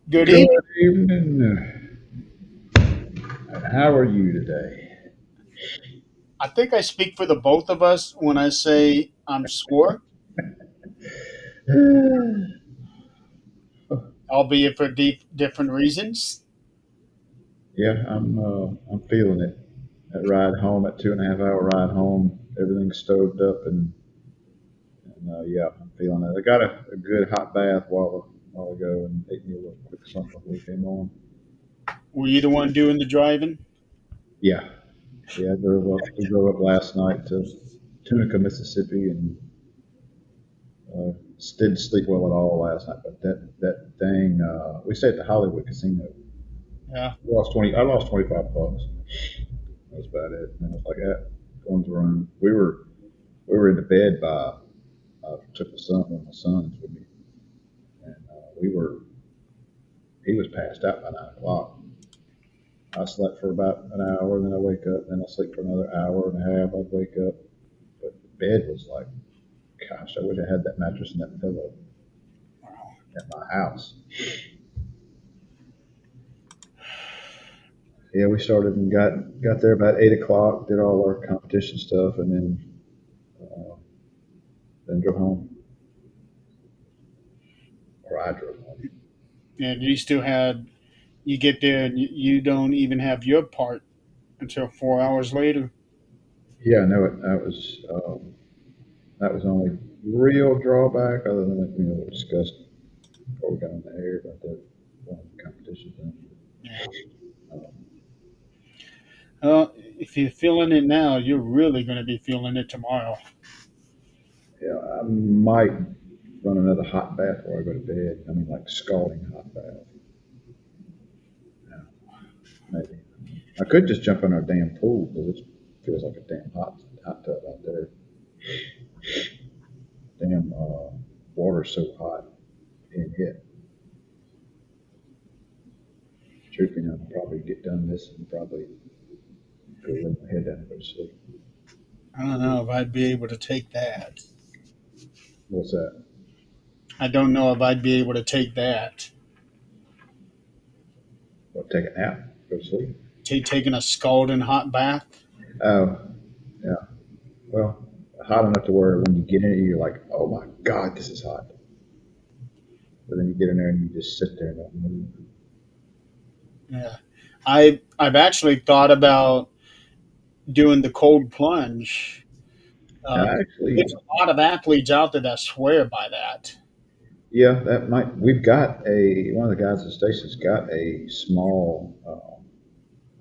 Good Good evening. evening. How are you today? I think I speak for the both of us when I say I'm sore, albeit for different reasons. Yeah, I'm feeling it. That ride home, that 2.5 hour ride home, everything's stoved up, and yeah, I'm feeling it. I got a good hot bath while ago and ate me a little quick something before we came on. Were you the one doing the driving? Yeah, yeah, I drove up. We drove up last night to Tunica, Mississippi, and didn't sleep well at all last night. But that thing, we stayed at the Hollywood Casino. Yeah. I lost 25 bucks. That was about it. And I was like, going to the room. We were in the bed by took one of my sons with me, and he was passed out by 9 o'clock. I slept for about an hour, then I wake up, then I sleep for another hour and a half. I'd wake up, but the bed was like, gosh, I wish I had that mattress and that pillow at my house. Yeah, we started and got there about 8 o'clock, did all our competition stuff, and uh, then drove home, or I drove home. And you still had, you get there and you don't even have your part until 4 hours later. Yeah, no, that was the only real drawback, other than that, we discussed before we got on the air about that competition thing. Yeah. Um, If you're feeling it now, you're really going to be feeling it tomorrow. yeah, I might run another hot bath before I go to bed. I mean, like scalding hot bath. Yeah, maybe. I could just jump in our damn pool because it feels like a damn hot tub out there. Damn, water's so hot being hit. Truthfully, I'll probably get done this and probably go lay my head down and go to sleep. I don't know if I'd be able to take that. What's that? I don't know if I'd be able to take that. Well, take a nap, go to sleep. Taking a scalding hot bath. Oh, yeah. Well, hot enough to where when you get in it, you're like, oh my God, this is hot. But then you get in there and you just sit there and don't move. Yeah. I've actually thought about doing the cold plunge. Now, Uh, actually, there's a lot of athletes out there that swear by that. yeah, that might. We've got one of the guys at the station's got a small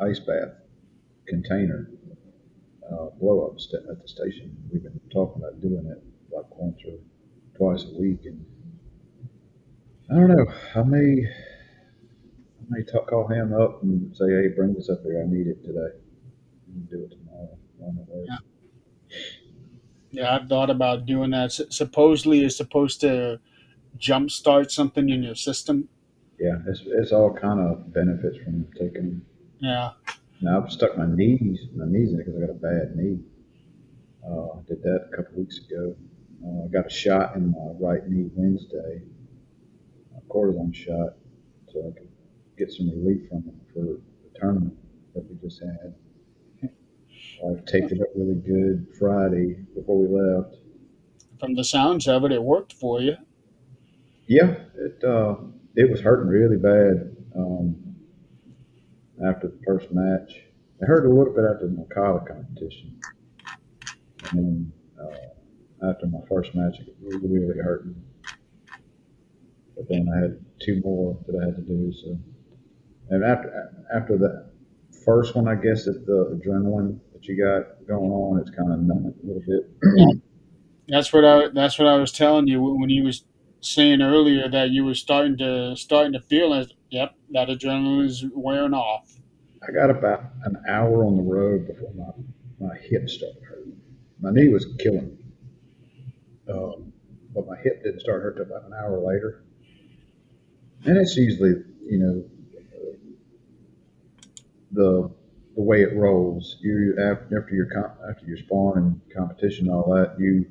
ice bath container blow up at the station. We've been talking about doing it like once or twice a week, and I don't know. Call him up and say, hey, bring this up here. I need it today. And do it tomorrow on the way. Yeah, yeah, I've thought about doing that. Supposedly, it's supposed to jumpstart something in your system. Yeah, it's all kind of benefits from taking. Yeah, Now I've stuck my knees in it because I got a bad knee. I did that a couple weeks ago. I got a shot in my right knee Wednesday, a cortisone shot, so I could get some relief from it for the tournament that we just had. I taped it up really good Friday before we left. from the sounds of it, it worked for you. Yeah, it was hurting really bad after the first match. It hurt a little bit after the Makala competition, and then after my first match, it was really hurting. But then I had two more that I had to do. So, and after the first one, I guess it's the adrenaline that you got going on. It's kind of numb it a little Yeah, bit. that's what I was telling you when you was saying earlier that you were starting to feel as yep, that adrenaline is wearing off. I got about an hour on the road before my hip started hurting. My knee was killing me, but my hip didn't start hurting till about an hour later. And it's usually, you know, the the way it rolls. You after your sparring and competition and all that, you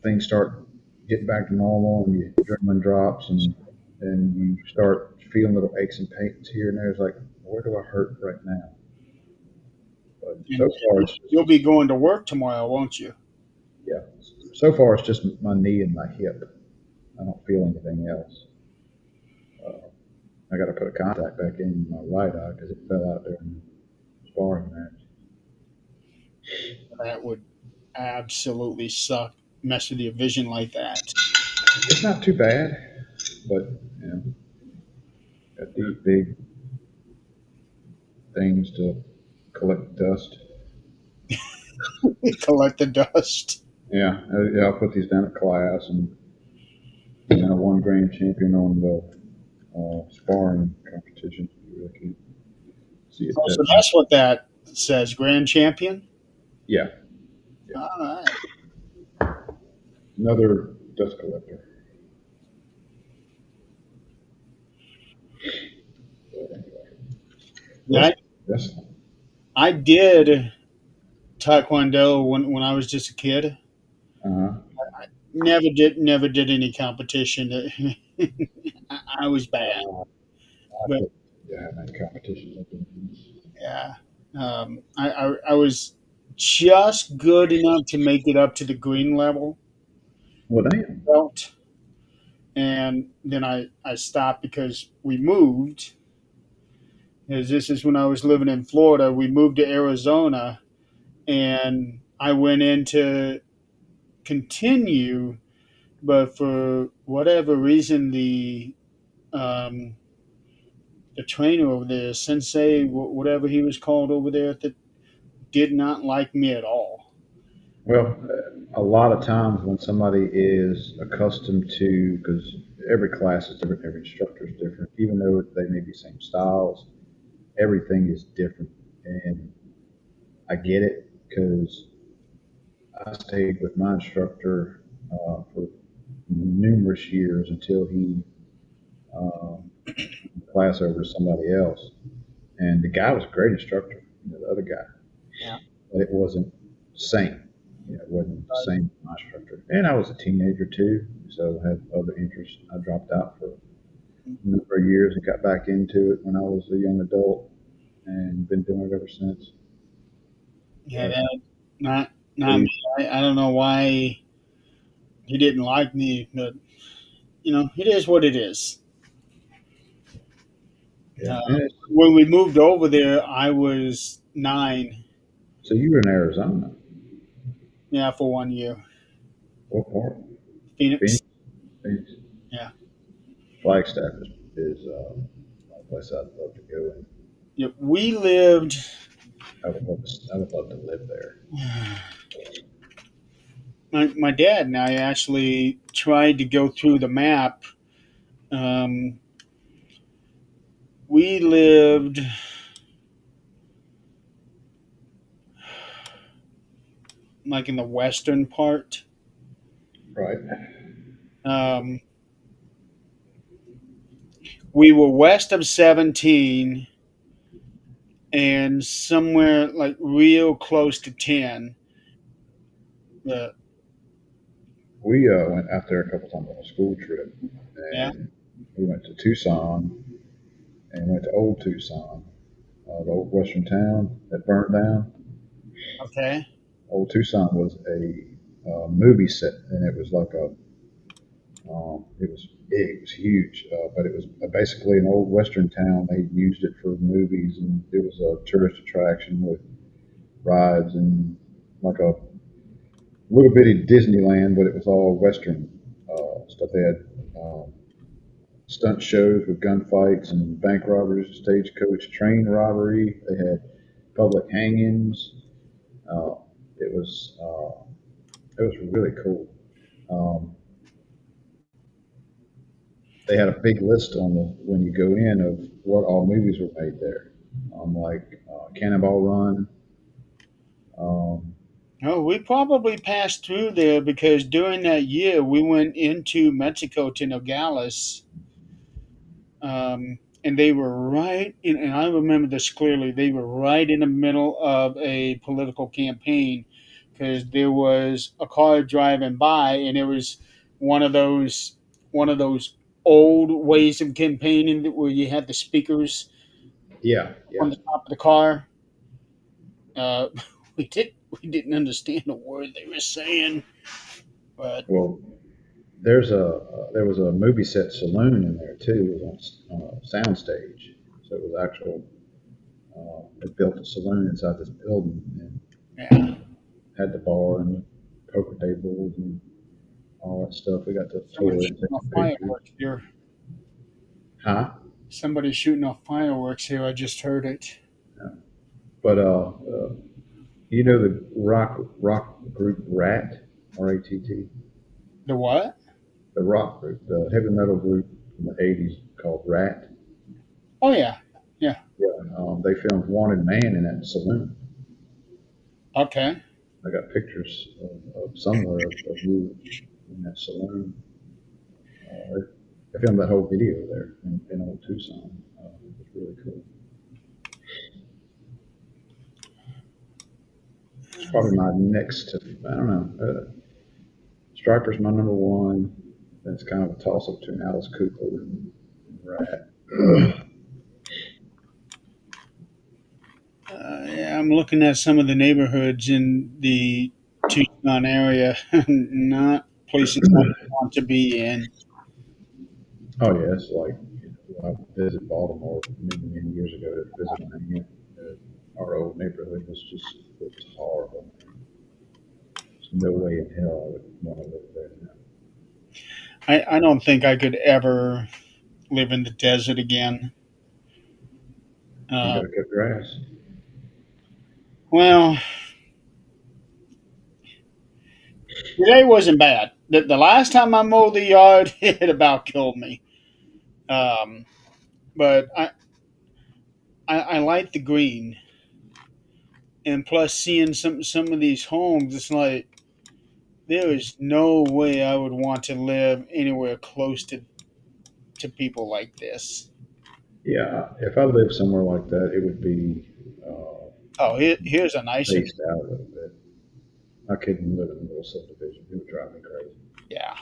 things start getting back to normal and your adrenaline drops and and you start feeling little aches and pains here and there. It's like, where do I hurt right now? But so And far, it's you'll just be going to work tomorrow, won't you? yeah. So far, it's just my knee and my hip. I don't feel anything else. Uh, I got to put a contact back in my right eye because it fell out during the sparring match. That would absolutely suck, mess with your vision like that. It's not too bad, but you know, got these big things to collect dust. Collect the dust. Yeah, yeah. I'll put these down at class, and I won grand champion on the sparring competition. You really can't see it Oh, that so much. that's what that says, grand champion. Yeah, yeah. All right. Another dust collector. But anyway, Yeah, that's I did taekwondo when I was just a kid. uh, Never did any competition. I was bad, I but put yeah, have any competitions up in. yeah, I was just good enough to make it up to the green level Well, damn. belt, and then I stopped because we moved. As this is when I was living in Florida, we moved to Arizona, and I went in to continue, but for whatever reason, um, the trainer over there, Sensei, whatever he was called over there, that did not like me at all. Well, a lot of times when somebody is accustomed to, because every class is different, every instructor is different, even though they may be same styles, everything is different. And I get it because I stayed with my instructor for numerous years until he um, class over to somebody else. And the guy was a great instructor, the other guy, Yeah. but it wasn't the same. It wasn't the same as my instructor. And I was a teenager too, so I had other interests. I dropped out for a number of years and got back into it when I was a young adult and been doing it ever since. Yeah, But that not me. we, I don't know why he didn't like me, but it is what it is. yeah. Uh, And it's, when we moved over there, I was 9. so you were in Arizona. Yeah, for 1 year. What part? Phoenix. Phoenix. Phoenix. Yeah. Flagstaff is a place I'd love to go and Yeah, we lived. I would love to live there. My dad and I actually tried to go through the map. Um, we lived like in the western part. Right. Um, we were west of 17 and somewhere like real close to 10. Uh, We went out there a couple times on a school trip, yeah. and we went to Tucson and went to Old Tucson, the old western town that burnt down. Okay. Old Tucson was a movie set, and it was like it was big, it was huge, but it was basically an old western town. They used it for movies, and it was a tourist attraction with rides and like a little bitty Disneyland, but it was all western stuff. They had stunt shows with gunfights and bank robberies, stagecoach train robbery. They had public hangings. Uh, it was really cool. Um, they had a big list on the when you go in of what all movies were made there, like Cannonball Run. Um, Oh, we probably passed through there because during that year we went into Mexico to Nogales, and they were right in, and I remember this clearly. They were right in the middle of a political campaign because there was a car driving by, and it was one of those old ways of campaigning where you had the speakers Yeah, on yeah. the top of the car. Uh, we didn't understand a word they were saying, but Well, there was a movie set saloon in there too. It was on a sound stage, so it was actual. They built a saloon inside this building and yeah, had the bar and the poker tables and all that stuff. We got to somebody tour it and shooting take off some pictures. fireworks here. Huh? Somebody shooting off fireworks here. I just heard it. Yeah. But you know the rock group Rat, R-A-T-T, The what? the rock group, the heavy metal group from the '80s called Rat. Oh yeah, yeah. Yeah, they filmed Wanted Man in that saloon. Okay. I got pictures of somewhere of you in that saloon. I filmed that whole video there in old Tucson. It was really cool. It's probably my next to, I don't know. Striper's my number one. Then it's kind of a toss up between Alice Cooper and Rat. Yeah, I'm looking at some of the neighborhoods in the Tucson area. Not places I want to be in. Oh yeah, it's like when I visited Baltimore many years ago to visit my aunt. Our old neighborhood was just it was horrible. There's no way in hell I would want to live there now. I don't think I could ever live in the desert again. You Uh, got to cut grass. well, today wasn't bad. The last time I mowed the yard, it about killed me. Um, but I like the green, and plus seeing some of these homes, it's like there is no way I would want to live anywhere close to people like this. Yeah, if I lived somewhere like that, it would be uh, Oh, here's a nice one. spaced out a little bit. I couldn't live in a little subdivision. It would drive me crazy. Yeah.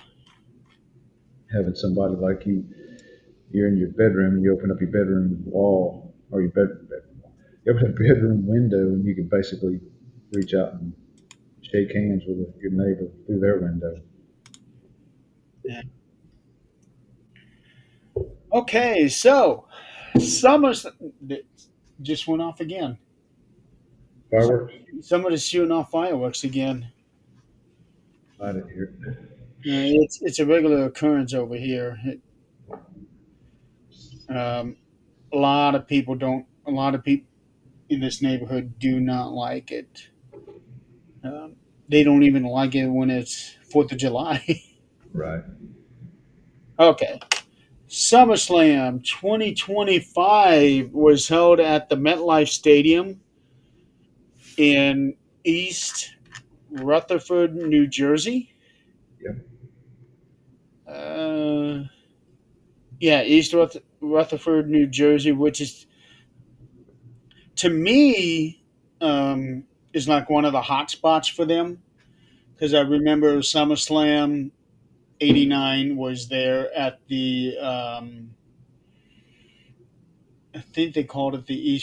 Having somebody like you, you're in your bedroom, you open up your bedroom wall or your bedroom wall. You open up your bedroom window, and you can basically reach out and shake hands with your neighbor through their window. Yeah. Okay, so summer just went off again. Fireworks? Somebody's shooting off fireworks again. I didn't hear it. It's a regular occurrence over here. Um, a lot of people don't. A lot of people in this neighborhood do not like it. Um, they don't even like it when it's Fourth of July. Right. Okay, SummerSlam 2025 was held at the MetLife Stadium in East Rutherford, New Jersey. Yep. Uh, yeah, Rutherford, New Jersey, which is to me is like one of the hot spots for them because I remember SummerSlam '89 was there at the I think they called it the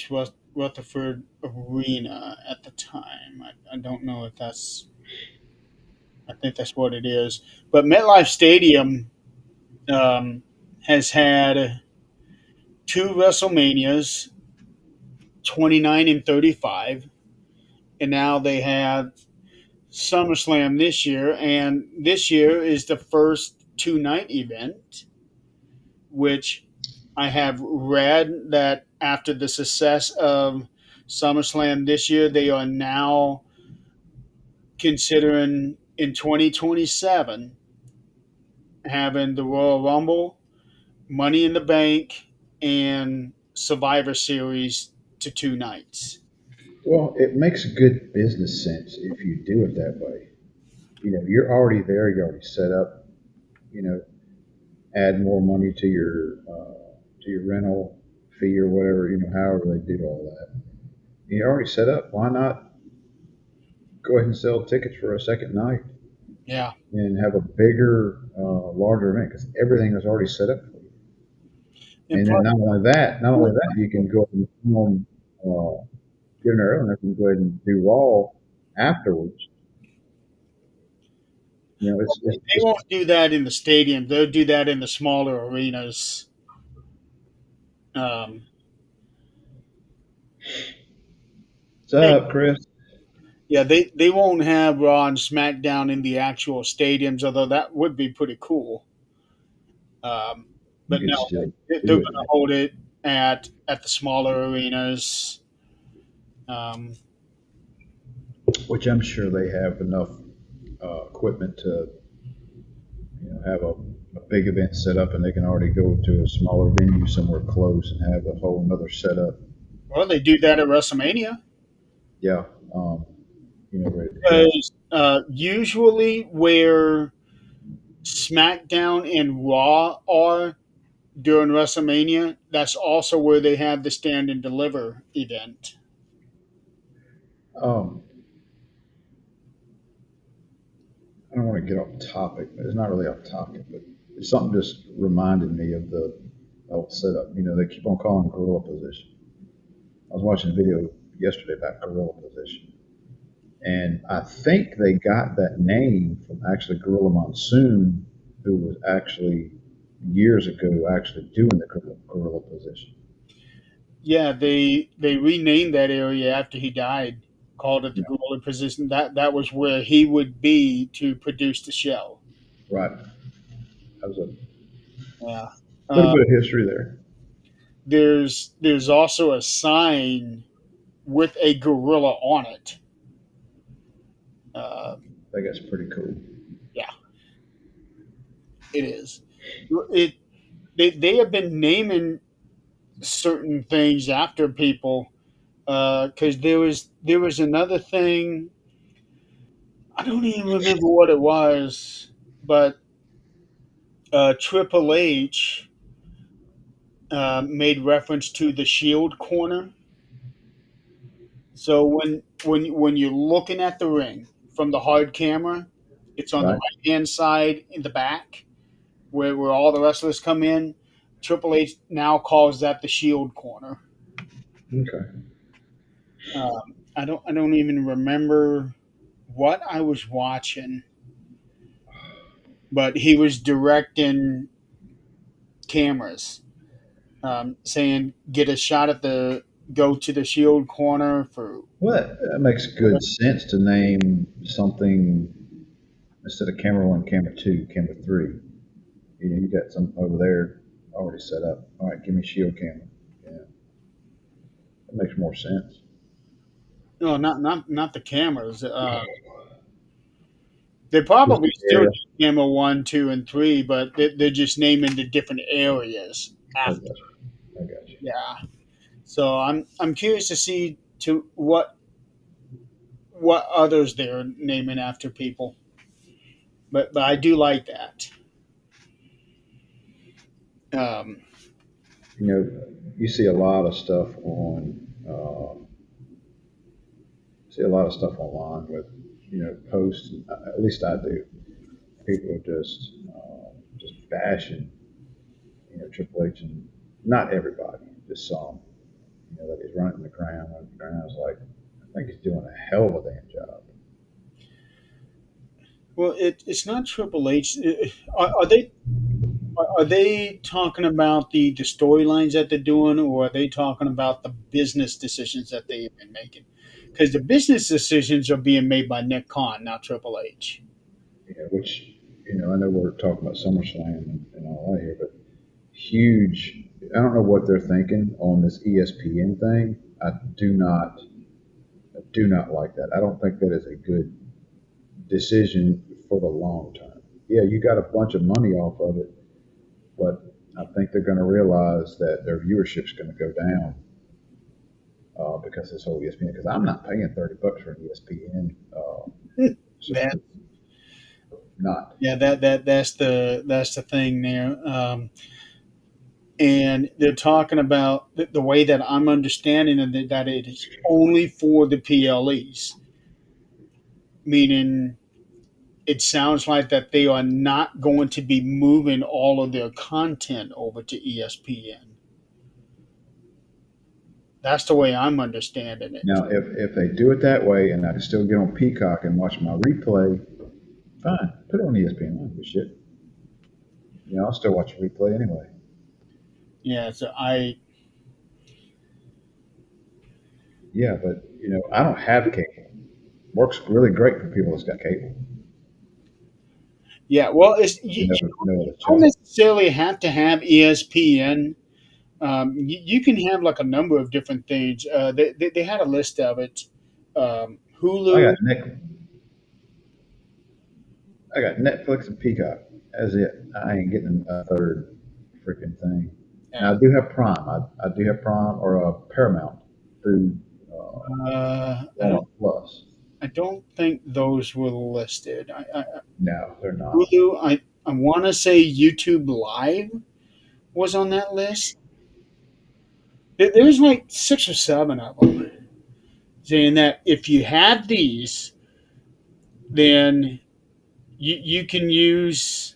Rutherford Arena at the time. I don't know if that's I think that's what it is, but MetLife Stadium um, has had two WrestleManias, 29 and 35, and now they have SummerSlam this year, and this year is the first two-night event, which I have read that after the success of SummerSlam this year, they are now considering in 2027 having the Royal Rumble, Money in the Bank, and Survivor Series to two nights. Well, it makes good business sense if you do it that way. You're already there. You're already set up. You know, add more money to your rental fee or whatever. However they do all that. You're already set up. Why not go ahead and sell tickets for a second night? Yeah. and have a bigger, larger event because everything is already set up for you. And And then plus, not only that, you can go and film, get an early enough, you can go ahead and do Raw afterwards. You know, it's they just won't do that in the stadium. They'll do that in the smaller arenas. Um, what's up, Chris? yeah, they won't have Raw and SmackDown in the actual stadiums, although that would be pretty cool. Um, You but could no, still they're do going it, to man. hold it at the smaller arenas. Um, Which I'm sure they have enough equipment to have a big event set up, and they can already go to a smaller venue somewhere close and have a whole another setup. well, they do that at WrestleMania Yeah, um, ready to go. because usually where SmackDown and Raw are during WrestleMania, that's also where they have the Stand and Deliver event. Um, I don't want to get off topic, but it's not really off topic, but it's something just reminded me of the old setup. They keep on calling it gorilla position. I was watching a video yesterday about gorilla position, and I think they got that name from actually Gorilla Monsoon, who was actually years ago actually doing the gorilla position. Yeah, they renamed that area after he died, called it the Yeah, Gorilla Position. That was where he would be to produce the show. right. That was a Yeah. little Uh, bit of history there. there's also a sign with a gorilla on it. Uh, I think that's pretty cool. yeah, it is. It they have been naming certain things after people because there was another thing. I don't even remember what it was, but Triple H made reference to the Shield corner. So when you're looking at the ring from the hard camera, it's on the Right? right hand side in the back where all the wrestlers come in. Triple H now calls that the Shield corner. Okay. I don't even remember what I was watching, but he was directing cameras, saying get a shot at the go to the Shield corner for. Well, that makes good sense to name something instead of camera one, camera two, camera three. You got some over there already set up. All right, give me shield camera. Yeah, that makes more sense. No, not the cameras. They Just probably the still area. do camera one, two, and three, but they're just naming the different areas I after. got you. I got you. Yeah. So I'm curious to see to what others they're naming after people. But I do like that. Um, You see a lot of stuff on, see a lot of stuff online with, posts. At least I do. People are just bashing, Triple H, and not everybody, just some. That he's running the ground, running the ground. I was like, I think he's doing a hell of a damn job. well, it's not Triple H. Are they talking about the storylines that they're doing, or are they talking about the business decisions that they've been making? Because the business decisions are being made by Nick Khan, not Triple H. Which I know we're talking about SummerSlam and all that here, but huge. I don't know what they're thinking on this ESPN thing. I do not like that. I don't think that is a good decision for the long term. Yeah, you got a bunch of money off of it, but I think they're going to realize that their viewership's going to go down because this whole ESPN. Because I'm not paying $30 for an ESPN That subscription. Not. yeah, that's the thing there. And they're talking about the way that I'm understanding it, that it is only for the PLEs, meaning it sounds like that they are not going to be moving all of their content over to ESPN. That's the way I'm understanding it. Now, if they do it that way and I can still get on Peacock and watch my replay, fine, put it on ESPN. I don't give a shit. I'll still watch a replay anyway. Yeah, so I Yeah, but I don't have cable. Works really great for people that's got cable. yeah. Well, it's you No other don't channel. necessarily have to have ESPN. You can have like a number of different things. They had a list of it. I Hulu. got Nick. I got Netflix and Peacock. That's it. I ain't getting a third freaking thing. Now Yeah. I do have Prime. I do have Prime or Paramount through uh, I don't. Walmart Plus. I don't think those were listed. No, they're not. Hulu. I want to say YouTube Live was on that list. There's like 6 or 7 of them saying that if you have these, then you can use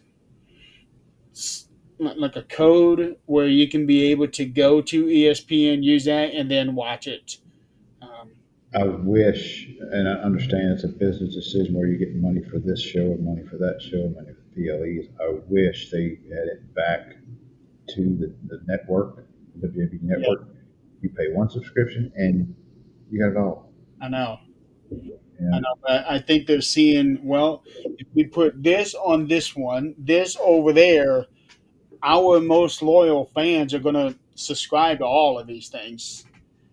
like a code where you can be able to go to ESPN, use that, and then watch it. Um, I wish, and I understand it's a business decision where you're getting money for this show and money for that show, money for PLEs. I wish they had it back to the network, the WWE yeah, network. You pay one subscription and you got it all. I know. I And know. But I think they're seeing, well, if we put this on this one, this over there, our most loyal fans are going to subscribe to all of these things.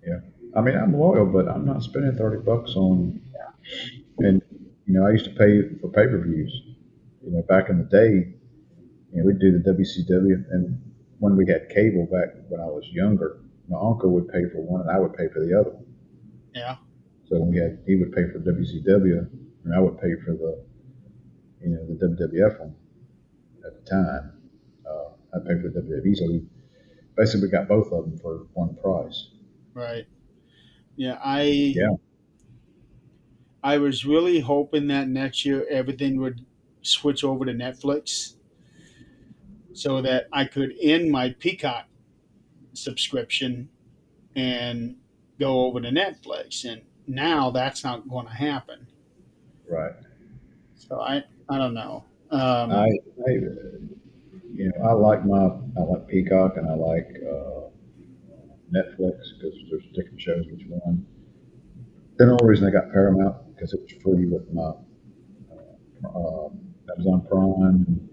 yeah, I mean, I'm loyal, but I'm not spending $30 on. And I used to pay for pay per views. Back in the day, we'd do the WCW, and when we had cable back when I was younger, my uncle would pay for one, and I would pay for the other one. Yeah, So he would pay for WCW, and I would pay for the WWF one at the time. I paid for the WWE, so we basically got both of them for one price. right. Yeah, I Yeah, I was really hoping that next year everything would switch over to Netflix so that I could end my Peacock subscription and go over to Netflix. And now that's not going to happen. right. So I don't know. I, I I like Peacock and I like Netflix because there's different shows which one. The only reason I got Paramount because it was free with my Amazon Prime and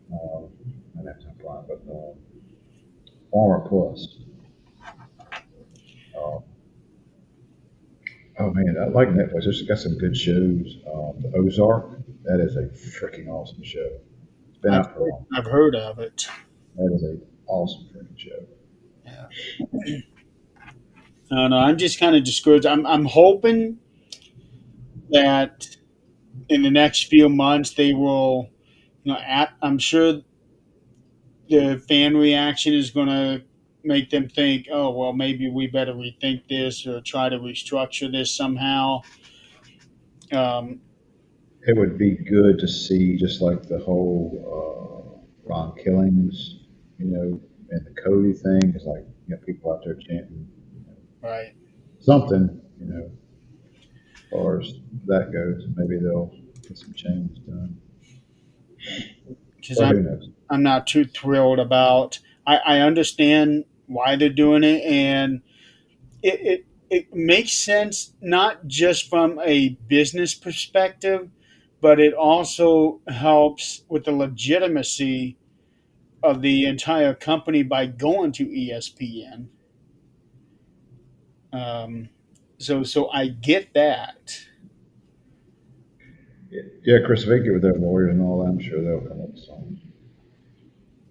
not Amazon Prime, but Walmart Plus. Uh, oh man, I like Netflix. It's got some good shows. The Ozark, that is a freaking awesome show. It's been out for a long I've time. heard of it. That is a awesome freaking show. Yeah. I don't know. I'm just kind of discouraged. I'm hoping that in the next few months they will, I'm sure the fan reaction is going to make them think, oh, well, maybe we better rethink this or try to restructure this somehow. Um, It would be good to see just like the whole Ron Killings, and the Cody thing. It's like people out there chanting right. something, as far as that goes. Maybe they'll get some change done. Because But who knows? I'm not too thrilled about. I understand why they're doing it, and it makes sense not just from a business perspective, but it also helps with the legitimacy of the entire company by going to ESPN. Um, so I get that. Yeah, Chris, if they get with their lawyers and all that, I'm sure they'll come up with something.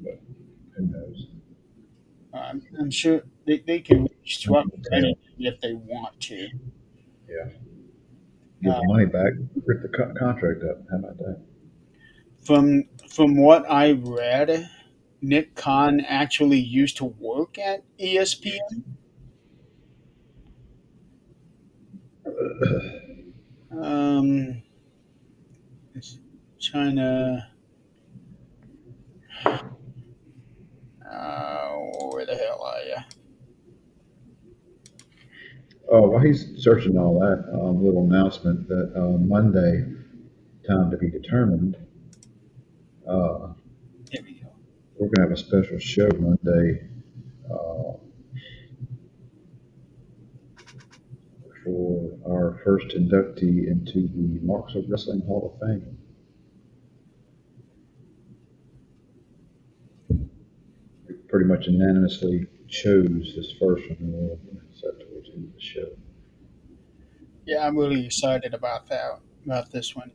But who knows? I'm sure they can restructure Money in the tail. anything if they want to. Yeah, get Uh, the money back, rip the contract up. How about that? from what I read, Nick Khan actually used to work at ESPN. Um, China. Where the hell are you? Oh, while he's searching all that, little announcement that Monday, time to be determined. Uh, Here we go. we're gonna have a special show Monday uh, for our first inductee into the Marks of Wrestling Hall of Fame. We pretty much unanimously chose this first one. And we'll set towards the end of the show. Yeah, I'm really excited about that. About this one.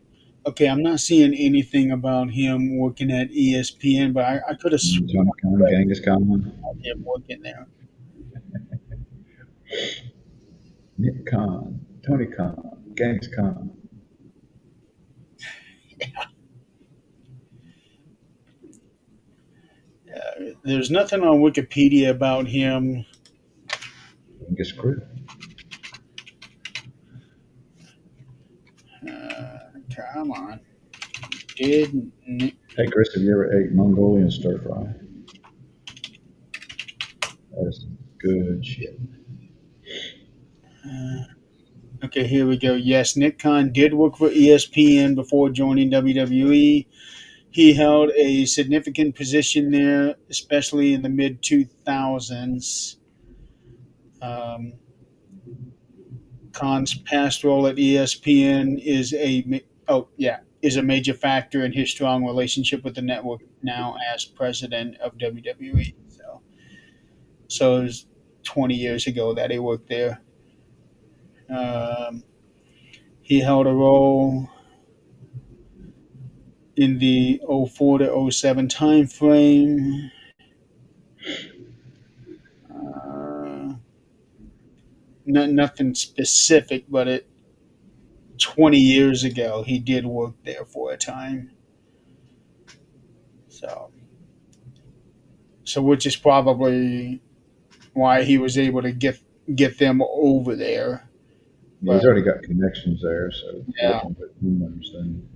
Okay, I'm not seeing anything about him working at ESPN, but I could have Tony Khan, read Genghis Khan, about him working there. Nick Khan, Tony Khan, Genghis Khan. There's nothing on Wikipedia about him. Genghis Griff. Come on. Did Hey, Chris, have you ever ate Mongolian stir fry? That is some good shit. uh, okay, here we go. Yes, Nick Khan did work for ESPN before joining WWE. He held a significant position there, especially in the mid 2000s. Um, Khan's past role at ESPN is a major factor in his strong relationship with the network now as president of WWE. So it was 20 years ago that he worked there. Um, he held a role in the '04 to '07 time frame. Uh, Nothing specific, but 20 years ago he did work there for a time. So, so which is probably why he was able to get them over there. Yeah, But he's already got connections there, so yeah, working with him, understand.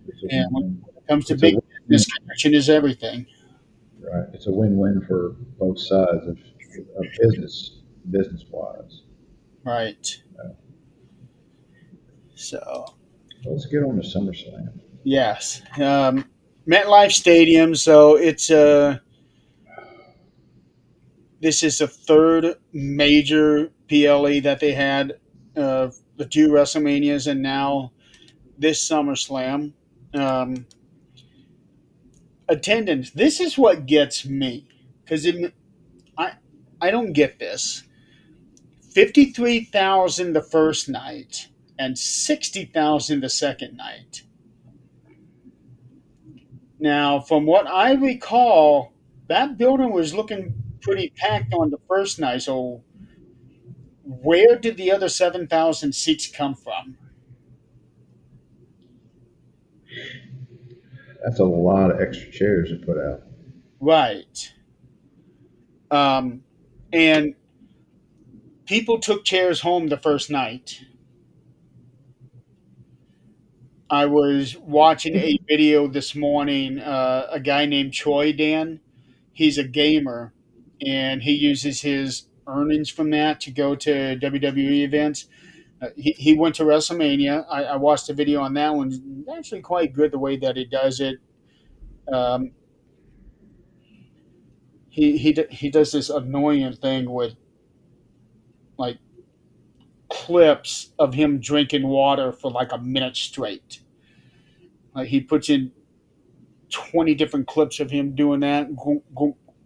It's a and when win-win. it comes to It's a big win-win, business, connection is everything, right? It's a win-win for both sides of business wise. right? So So let's get on to SummerSlam. yes, MetLife Stadium. So this is the third major PLE that they had. The two WrestleManias and now this SummerSlam. Um, Attendance. This is what gets me because I I don't get this. 53,000 the first night and 60,000 the second night. Now, from what I recall, that building was looking pretty packed on the first night. So, where did the other 7,000 seats come from? That's a lot of extra chairs to put out. Right. Um, and people took chairs home the first night. I was watching a video this morning. A guy named Troy Dan. He's a gamer, and he uses his earnings from that to go to WWE events. He went to WrestleMania. I watched a video on that one. It's actually quite good the way that he does it. Um, he does this annoying thing with like clips of him drinking water for like a minute straight. Like he puts in 20 different clips of him doing that.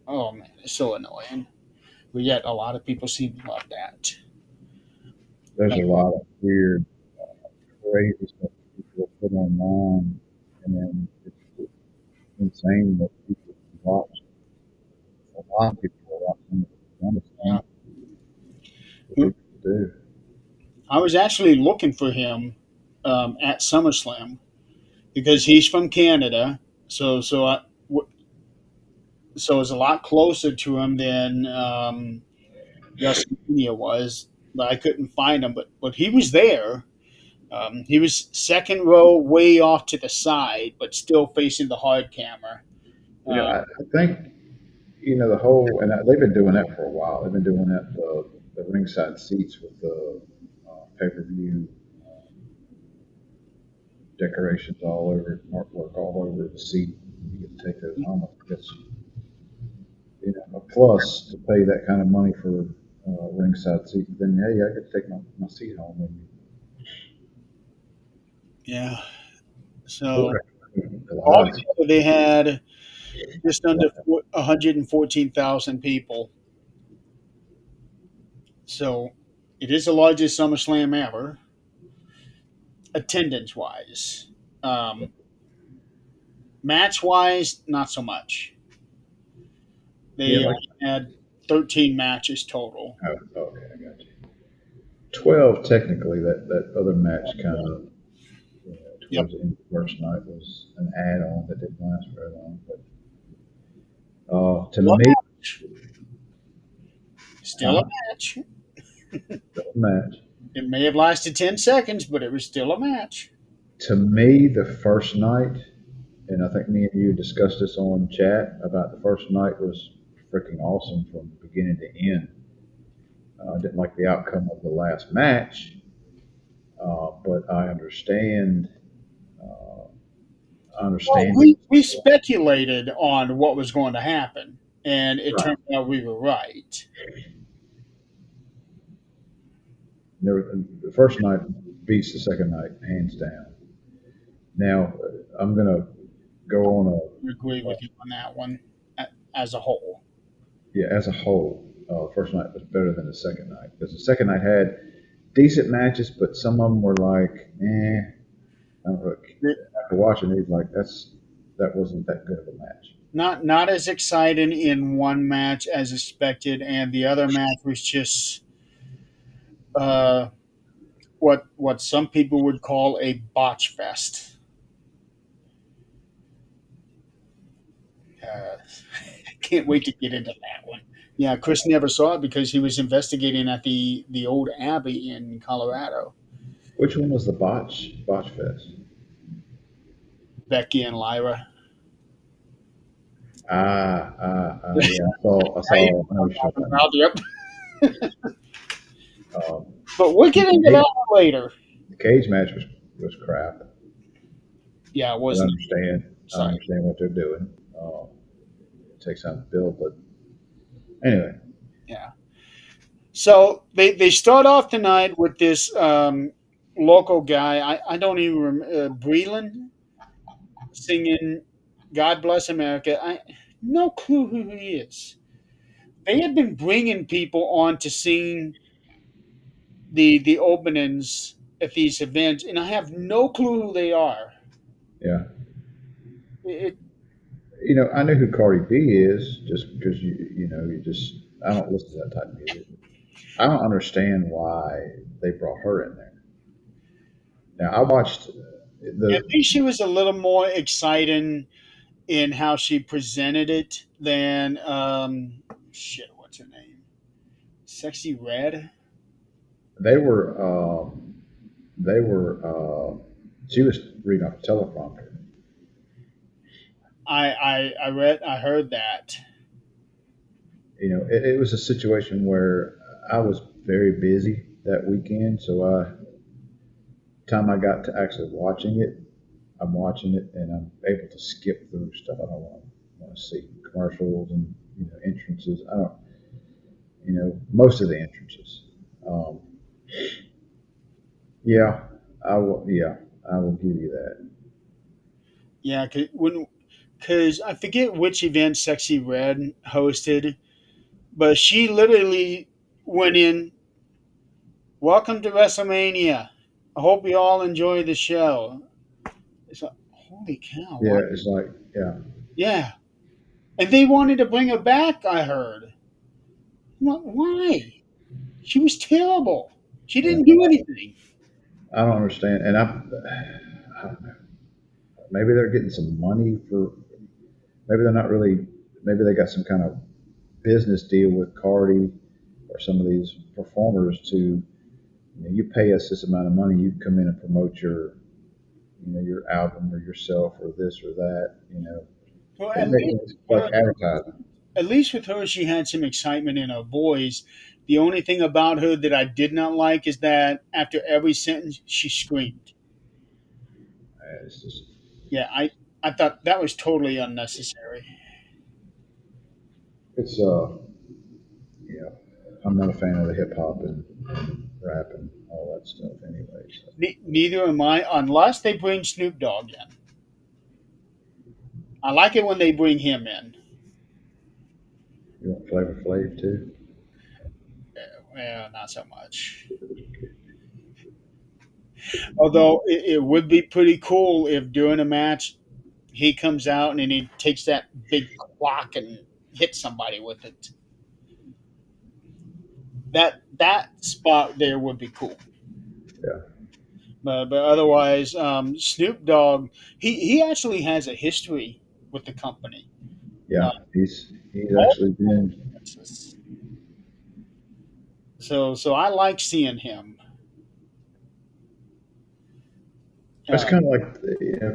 Oh man, it's so annoying. But yet a lot of people seem to love that. There's a lot of weird, crazy stuff people put online, and then it's insane that people watch. A lot of people are watching it. I Yeah. understand what people do. I was actually looking for him at SummerSlam because he's from Canada, so so it's a lot closer to him than WrestleMania was. But I couldn't find him. But he was there. He was second row, way off to the side, but still facing the hard camera. I think the whole, and they've been doing that for a while. They've been doing that the ringside seats with the pay per view decorations all over, artwork all over the seat. You get to take those home. I think that's a plus to pay that kind of money for ringside seat. Then hey, I get to take my seat home with me. Yeah. What So a lot of altogether, they had just under 114,000 people. So it is the largest SummerSlam ever, attendance wise. Um, Match wise, not so much. yeah, They like had 13 matches total. oh, okay, I got you. 12 technically. That other match kind of Yep. towards the end of the first night was an add-on that didn't last very long. But to Still a me, match. Still a huh, match. the match. It may have lasted 10 seconds, but it was still a match. To me, the first night, and I think me and you discussed this on chat about the first night was freaking awesome from beginning to end. I didn't like the outcome of the last match, but Uh, I Well, understand. we speculated on what was going to happen, and it Right. turned out we were right. The first night beats the second night hands down. Now I'm gonna go on I agree with you on that one as a whole. yeah, as a whole, first night was better than the second night because the second night had decent matches, but some of them were like, I don't know, after watching these, like that wasn't that good of a match. Not as exciting in one match as expected, and the other match was just uh, what some people would call a botch fest. Uh, can't wait to get into that one. Yeah, Chris never saw it because he was investigating at the old Abbey in Colorado. Which one was the botch fest? Becky and Lyra. Yeah, I I saw. I know what you're talking about about, yep. now. But we'll get into that Cage, one later. the cage match was crap. Yeah, it But wasn't I exciting. understand what they're doing. It takes time to build, but anyway, Yeah. So they start off tonight with this local guy. I don't even remember Breland singing "God Bless America." I no clue who he is. They had been bringing people on to sing the openings at these events, and I have no clue who they are. yeah. It, I know who Cardi B is just because you just I don't listen to that type of music. I don't understand why they brought her in there. Now I watched at the least she was a little more exciting in how she presented it than shit. What's her name? Sexy Red. they were they were she was reading off a teleprompter. I heard that. It was a situation where I was very busy that weekend, so time I got to actually watching it, I'm watching it and I'm able to skip through stuff I don't want to see commercials and entrances. I don't most of the entrances. Um, yeah, I will. Yeah, I will give you that. Yeah, because I forget which event Sexy Red hosted, but she literally went in. Welcome to WrestleMania. I hope you all enjoy the show. It's like, holy cow! Yeah, What? it's like yeah, Yeah, and they wanted to bring her back. I heard. Why? She was terrible. She yeah. didn't do anything. I don't understand, and I don't know. Maybe they're getting some money for. Maybe they're not really. Maybe they got some kind of business deal with Cardi or some of these performers to You pay us this amount of money, you come in and promote your, your album or yourself or this or that. Well, It makes it's like advertising. at least with her, she had some excitement in her voice. The only thing about her that I did not like is that after every sentence, she screamed. It's just Yeah, I thought that was totally unnecessary. it's you know I'm not a fan of the hip hop and rap and all that stuff anyway. So Neither am I, unless they bring Snoop Dogg in. I like it when they bring him in. you want Flavor Flav too? Well, not so much. Although it would be pretty cool if during a match he comes out and then he takes that big clock and hits somebody with it. That spot there would be cool. Yeah, But otherwise, Snoop Dogg he actually has a history with the company. yeah. Uh, He's all actually been. so I like seeing him. It's Uh, kind of like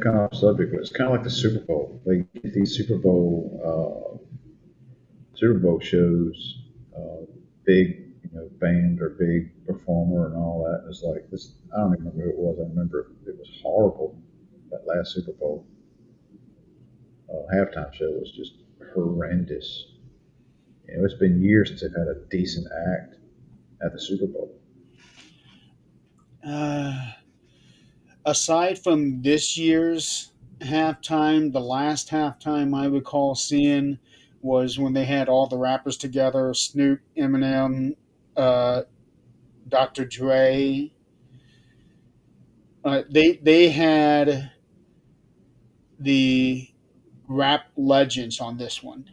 kind of off subject, but it's kind of like the Super Bowl. Like these Super Bowl shows, big band or big performer and all that. It's like this. I don't even remember who it was. I remember it was horrible. That last Super Bowl halftime show was just horrendous. It's been years since they've had a decent act at the Super Bowl. uh, Aside from this year's halftime, the last halftime I recall seeing was when they had all the rappers together: Snoop, Eminem, uh, Dr. Dre. They had the rap legends on this one.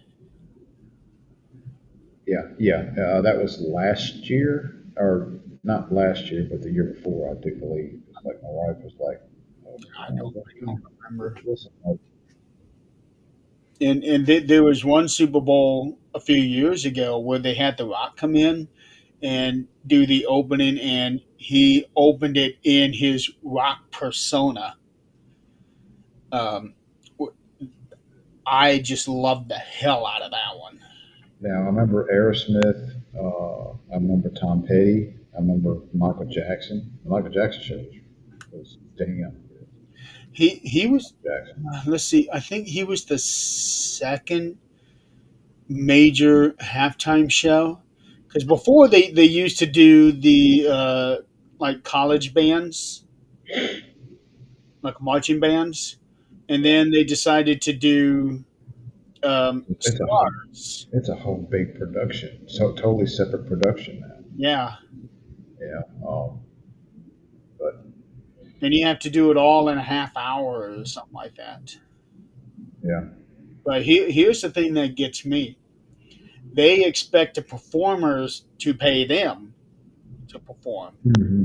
Yeah, yeah. That was last year, or not last year, but the year before, I do believe. It's like my wife was like, oh, I don't remember. listen, And there was one Super Bowl a few years ago where they had The Rock come in and do the opening, and he opened it in his rock persona. Um, I just loved the hell out of that one. now I remember Aerosmith. I remember Tom Petty. I remember Michael Jackson. The Michael Jackson show was damn good. He was, Jackson. let's see, I think he was the second major halftime show, because before they used to do the like college bands, like marching bands, and then they decided to do It's a whole, stars. it's a whole big production. So totally separate production now. Yeah, Yeah. But and you have to do it all in a half hour or something like that. yeah. But here's the thing that gets me: they expect the performers to pay them to perform. Hmm.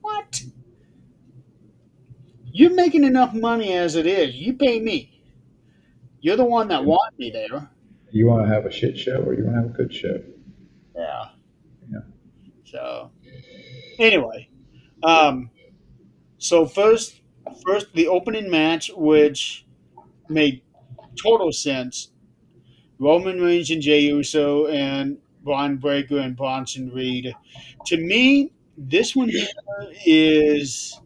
What? You're making enough money as it is. You pay me. You're the one that want me there. You want to have a shit show or you want to have a good show? Yeah. Yeah. So anyway, um, so first the opening match, which made total sense. Roman Reigns and Jey Uso and Braun Breaker and Bronson Reed. To me, this one here is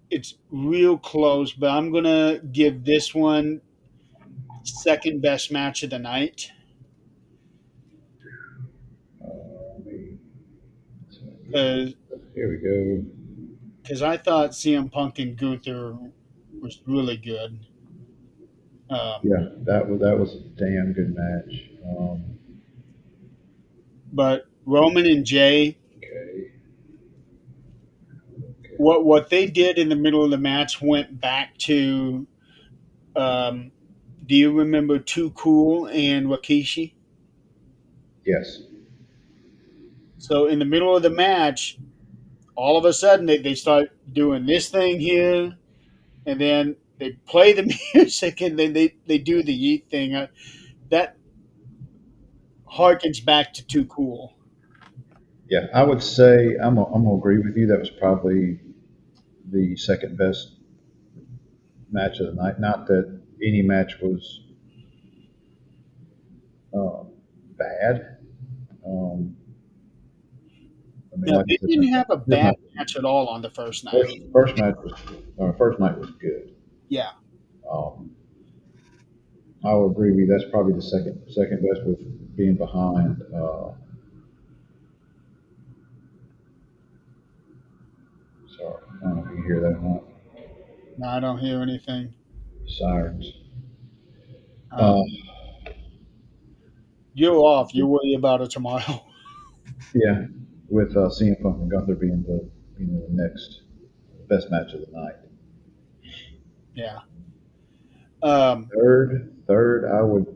it's real close, but I'm gonna give this one second best match of the night Let me- so because here we go. I thought CM Punk and Gunther was really good. Um, Yeah, that was a damn good match. but Roman and Jay, Okay, okay. what they did in the middle of the match went back to. Um, do you remember Too Cool and Rikishi? Yes. So in the middle of the match, all of a sudden they start doing this thing here, and then they play the music, and then they do the yeet thing. That harkens back to Too Cool. Yeah, I would say I'm gonna agree with you. That was probably the second best match of the night. Not that any match was uh, bad. Um, I mean, Now like I they said, didn't have a this bad match, match at all on the first night. first match was first night was good. Yeah. Um, I will agree with you. That's probably the second best with being behind. Sorry, I don't know if you can hear that or not. No, I don't hear anything. Sirens. Uh, Uh, you're off. You worry about it tomorrow. yeah, with CM Punk and Gunther being the next best match of the night. Yeah. Um, Third, I would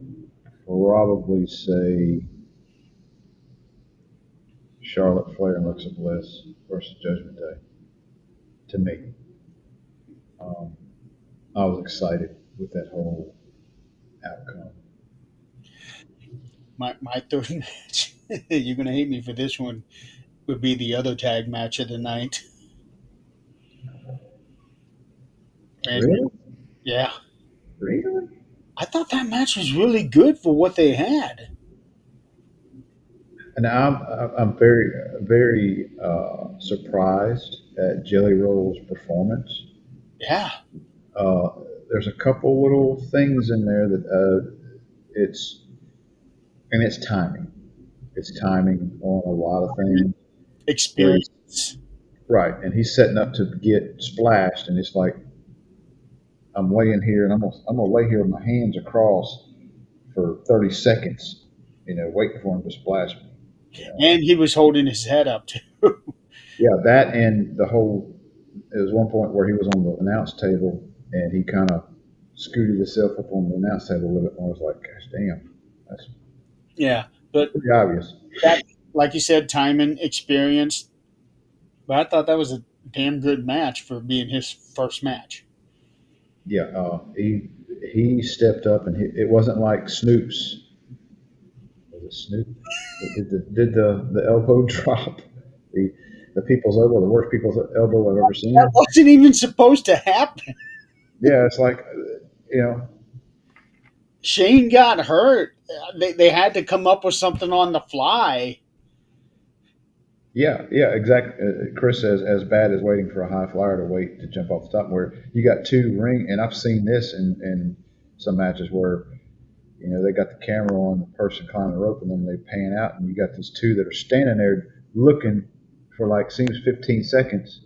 probably say Charlotte Flair and Alexa Bliss versus Judgment Day. To me, um, I was excited with that whole outcome. my third match. You're gonna hate me for this one. Would be the other tag match of the night. And Really, yeah, really. I thought that match was really good for what they had. And I'm very surprised at Jelly Roll's performance. Yeah. Uh, there's a couple little things in there that it's and it's timing. It's timing on a lot of things where he's Experience. right, and he's setting up to get splashed, and it's like I'm laying here, and I'm gonna lay here with my hands across for 30 seconds, waiting for him to splash me. You know, And he was holding his head up too. yeah, that and the whole. There was one point where he was on the announce table, and he kind of scooted himself up on the announce table a little bit more. I was like, gosh, damn, that's Yeah. But pretty obvious. that, like you said, time and experience. But I thought that was a damn good match for being his first match. Yeah, he stepped up, and it wasn't like Snoop's. Was it Snoop? Did the elbow drop? The the people's elbow, the worst people's elbow I've ever That seen. wasn't even supposed to happen. Yeah, it's like you know, Shane got hurt. They had to come up with something on the fly. yeah, exactly. Chris says as bad as waiting for a high flyer to wait to jump off the top. Where you got two ring, and I've seen this in some matches where they got the camera on the person climbing the rope, and then they pan out, and you got these two that are standing there looking for like seems 15 seconds.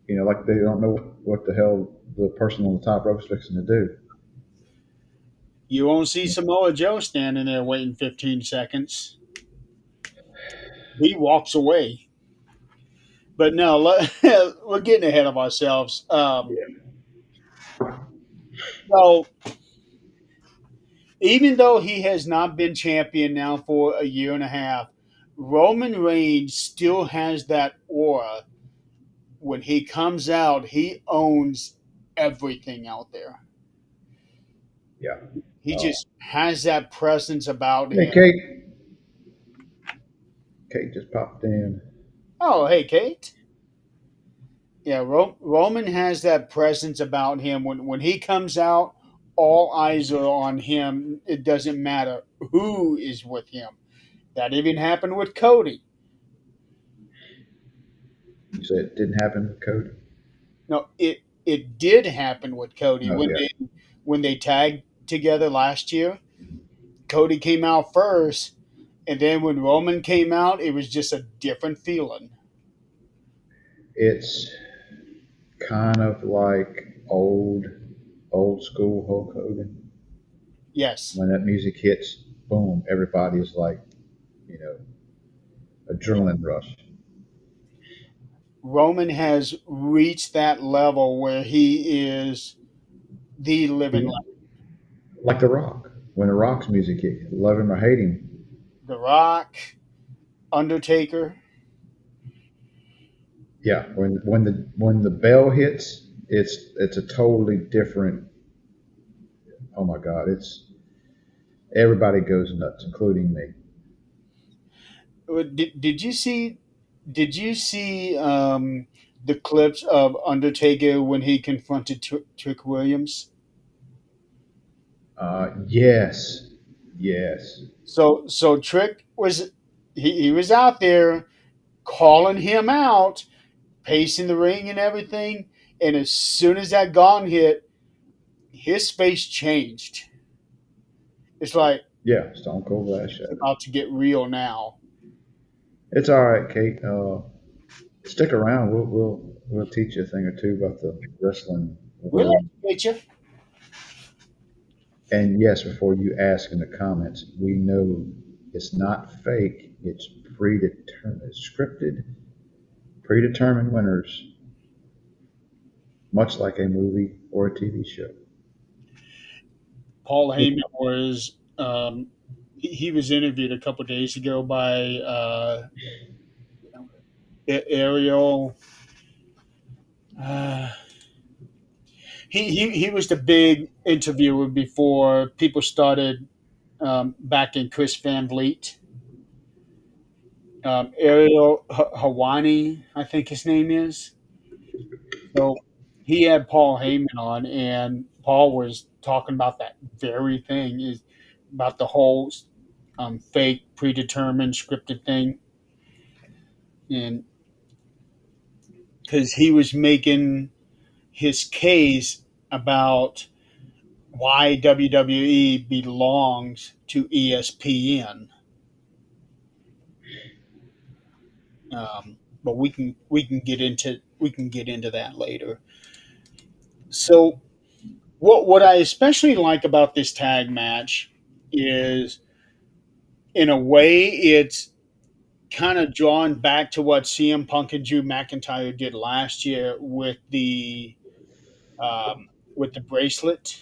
Like they don't know what the hell the person on the top rope is fixing to do. You won't see Samoa Joe standing there waiting 15 seconds. He walks away. But no, we're getting ahead of ourselves. So even though he has not been champion now for a year and a half, Roman Reigns still has that aura. When he comes out, he owns everything out there. Yeah. He Uh, just has that presence about hey, him. Kate. Kate just popped in. Oh, hey, Kate. Yeah, Roman has that presence about him. When he comes out, all eyes are on him. It doesn't matter who is with him. That even happened with Cody. You said it didn't happen with Cody. No, it did happen with Cody Oh yeah. when they tagged together last year. Cody came out first, and then when Roman came out, it was just a different feeling. It's kind of like old school Hulk Hogan. Yes, When that music hits, boom, everybody is like, you know, adrenaline rush. Roman has reached that level where he is the living He, legend. like The Rock. When The Rock's music hit, love him or hate him. The Rock, Undertaker. Yeah, when the bell hits, it's a totally different. Oh my God, Everybody goes nuts, including me. Did you see? Did you see the clips of Undertaker when he confronted Trick Williams? Yes, yes, So Trick was he was out there calling him out, pacing the ring and everything. And as soon as that gong hit, his face changed. It's like yeah. Stone Cold Last it's Shadow. about to get real now. It's all right, Kate. Stick around. We'll teach you a thing or two about the wrestling We'll world. educate you. And yes, before you ask in the comments, we know it's not fake. It's predetermined, it's scripted, predetermined winners, much like a movie or a TV show. Paul Heyman was he was interviewed a couple days ago by Ariel. Uh, he was the big interviewer before people started backing Chris Van Vliet. Ariel Hawani, I think his name is. So he had Paul Heyman on, and Paul was talking about that very thing is about the whole fake, predetermined, scripted thing, and because he was making his case about why WWE belongs to ESPN. But we can get into that later. So what I especially like about this tag match is, in a way, it's kind of drawn back to what CM Punk and Drew McIntyre did last year with the bracelet.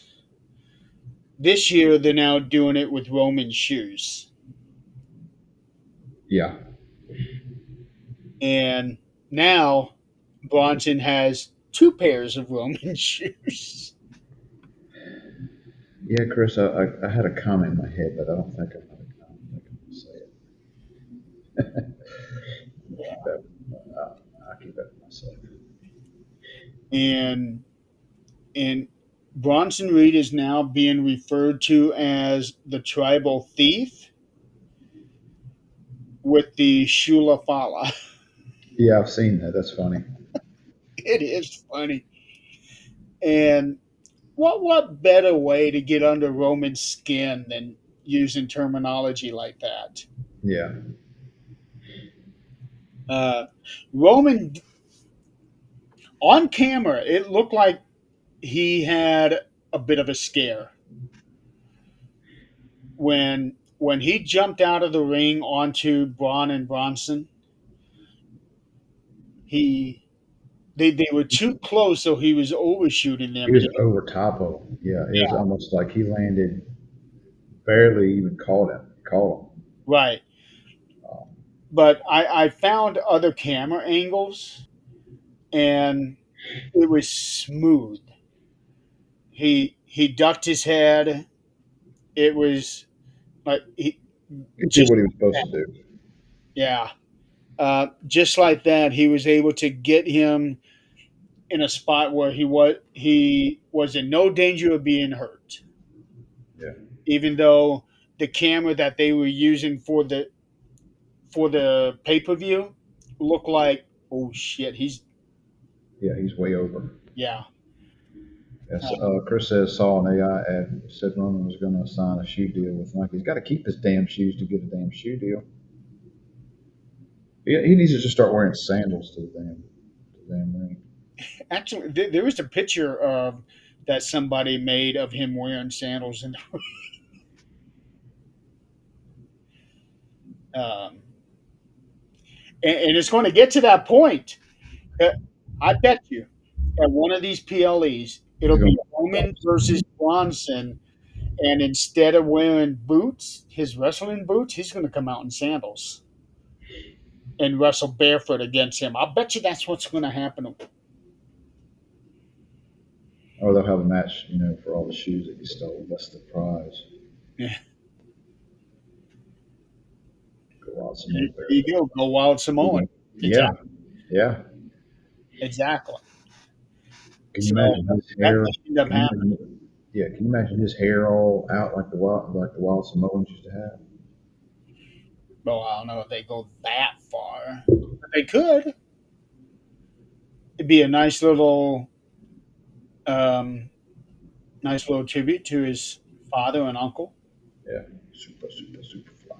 This year, they're now doing it with Roman shoes, Yeah, and now Bronson has two pairs of Roman shoes. yeah, Chris. I had a comment in my head, but I don't think I'm gonna say it. Keep that. I'll keep that to myself. And and Bronson Reed is now being referred to as the tribal thief with the Shula Fala. Yeah, I've seen that. That's funny. It is funny. And what better way to get under Roman's skin than using terminology like that? Yeah, Uh, Roman on camera, it looked like he had a bit of a scare when he jumped out of the ring onto Braun and Bronson. He they were too close, so he was overshooting he them, and was over top of him. Yeah, it was almost like he landed, barely even caught him. Caught him. right. Um, But I found other camera angles, and it was smooth. He ducked his head. It was like he he did just what he was supposed to do. yeah, just like that. He was able to get him in a spot where he was in no danger of being hurt, Yeah, even though the camera that they were using for the pay per view looked like, oh shit, yeah, he's way over. yeah. Yes, Uh, Chris says saw an AI ad said Roman was going to sign a shoe deal with Nike. He's got to keep his damn shoes to get a damn shoe deal. He needs to just start wearing sandals to the damn ring. Actually, there was a picture of that somebody made of him wearing sandals, um, and it's going to get to that point. Uh, I bet you at one of these PLEs, it'll He's going be to Roman versus Bronson, and instead of wearing boots, his wrestling boots, he's going to come out in sandals and wrestle barefoot against him. I bet you that's what's going to happen. or they'll have a match, for all the shoes that he stole. That's the prize. Yeah. Wild Samoan There you barefoot. go. Go Wild You Samoan. know, yeah, Exactly. yeah. Exactly. Can you So imagine his that hair? may end up Can you happening. imagine? Yeah, can you imagine his hair all out like the wild Samoans used to have? Well, I don't know if they go that far. But they could. It'd be a um, nice little tribute to his father and uncle. Yeah, super fly.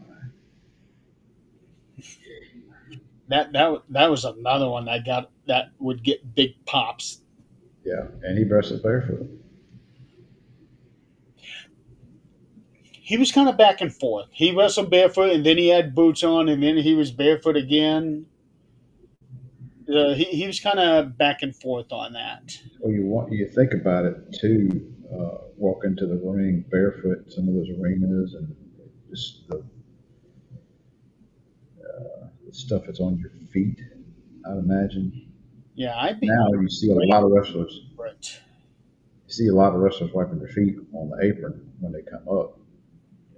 That was another one that would get big pops. Yeah, and he wrestled barefoot. He was kind of back and forth. He wrestled barefoot, and then he had boots on, and then he was barefoot again. He was kind of back and forth on that. Well, you think about it too. Walk into the ring barefoot in some of those arenas, and just the stuff that's on your feet. I'd imagine Yeah, I'd be now you see a great lot of wrestlers. for it. You see a lot of wrestlers wiping their feet on the apron when they come up.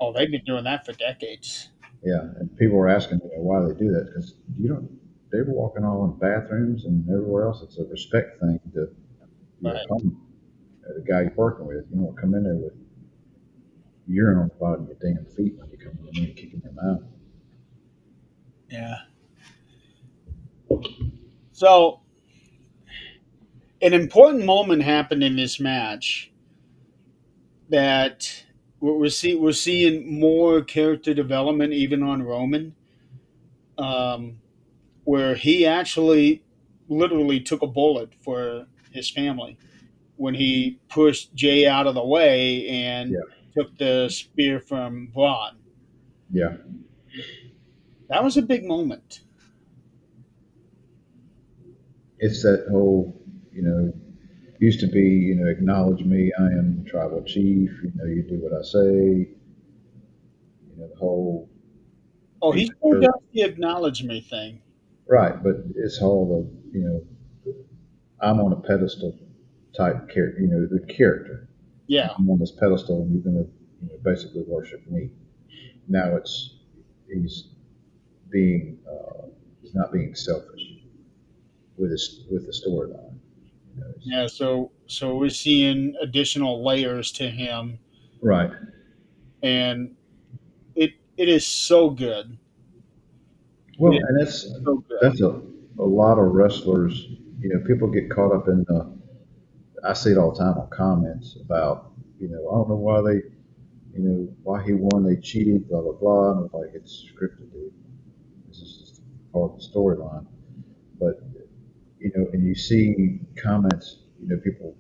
Oh, they've been doing that for decades. Yeah, and people were asking why they do that because you don't. They were walking all in bathrooms and everywhere else. It's a respect thing to Right. come the guy you're working with. You don't come in there with urine on the bottom of your damn feet when you come in and kicking them out. Yeah. So an important moment happened in this match that we're seeing more character development even on Roman, um, where he actually literally took a bullet for his family when he pushed Jay out of the way and Yeah, took the spear from Braun. yeah. That was a big moment. It's that whole used to be acknowledge me. I am tribal chief. You do what I say. The whole Oh, being he still a does the acknowledge me thing. right, but it's all I'm on a pedestal type character. The character. Yeah. I'm on this pedestal, and you're going to basically worship me. Now he's being he's not being selfish with the storyline. Yeah, so we're seeing additional layers to him, Right. and it is so good. Well, It and is so good. that's a lot of wrestlers. People get caught up in the. I see it all the time on comments about I don't know why they why he won, they cheated, blah blah blah, and it's like it's scripted, dude. This is just part of the storyline. But and you see comments, people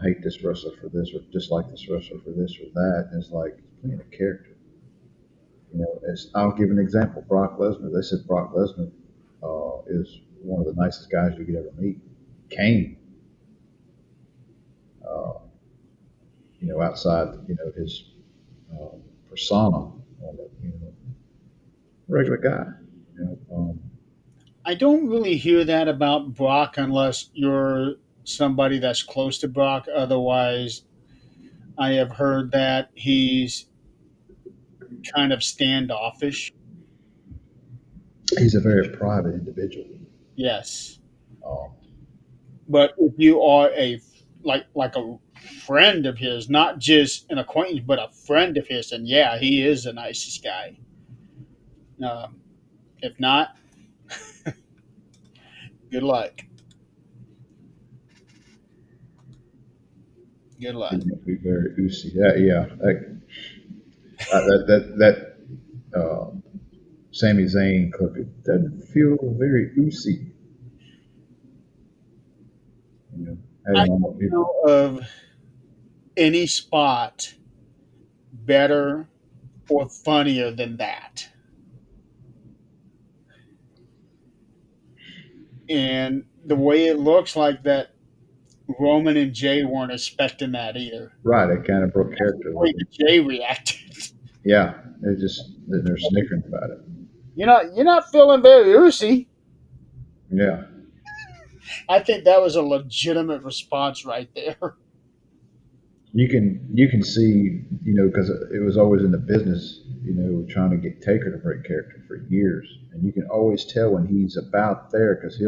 hate this wrestler for this or dislike this wrestler for this or that. And it's like playing a character. I'll give an example. Brock Lesnar. They said Brock Lesnar is one of the nicest guys you could ever meet. Kane, uh, outside, his persona on the, regular guy. You know, I don't really hear that about Brock unless you're somebody that's close to Brock. Otherwise, I have heard that he's kind of standoffish. he's a very private individual. Yes, Um, but if you are like a friend of his, not just an acquaintance, but a friend of his, then yeah, he is the nicest guy. If not, good luck. Good luck. he's going to be very oozy. Yeah. That Sami Zayn clip, it doesn't feel very oozy. Had I him on don't know of any spot better or funnier than that. And the way it looks like that Roman and Jay weren't expecting that either. right. It kind of broke That's the character a little way bit. that Jay reacted. Yeah, they're snickering about it. You're not feeling very oozy. Yeah, I think that was a legitimate response right there. you can see, because it was always in the business, trying to get Taker to break character for years, and you can always tell when he's about there because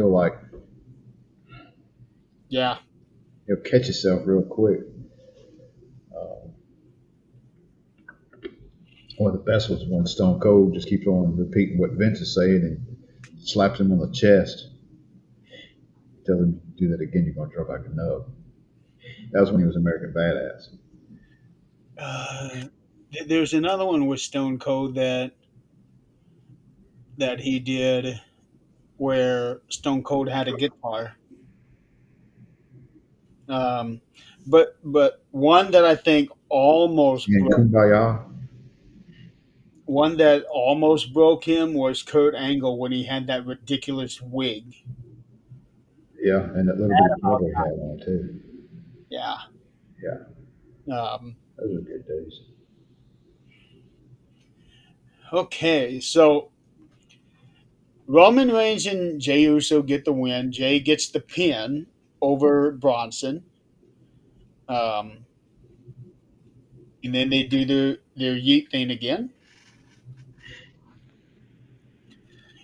Yeah. he'll catch himself real quick. Uh, One of the best was when Stone Cold just keeps on repeating what Vince is saying and slaps him on the chest, tells him to do that again, you're gonna drop like a nub. That was when he was American Badass. Uh, there's another one with Stone Cold that he did where Stone Cold had a guitar. Um, but one that I think almost And broke Kumbaya, one that almost broke him was Kurt Angle when he had that ridiculous wig. yeah, and that little bitty brother he had on too. Yeah. Yeah, Um, those were good days. okay, so Roman Reigns and Jey Uso get the win. Jey gets the pin over Bronson. Um, and then they do their yeet thing again.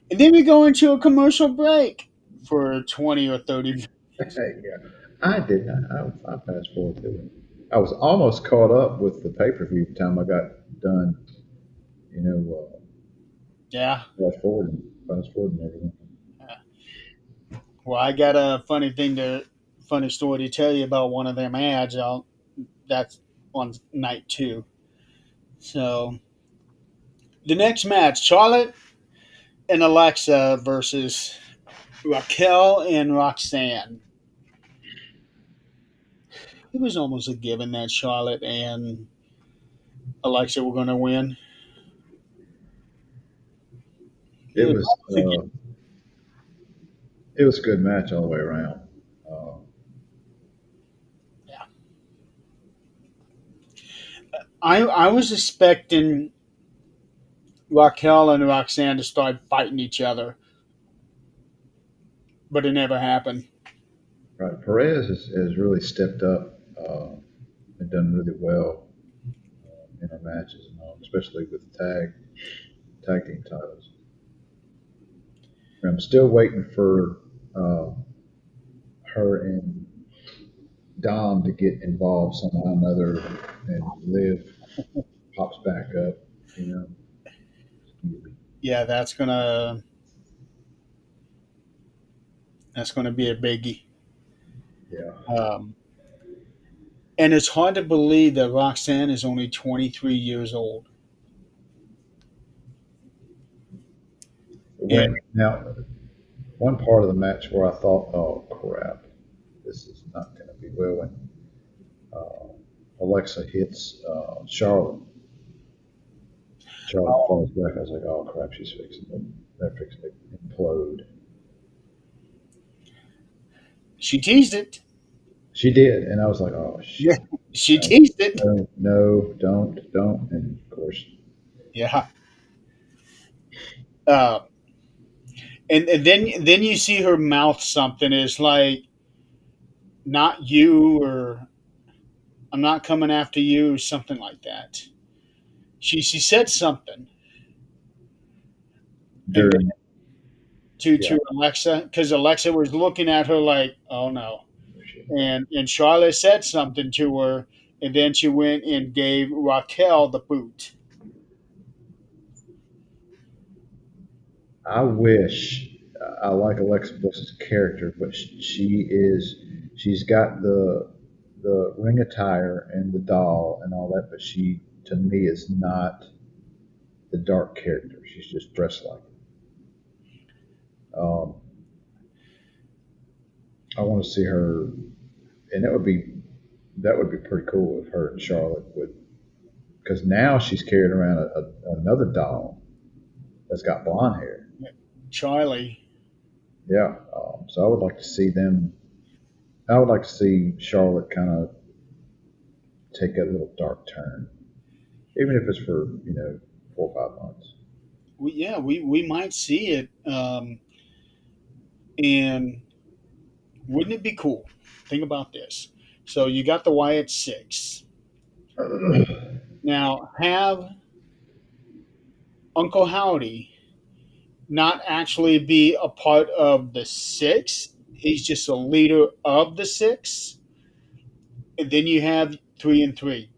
And then we go into a commercial break for 20 or 30 minutes. Yeah, I did not. I fast forward to it. I was almost caught up with the pay per view time I got done. You know, Yeah. fast forwarding everything. Well, I got a funny story to tell you about one of them ads. That's on night two. So the next match, Charlotte and Alexa versus Raquel and Roxanne. It was almost a given that Charlotte and Alexa were going to win. It It was was almost a given. it was a good match all the way around. Uh, Yeah. I was expecting Raquel and Roxanne to start fighting each other, but it never happened. right, Perez has really stepped up and done really well in her matches, especially with tag team titles. I'm still waiting for uh, her and Dom to get involved somehow or another, and Liv pops back up. You know, Yeah, that's gonna be a biggie. yeah. Um, and it's hard to believe that Roxanne is only 23 years old. And When now one part of the match where I thought, oh crap, this is not going to be well. When Alexa hits Charlotte falls back. I was like, oh crap, they're fixing to implode. she teased it. She did, and I was like, oh Yeah, shit, she no, teased it. no, don't. And of course, Yeah. Uh, and then you see her mouth something is like not you or I'm not coming after you, something like that. She said something, and during yeah, to Alexa because Alexa was looking at her like, oh no, shit. and Charlotte said something to her, and then she went and gave Raquel the boot. I wish I like Alexa Bliss's character, but she's got the ring attire and the doll and all that, but she to me is not the dark character. She's just dressed like it. I want to see her, and that would be pretty cool if her and Charlotte would, because now she's carrying around another doll that's got blonde hair. Charlie, Yeah, so I would like to see them. I would like to see Charlotte kind of take that little dark turn, even if it's for 4 or 5 months. we might see it. And wouldn't it be cool? Think about this. So you got the Wyatt Six. Now, have Uncle Howdy not actually be a part of the six. He's just a leader of the six. And then you have 3 and 3: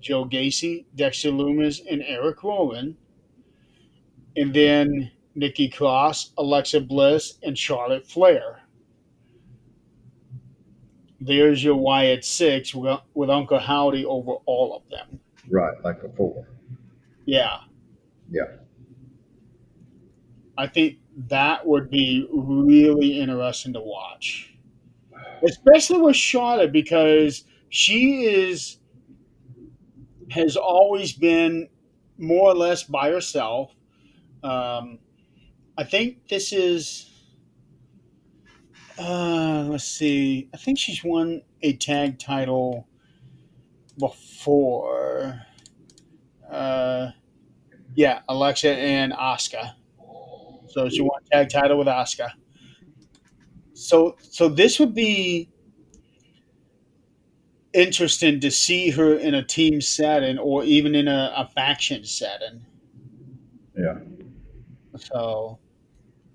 Joe Gacy, Dexter Loomis, and Eric Rowan. And then Nikki Cross, Alexa Bliss, and Charlotte Flair. There's your Wyatt six with Uncle Howdy over all of them. Right, like before. Yeah, Yeah, I think that would be really interesting to watch, especially with Charlotte because she is has always been more or less by herself. Um, I think this is let's see. I think she's won a tag title before. Uh, yeah, Alexa and Asuka. So she won a tag title with Asuka. So this would be interesting to see her in a team setting or even in a faction setting. yeah. So,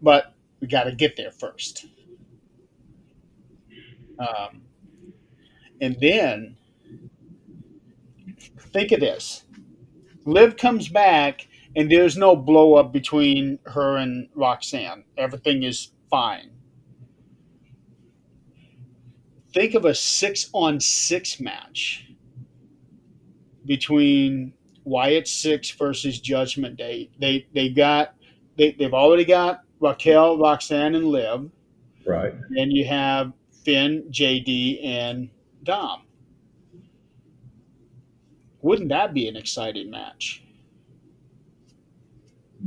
but we got to get there first. Um, and then think of this: Liv comes back, and there's no blow up between her and Roxanne. Everything is fine. Think of a 6-on-6 match between Wyatt Six versus Judgment Day. They've already got Raquel, Roxanne, and Liv. Right. Then you have Finn, JD, and Dom. Wouldn't that be an exciting match?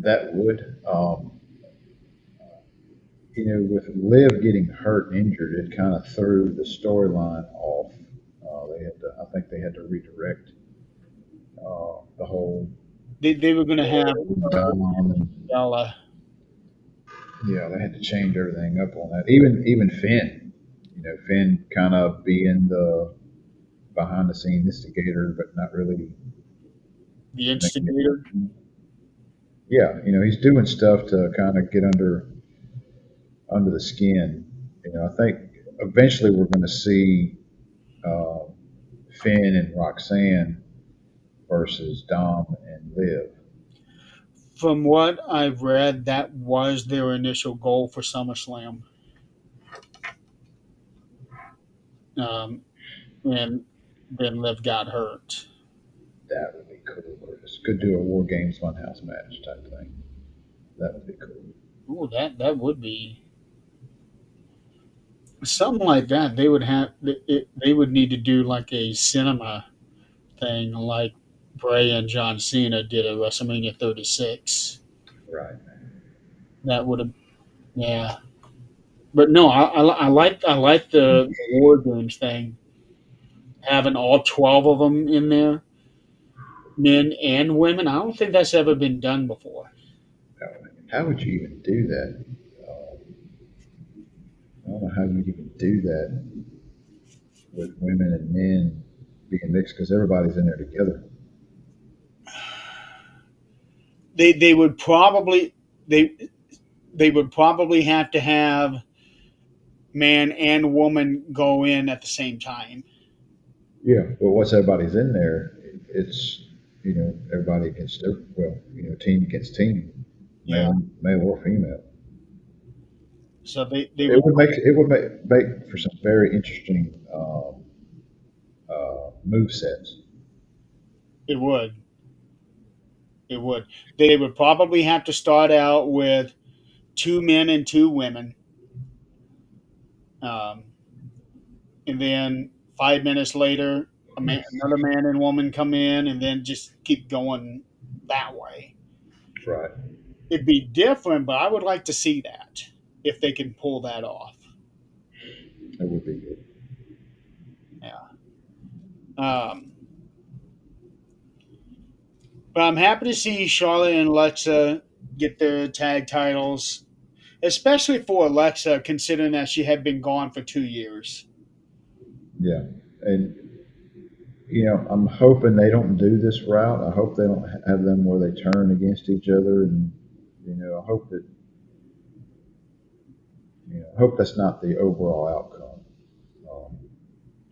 That would, with Liv getting hurt and injured, it kind of threw the storyline off. I think they had to redirect the whole They were going to have Dom and Bella. yeah, they had to change everything up on that. Even Finn, Finn kind of being the behind the scene instigator, but not really The making it. instigator. Yeah, he's doing stuff to kind of get under the skin. I think eventually we're going to see uh, Finn and Roxanne versus Dom and Liv. From what I've read, that was their initial goal for SummerSlam. Um, and then Liv got hurt. That would be cool. Or just could do a War Games Funhouse match type thing. That would be cool. Ooh, that would be something like that. They would need to do like a cinema thing, like Bray and John Cena did at WrestleMania 36. Right. That would have, yeah. But no, I like the War Games thing, having all 12 of them in there, men and women. I don't think that's ever been done before. How would you even do that? I don't know how you'd even do that with women and men being mixed because everybody's in there together. They would probably they they would probably have to have man and woman go in at the same time. Yeah, but once everybody's in there, it's everybody against team against team, Yeah. male or female. So they It would would make for some very interesting move sets. it would it would they would probably have to start out with 2 men and 2 women, um, and then 5 minutes later, another man and woman come in, and then just keep going that way. Right. It'd be different, but I would like to see that if they can pull that off. That would be good. Yeah. Um, but I'm happy to see Charlotte and Alexa get their tag titles, especially for Alexa, considering that she had been gone for 2 years. Yeah, and I'm hoping they don't do this route. I hope they don't have them where they turn against each other, and I hope that I hope that's not the overall outcome. Um,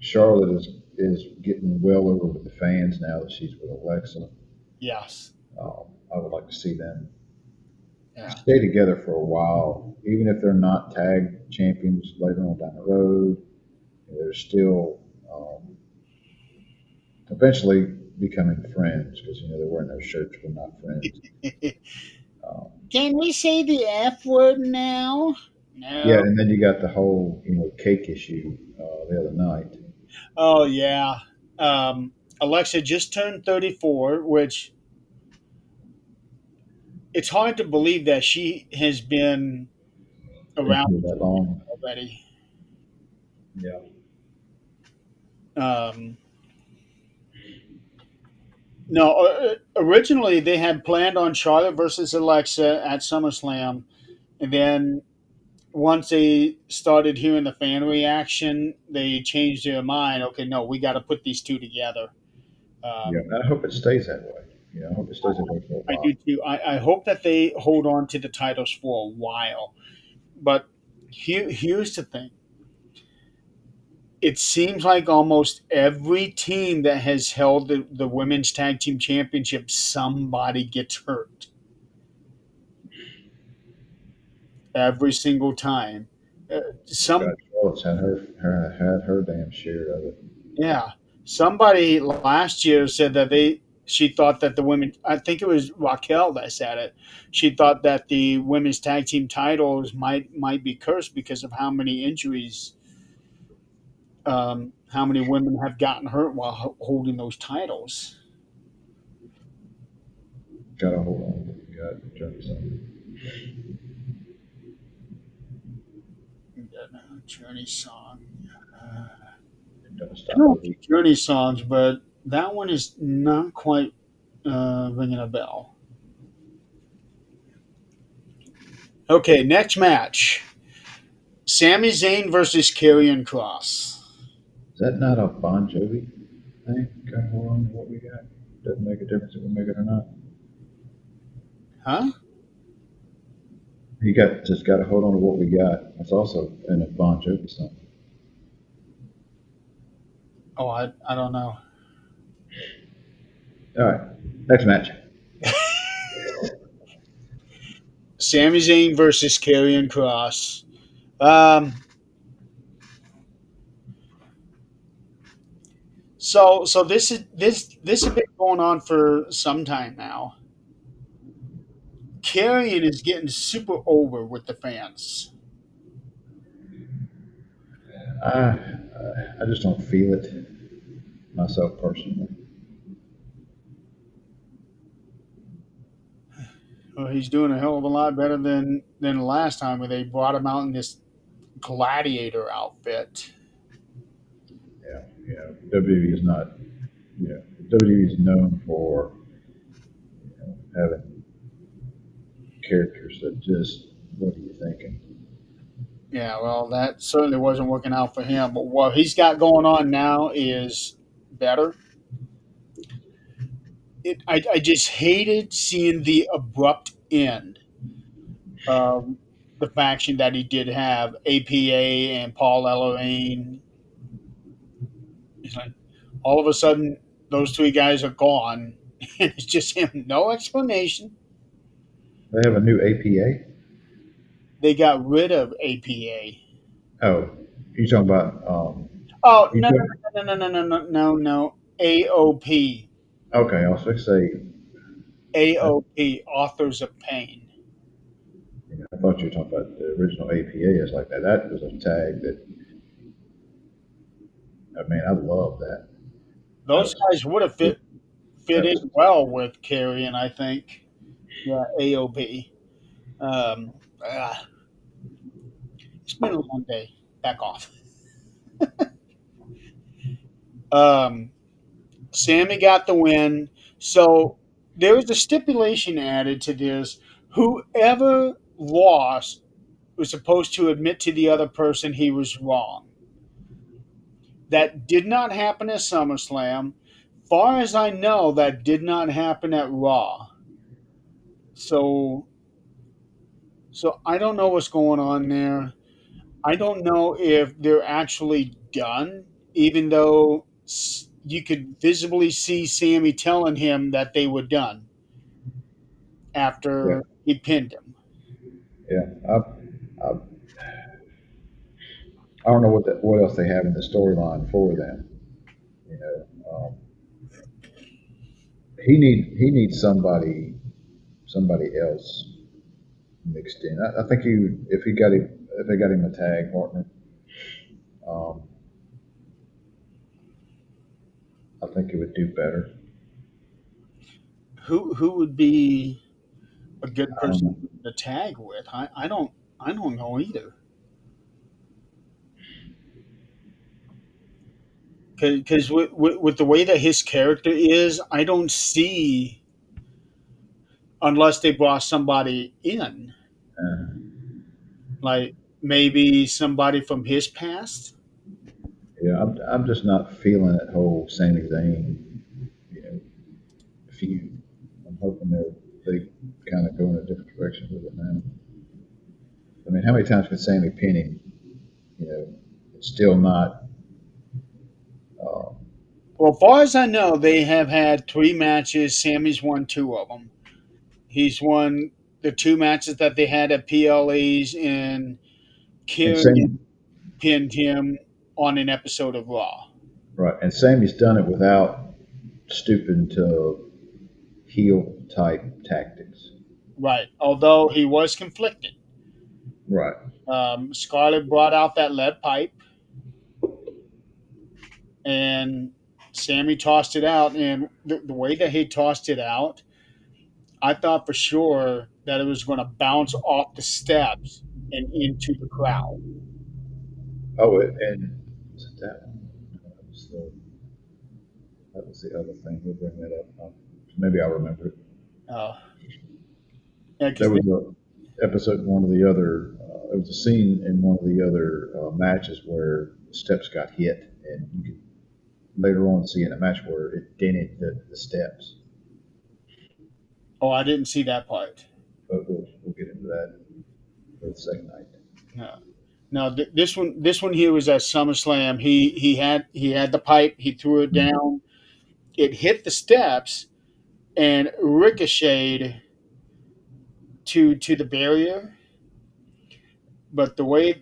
Charlotte is getting well over with the fans now that she's with Alexa. Yes. I would like to see them Yeah. stay together for a while, even if they're not tag champions later on down the road. They're still eventually becoming friends because they're wearing those shirts. We're not friends. Um, Can we say the F word now? yeah, No. and then you got the whole cake issue the other night. Oh yeah. Um, Alexa just turned 34, which it's hard to believe that she has been Been around here that long. already. Yeah, Um, no, originally they had planned on Charlotte versus Alexa at SummerSlam, and then once they started hearing the fan reaction, they changed their mind. Okay, no, we got to put these two together. yeah. Um, And I hope it stays that way. I hope it stays that way for a I do while. too. I hope that they hold on to the titles for a while. But here's the thing: it seems like almost every team that has held the women's tag team championship, somebody gets hurt every single time. Some God, Charlotte's had her damn share of it. Yeah, somebody last year said that she thought that the women. I think it was Raquel that said it. She thought that the women's tag team titles might be cursed because of how many injuries, how many women have gotten hurt while holding those titles. Gotta hold on. Got Johnny something. Journey song. Uh, Don't I stop know the a few beat. Journey songs, but that one is not quite ringing a bell. Okay, next match: Sami Zayn versus Karrion Cross. Is that not a Bon Jovi thing? Gotta hold on to what we got. Doesn't make a difference if we make it or not. Huh? You got just got to hold on to what we got. That's also in a Bon Jovi song. Oh, I don't know. All right, next match. Sami Zayn versus Karrion Cross. Um, so this has been going on for some time now. Karrion is getting super over with the fans. I just don't feel it myself personally. Well, he's doing a hell of a lot better than the last time when they brought him out in this gladiator outfit. WWE is not. WWE is known for having characters that just. What are you thinking? Yeah, well, that certainly wasn't working out for him. But what he's got going on now is better. I just hated seeing the abrupt end of the faction that he did have, APA and Paul Ellering. It's like all of a sudden those three guys are gone, and it's just him. No explanation. They have a new APA. They got rid of APA. Oh, you talking about? Oh You no talking, no no no no no no no no AOP okay, I was going to say. AOP Authors of Pain. I thought you were talking about the original APA. It's like that. That was a tag that. I mean, I love that. That Those was. guys would have fit That in was. well with Carrie, and I think yeah AOP. Um, ah, it's been a long day. Back off. Sammy got the win. So there was a stipulation added to this. Whoever lost was supposed to admit to the other person he was wrong. That did not happen at SummerSlam. far as I know, that did not happen at Raw. So, so I don't know what's going on there. I don't know if they're actually done, even though you could visibly see Sammy telling him that they were done Yeah, after he pinned him. yeah. I don't know what else they have in the storyline for them. You know, he needs somebody else mixed in. I think if he got him a tag partner, um, I think he would do better. Who would be a good I don't person know. to tag with? I don't know either. Because with the way that his character is, I don't see unless they brought somebody in, Uh, like maybe somebody from his past. yeah, I'm just not feeling that whole Sami Zayn, you know, feud. I'm hoping they kind of go in a different direction with it now. I mean, how many times can Sammy pin him? You know, it's still not. Uh, Well, as far as I know, they have had three matches. Sammy's won two of them. He's won the two matches that they had at PLEs, and and Kieran Sammy, pinned him on an episode of Raw. right? And Sammy's done it without stooping to heel type tactics. Right. Although he was conflicted. Right. Scarlett brought out that lead pipe, and Sammy tossed it out. And the way that he tossed it out, I thought for sure that it was going to bounce off the steps and into the crowd. Oh, and was it that one? No, that was the other thing. We'll bring that up. Maybe I'll remember it. Uh, yeah, There because was a episode in one of the other. There was a scene in one of the other matches where steps got hit, and you could later on see in a match where it dented the steps. oh, I didn't see that part. But we'll get into that for the second night. No, no. This one here was at SummerSlam. He had the pipe. He threw it Mhm. down. It hit the steps and ricocheted to the barrier. But the way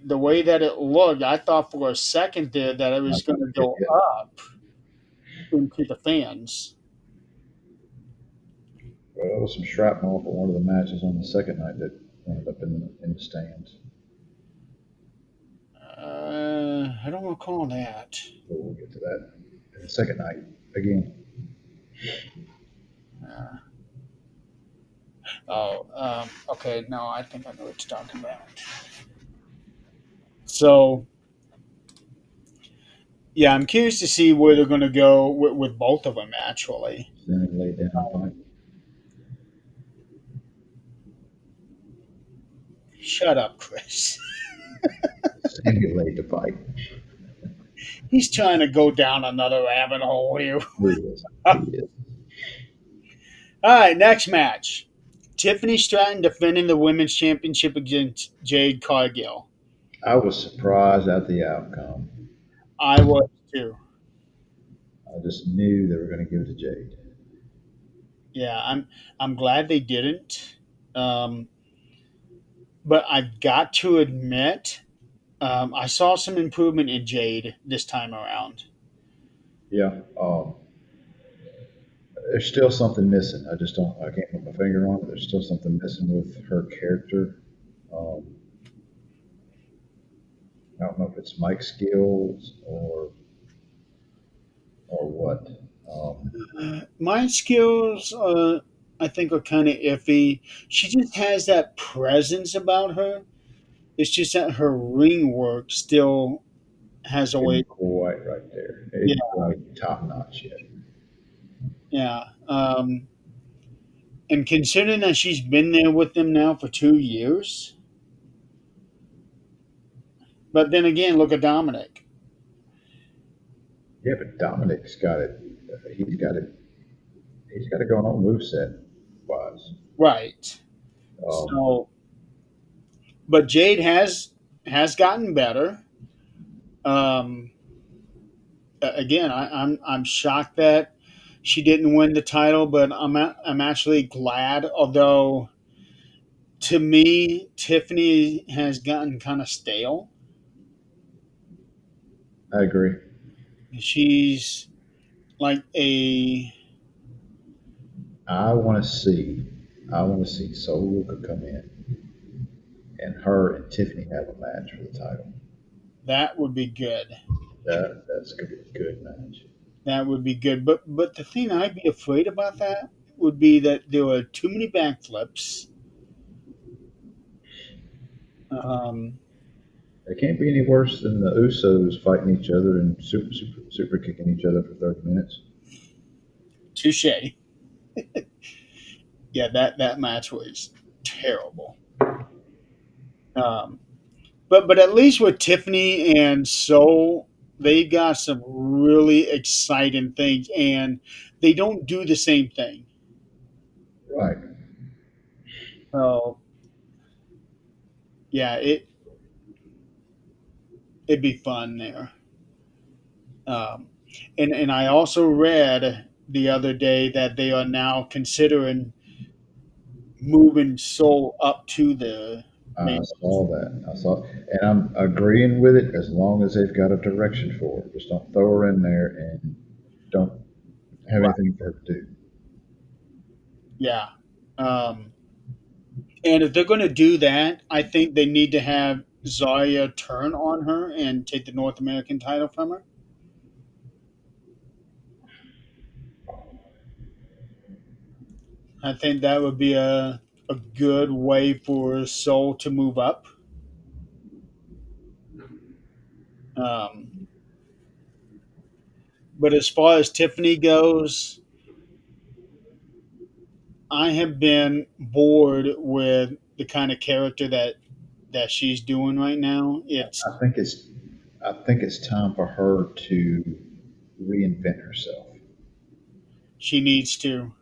that it looked, I thought for a second there that it I was going thought to it go hit. up into the fans. Well, there was some shrapnel for one of the matches on the second night that ended up in the stands. I don't recall that. But we'll get to that in the second night again. Uh, oh, okay. No, I think I know what you're talking about. So, yeah, I'm curious to see where they're going to go with both of them, actually. Then he laid down the pipe. Shut up, Chris. Then he laid the pipe. He's trying to go down another rabbit hole here. He is. He is. All right, next match. Tiffany Stratton defending the women's championship against Jade Cargill. I was surprised at the outcome. I was too. I just knew they were going to give it to Jade. Yeah, I'm glad they didn't. Um, but I've got to admit, I saw some improvement in Jade this time around. Yeah. There's still something missing. I just don't. I can't put my finger on it. There's still something missing with her character. Um, I don't know if it's mic skills or what. My skills, I think, are kind of iffy. She just has that presence about her. It's just that her ring work still has a way. Isn't quite right there. Yeah, Isn't quite top notch yet. yeah. And considering that she's been there with them now for 2 years, but then again, look at Dominic. Yeah, but Dominic's got it. he's got it. He's got it going on moveset wise. Right. Um, So, but Jade has gotten better. Um, Again, I'm shocked that she didn't win the title, but I'm actually glad. Although to me, Tiffany has gotten kind of stale. I agree. She's like a I want to see. I want to see Soul come in and her and Tiffany have a match for the title. that would be good. That's gonna be a good match. That would be good. But the thing I'd be afraid about that would be that there are too many backflips. Um, It can't be any worse than the Usos fighting each other and super kicking each other for 30 minutes. Touche. Yeah, that match was terrible. Um, but at least with Tiffany and Soul, they got some really exciting things, and they don't do the same thing. Right. So yeah, it'd be fun there. Um, and I also read the other day that they are now considering moving Soul up to the I main saw that. I saw, and I'm agreeing with it as long as they've got a direction for it. Just don't throw her in there and don't have right. anything for her to do. Yeah. Um, and if they're going to do that, I think they need to have Zarya turn on her and take the North American title from her. I think that would be a good way for Soul to move up. Um, but as far as Tiffany goes, I have been bored with the kind of character that she's doing right now. It's I think it's I think it's time for her to reinvent herself. she needs to,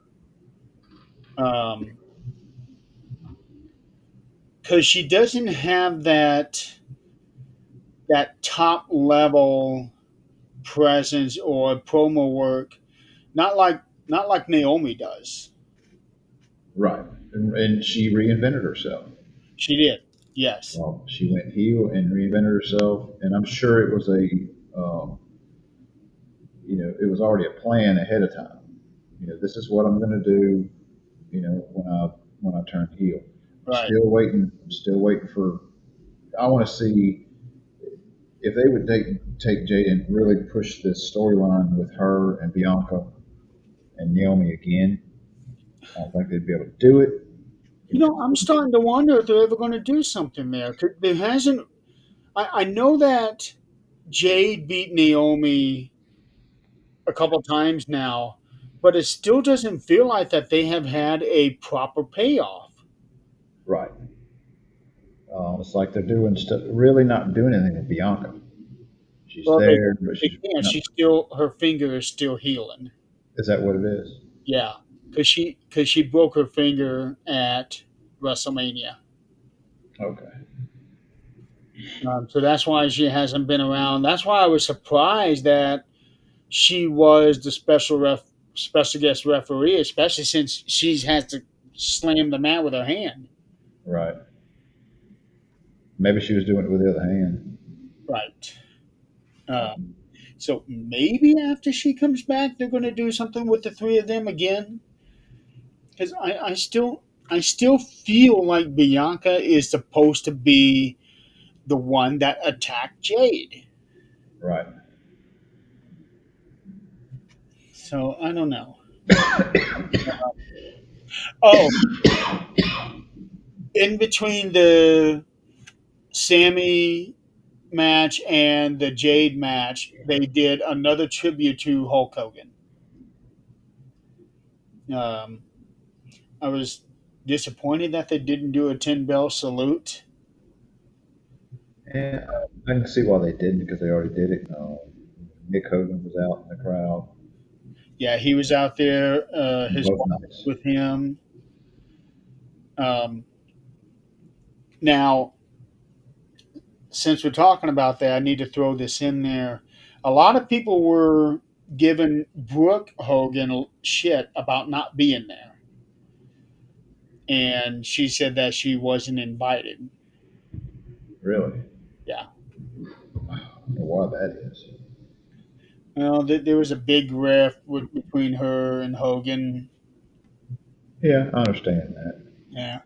because she doesn't have that top level presence or promo work. Not like Naomi does. Right. And she reinvented herself. She did, yes, She went heel and reinvented herself, and I'm sure it was it was already a plan ahead of time. This is what I'm going to do. When I turn heel. right. I'm still waiting for. I want to see if they would take Jade and really push this storyline with her and Bianca and Naomi again. I don't think they'd be able to do it. I'm starting to wonder if they're ever going to do something there. 'Cause there hasn't. I know that Jade beat Naomi a couple times now, but it still doesn't feel like that they have had a proper payoff. Right. It's like they're doing stuff, really not doing anything with Bianca. She's Well, there, but they she's can't. not. She's still her finger is still healing. Is that what it is? Yeah, because she broke her finger at WrestleMania. Okay. So that's why she hasn't been around. That's why I was surprised that she was the special guest referee, especially since she has to slam the mat with her hand. Right. Maybe she was doing it with the other hand. Right. Uh, so maybe after she comes back, they're going to do something with the three of them again. Because I still feel like Bianca is supposed to be the one that attacked Jade. Right. So I don't know. Oh, in between the Sammy match and the Jade match, they did another tribute to Hulk Hogan. Um, I was disappointed that they didn't do a 10 bell salute. And I can see why they didn't because they already did it. Nick Hogan was out in the crowd. Yeah, he was out there. His Both wife was nights. with him. Um, Now, since we're talking about that, I need to throw this in there. A lot of people were giving Brooke Hogan shit about not being there, and she said that she wasn't invited. Really? Yeah. I don't know why that is. Well, there was a big rift between her and Hogan. Yeah, I understand that. Yeah.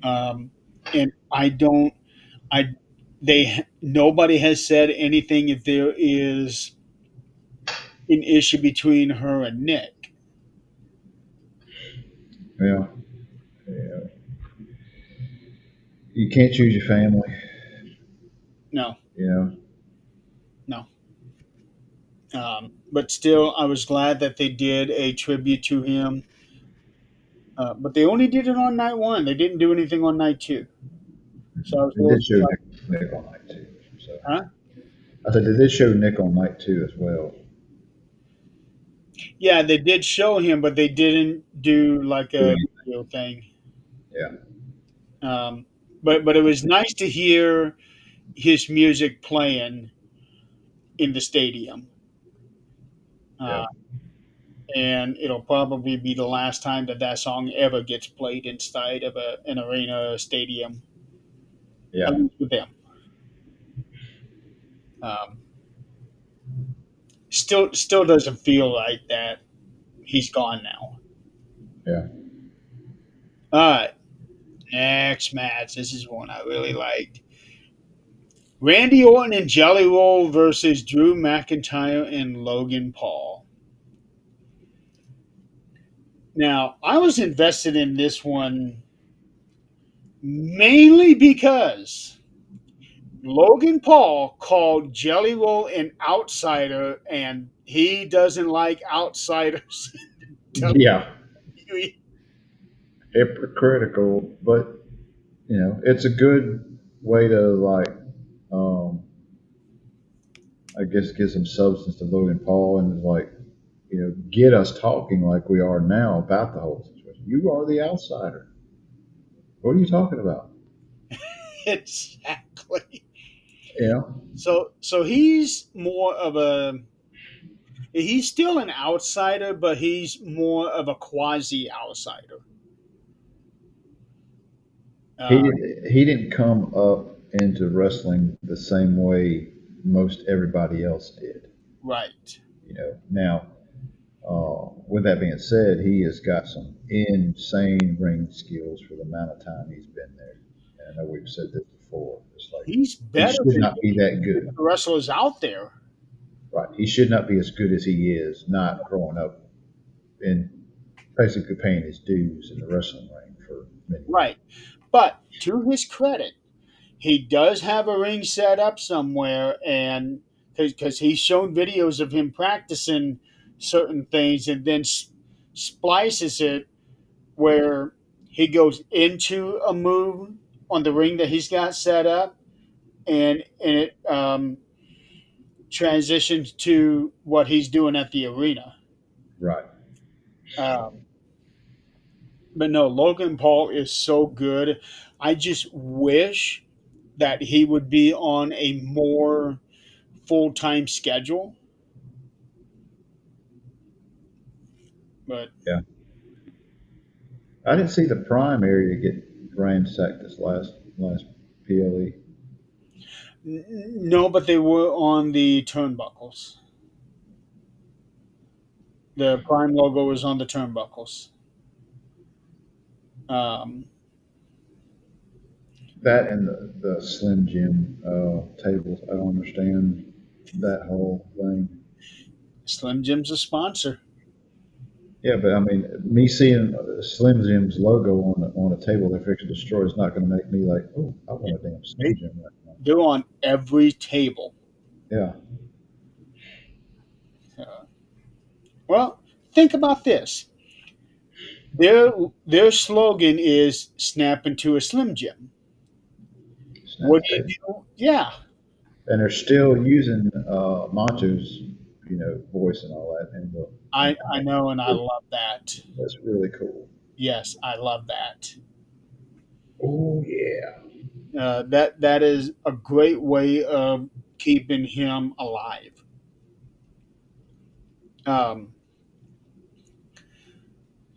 Um, and I don't. I they nobody has said anything if there is an issue between her and Nick. Yeah, yeah. You can't choose your family, No, you know. no. But still, I was glad that they did a tribute to him. But they only did it on night one. They didn't do anything on night two. So I was a They little did show surprised. Nick on night two. So Huh? I said they did show Nick on night two as well. Yeah, they did show him, but they didn't do like a Doing video thing. yeah, Um, but it was nice to hear his music playing in the stadium. yeah, Uh, and it'll probably be the last time that that song ever gets played inside of an arena stadium, at yeah, least with them. Um, still doesn't feel like that. He's gone now. yeah. All right, next match. This is one I really liked. Randy Orton and Jelly Roll versus Drew McIntyre and Logan Paul. Now, I was invested in this one mainly because Logan Paul called Jelly Roll an outsider, and he doesn't like outsiders in Yeah, WWE. hypocritical, but it's a good way to um, I guess, give some substance to Logan Paul and get us talking like we are now about the whole situation. You are the outsider. What are you talking about? Exactly. You know, So he's more of a he's still an outsider, but he's more of a quasi outsider. Uh, he didn't come up into wrestling the same way most everybody else did. right. Now, with that being said, he has got some insane ring skills for the amount of time he's been there. And I know we've said this before. It's like He's he better should than not be that any good. of the wrestlers out there. Right. He should not be as good as he is, not growing up and basically paying his dues in the wrestling ring for many years. Right. But to his credit, he does have a ring set up somewhere, and because he's shown videos of him practicing certain things and then splices it where he goes into a move on the ring that he's got set up, and it transitions to what he's doing at the arena. Right. Um, but no, Logan Paul is so good. I just wish that he would be on a more full time schedule. But Yeah. I didn't see the prime area get ransacked this last PLE. no, but they were on the turnbuckles. The Prime logo was on the turnbuckles. Um, That and the Slim Jim tables. I don't understand that whole thing. Slim Jim's a sponsor. Yeah, but I mean, me seeing Slim Jim's logo on a table they're fixing to destroy is not going to make me like, oh, I want a damn Slim They, Jim right now. they're on every table. Yeah, Uh, well, think about this. Their their slogan is "Snap into a Slim Jim." snap What the do you table. do? Yeah, And they're still using Monto's, voice and all that in I know, and I love that. that's really cool. Yes, I love that. Oh yeah. That is a great way of keeping him alive. Um,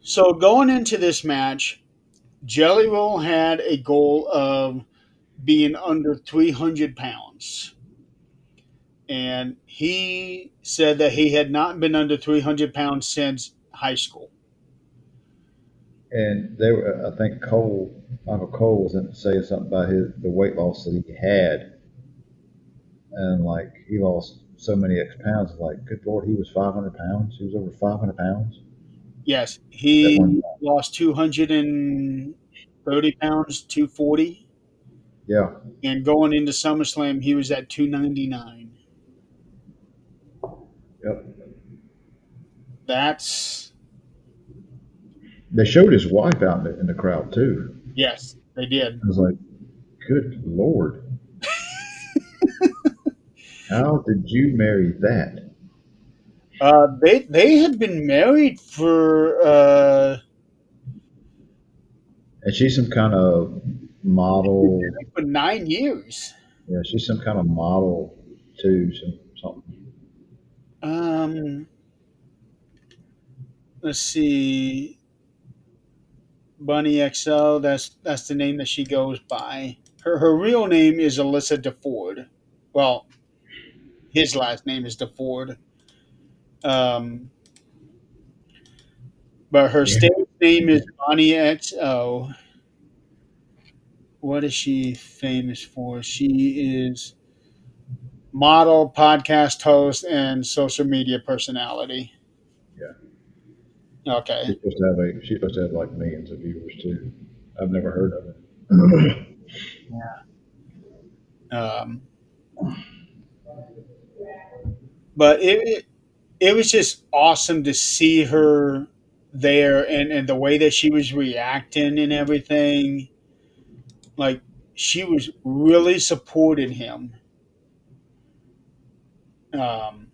so going into this match, Jelly Roll had a goal of being under 300 pounds. And he said that he had not been under 300 pounds since high school. And they were, I think Uncle Cole was in saying something about the weight loss that he had, and like he lost so many X pounds. Like, good lord, he was 500 pounds. He was over 500 pounds Yes, at one he time. lost 230 pounds, 240. Yeah. And going into SummerSlam, he was at 299. Yep. That's, They showed his wife out in the crowd too. yes, they did. I was like, good lord, how did you marry that? They had been married for, And she's some kind of model. for 9 years. Yeah, she's some kind of model too. Something. Um, let's see. Bunny XL. That's the name that she goes by. Her real name is Alyssa DeFord. Well, his last name is DeFord. Um, but her Yeah. stage name is Bonnie XO. What is she famous for? She is model, podcast host, and social media personality. Yeah. Okay. She's supposed to have like millions of viewers too. I've never heard of it. Um, but it was just awesome to see her there and the way that she was reacting and everything. Like she was really supporting him. Um,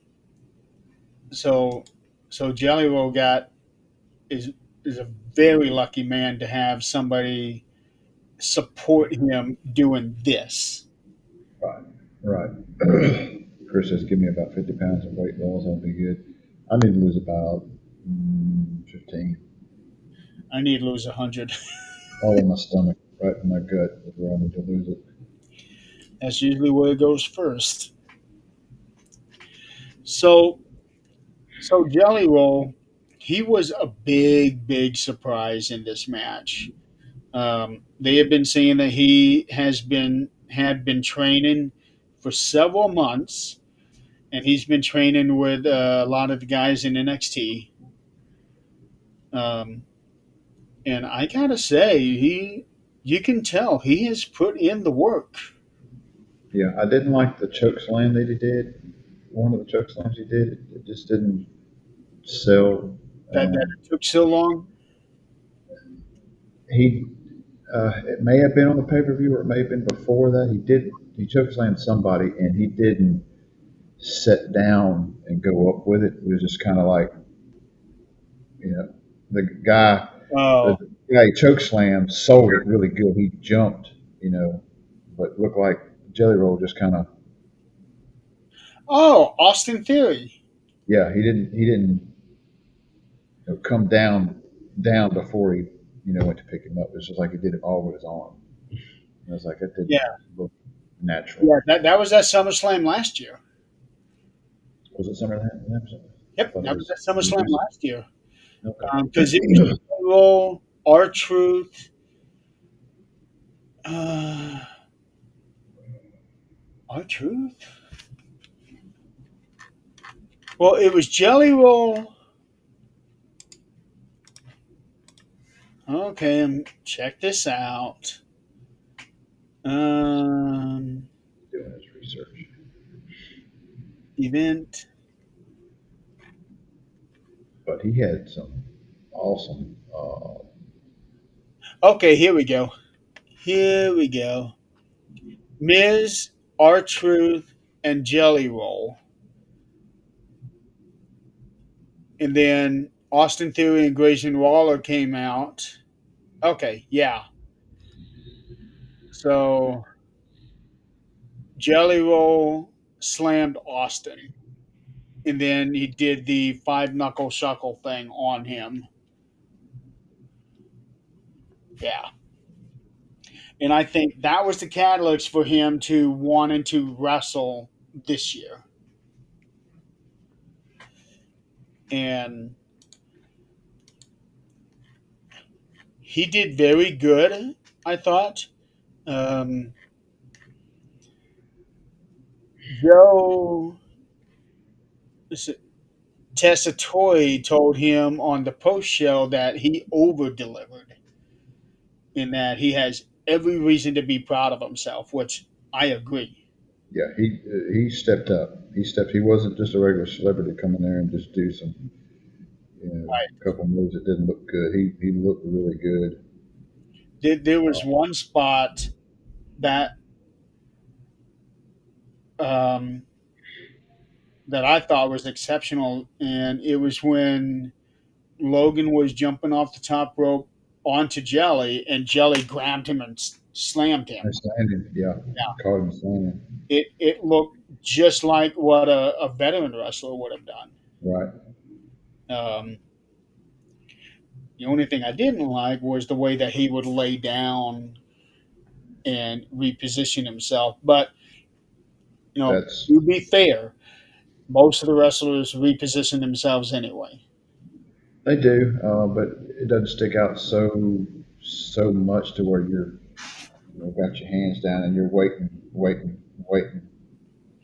so so Jelly Roll got is is a very lucky man to have somebody support him doing this. Right. Right. Chris says, give me about 50 pounds of weight loss. I'll be good. I need to lose about 15. I need to lose 100. All in my stomach, right in my gut is where I need to lose it. That's usually where it goes first. So so Jelly Roll, he was a big surprise in this match. They have been saying that he had been training for several months, and he's been training with a lot of the guys in NXT. Um, and I gotta say, you can tell he has put in the work. Yeah, I didn't like the choke slam that he did. One of the choke slams he did, it just didn't sell. That Um, it took so long. he it may have been on the pay per view or it may have been before that. He choke slammed somebody and he didn't sit down and go up with it. It was just kind of like the guy the Oh, guy he choke slammed sold it really good. He jumped, but looked like Jelly Roll just kind of oh, Austin Theory. yeah he didn't come down before he went to pick him up. It was just like he did it all with his arm. And I was like that didn't Yeah, look natural. yeah. That was at SummerSlam last year. Was it Summer? I Yep, thought it that was was at SummerSlam recent. last year. Because it was Okay. Roll, R Truth, uh, R Truth. Well, it was Jelly Roll. Okay, check this out. Um, Doing his research. event. But he had some awesome. Okay, here we go. Here we go. Miz, R Truth, and Jelly Roll. and then Austin Theory and Grayson Waller came out. Okay, yeah. So Jelly Roll slammed Austin, and then he did the five knuckle shuckle thing on him. Yeah, and I think that was the catalyst for him to wanting to wrestle this year. And he did very good, I thought. Um, Joe Tessitore told him on the post show that he over delivered and that he has every reason to be proud of himself, which I agree. Yeah, he stepped up. He stepped. He wasn't just a regular celebrity to come in there and just do some, Right. a couple moves that didn't look good. He looked really good. There was one spot that um, that I thought was exceptional, and it was when Logan was jumping off the top rope onto Jelly, and Jelly grabbed him and slammed And him. standing, yeah, Yeah, caught him standing. it looked just like what a veteran wrestler would have done. Right. Um, the only thing I didn't like was the way that he would lay down and reposition himself. But That's to be fair, most of the wrestlers reposition themselves anyway. they do, but it doesn't stick out so much to where got your hands down and you're waiting.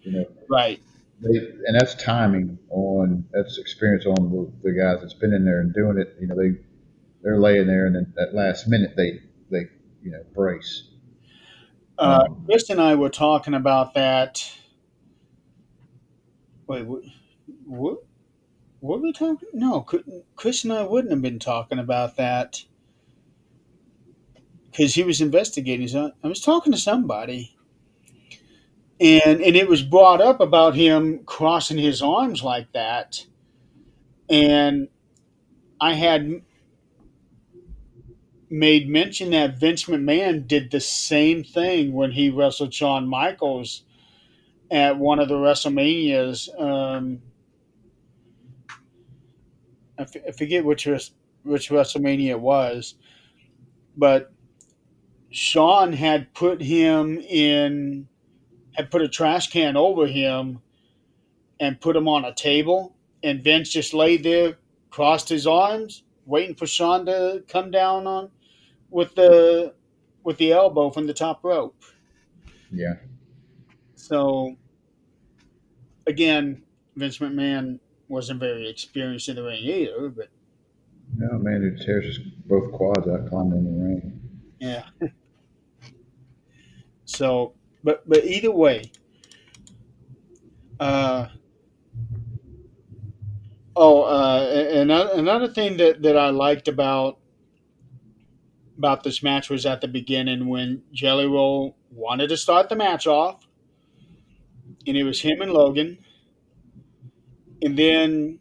You know, Right. and that's timing on that's experience on the guys that's been in there and doing it. They're laying there and then at last minute they brace. Um, Chris and I were talking about that. Wait, what were we talking? No, Chris and I wouldn't have been talking about that because he was investigating. So I was talking to somebody, and it was brought up about him crossing his arms like that, and I had made mention that Vince McMahon did the same thing when he wrestled Shawn Michaels at one of the WrestleManias. I forget which WrestleMania it was, but Shawn had put a trash can over him and put him on a table, and Vince just laid there, crossed his arms, waiting for Shawn to come down on with the with the elbow from the top rope. yeah, So again, Vince McMahon wasn't very experienced in the ring either, but no man who tears both quads out climbing in the ring. yeah. So, but either way, uh, another thing that I liked about this match was at the beginning when Jelly Roll wanted to start the match off, and it was him and Logan, and then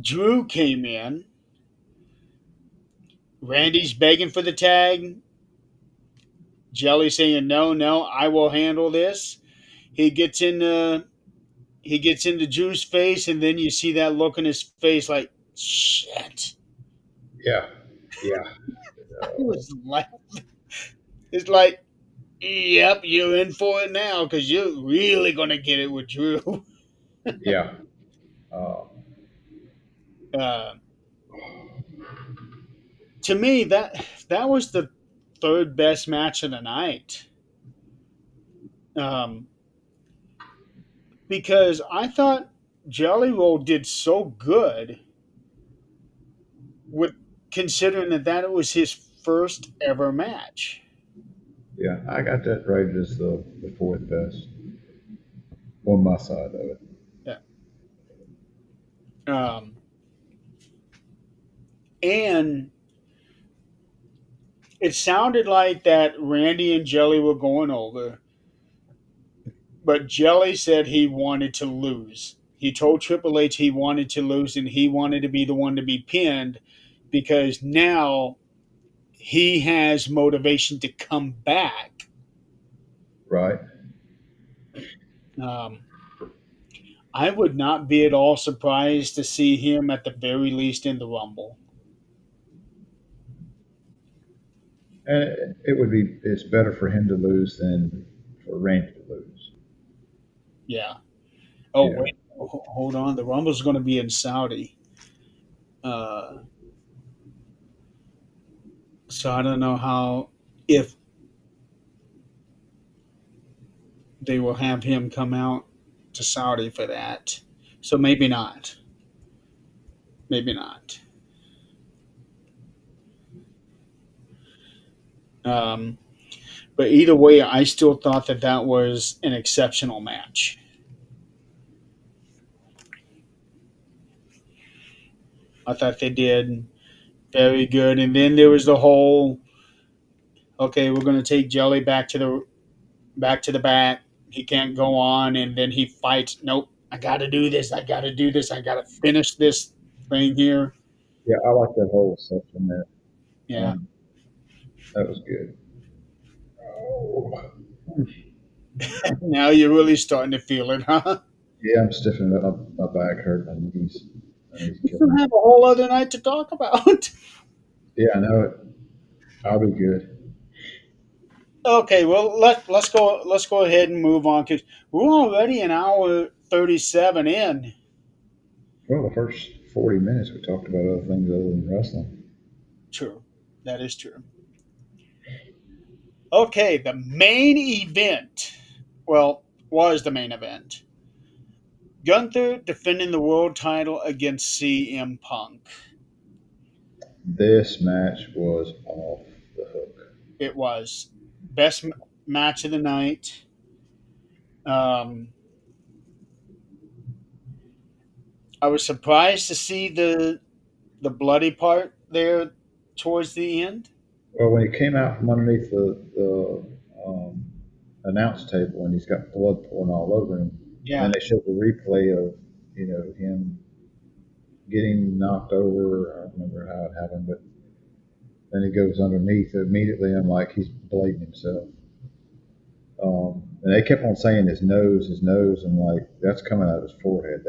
Drew came in. Randy's begging for the tag. Jelly saying, "No, no, I will handle this." He gets in he gets into Drew's face, and then you see that look in his face, like shit. Yeah, yeah, I was like, it's like, yep, you're in for it now because you're really gonna get it with Drew. yeah. Uh, Uh, to me, that was the third best match of the night. Um, because I thought Jelly Roll did so good with considering that it was his first ever match. yeah, I got that rated as the fourth best on my side of it. Yeah. Um, and it sounded like that Randy and Jelly were going over, but Jelly said he wanted to lose. He told Triple H he wanted to lose and he wanted to be the one to be pinned because now he has motivation to come back. Right. Um, I would not be at all surprised to see him at the very least in the Rumble. And it would be, it's better for him to lose than for Randy to lose. Yeah. Oh, You know, wait. Hold on. The Rumble's going to be in Saudi. Uh, so I don't know how, if they will have him come out to Saudi for that. So maybe not. Maybe not. Um, but either way, I still thought that that was an exceptional match. I thought they did very good. And then there was the whole, okay, we're going to take Jelly back to the back. He can't go on, and then he fights. Nope, I got to do this. I got to do this. I got to finish this thing here. yeah, I like that whole section there. Yeah. Um, that was good. Oh. Now you're really starting to feel it, huh? Yeah, I'm stiffening up. My back hurt. My knees We killing still me. have a whole other night to talk about. Yeah, I know it. I'll be good. Okay, well let's go. Let's go ahead and move on because we're already an hour 37 in. Well, the first 40 minutes we talked about other things other than wrestling. True, that is true. Okay, the main event. Well, was the main event. Gunther defending the world title against CM Punk. This match was off the hook. It was best match of the night. Um, I was surprised to see the bloody part there towards the end. Well, when he came out from underneath the announce table and he's got blood pouring all over him, and Yeah, then they showed the replay of him getting knocked over. I don't remember how it happened, but then he goes underneath immediately. I'm like, he's blading himself. And they kept on saying his nose, and like that's coming out of his forehead.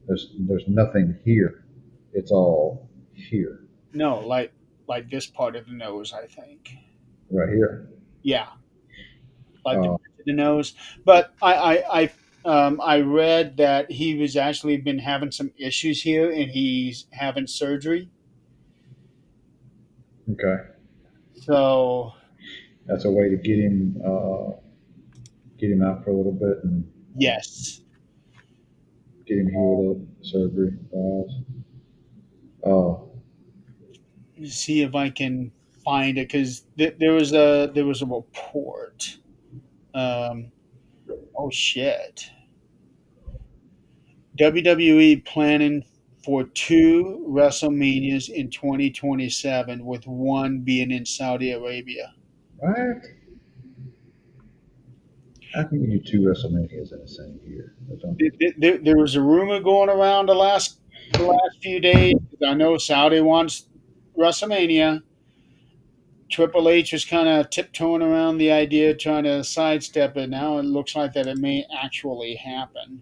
There's nothing here. It's all here, no, like this part of the nose, I think. right here. Yeah, like the Uh, bridge of the nose. But I read that he was actually been having some issues here, and he's having surgery. okay, So that's a way to get him out for a little bit and yes, get him healed up, surgery wise. Uh, see if I can find it because there was a report. Um, oh shit! WWE planning for two WrestleManias in 2027, with one being in Saudi Arabia. what? How can you do two WrestleManias in the same year? That don't make There was a rumor going around the last few days. I know Saudi wants WrestleMania. Triple H was kind of tiptoeing around the idea, trying to sidestep it. Now it looks like that it may actually happen.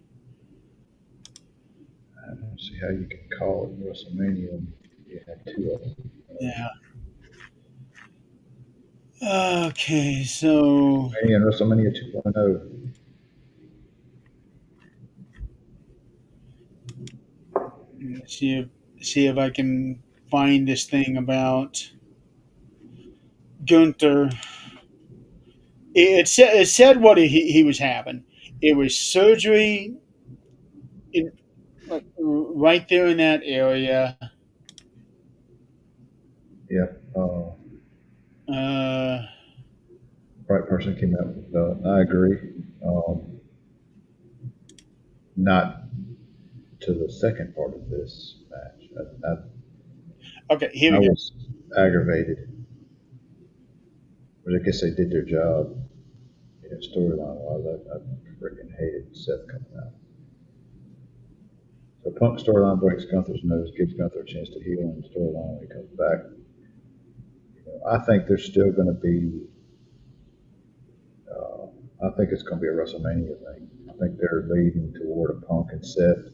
I don't see how you can call it WrestleMania and you have two of them. Yeah. Okay, so WrestleMania and WrestleMania 2.0. see see if I can find this thing about Gunther. It said what he was having. It was surgery in like right there in that area. Yep. Uh, Right person came out with I agree. Not to the second part of this match. okay, here I we go. was aggravated, but I guess they did their job. Storyline wise, I freaking hated Seth coming out. The Punk storyline breaks Gunther's nose, gives Gunther a chance to heal in the storyline when he comes back. I think there's still going to be. Uh, I think it's going to be a WrestleMania thing. I think they're leading toward a Punk and Seth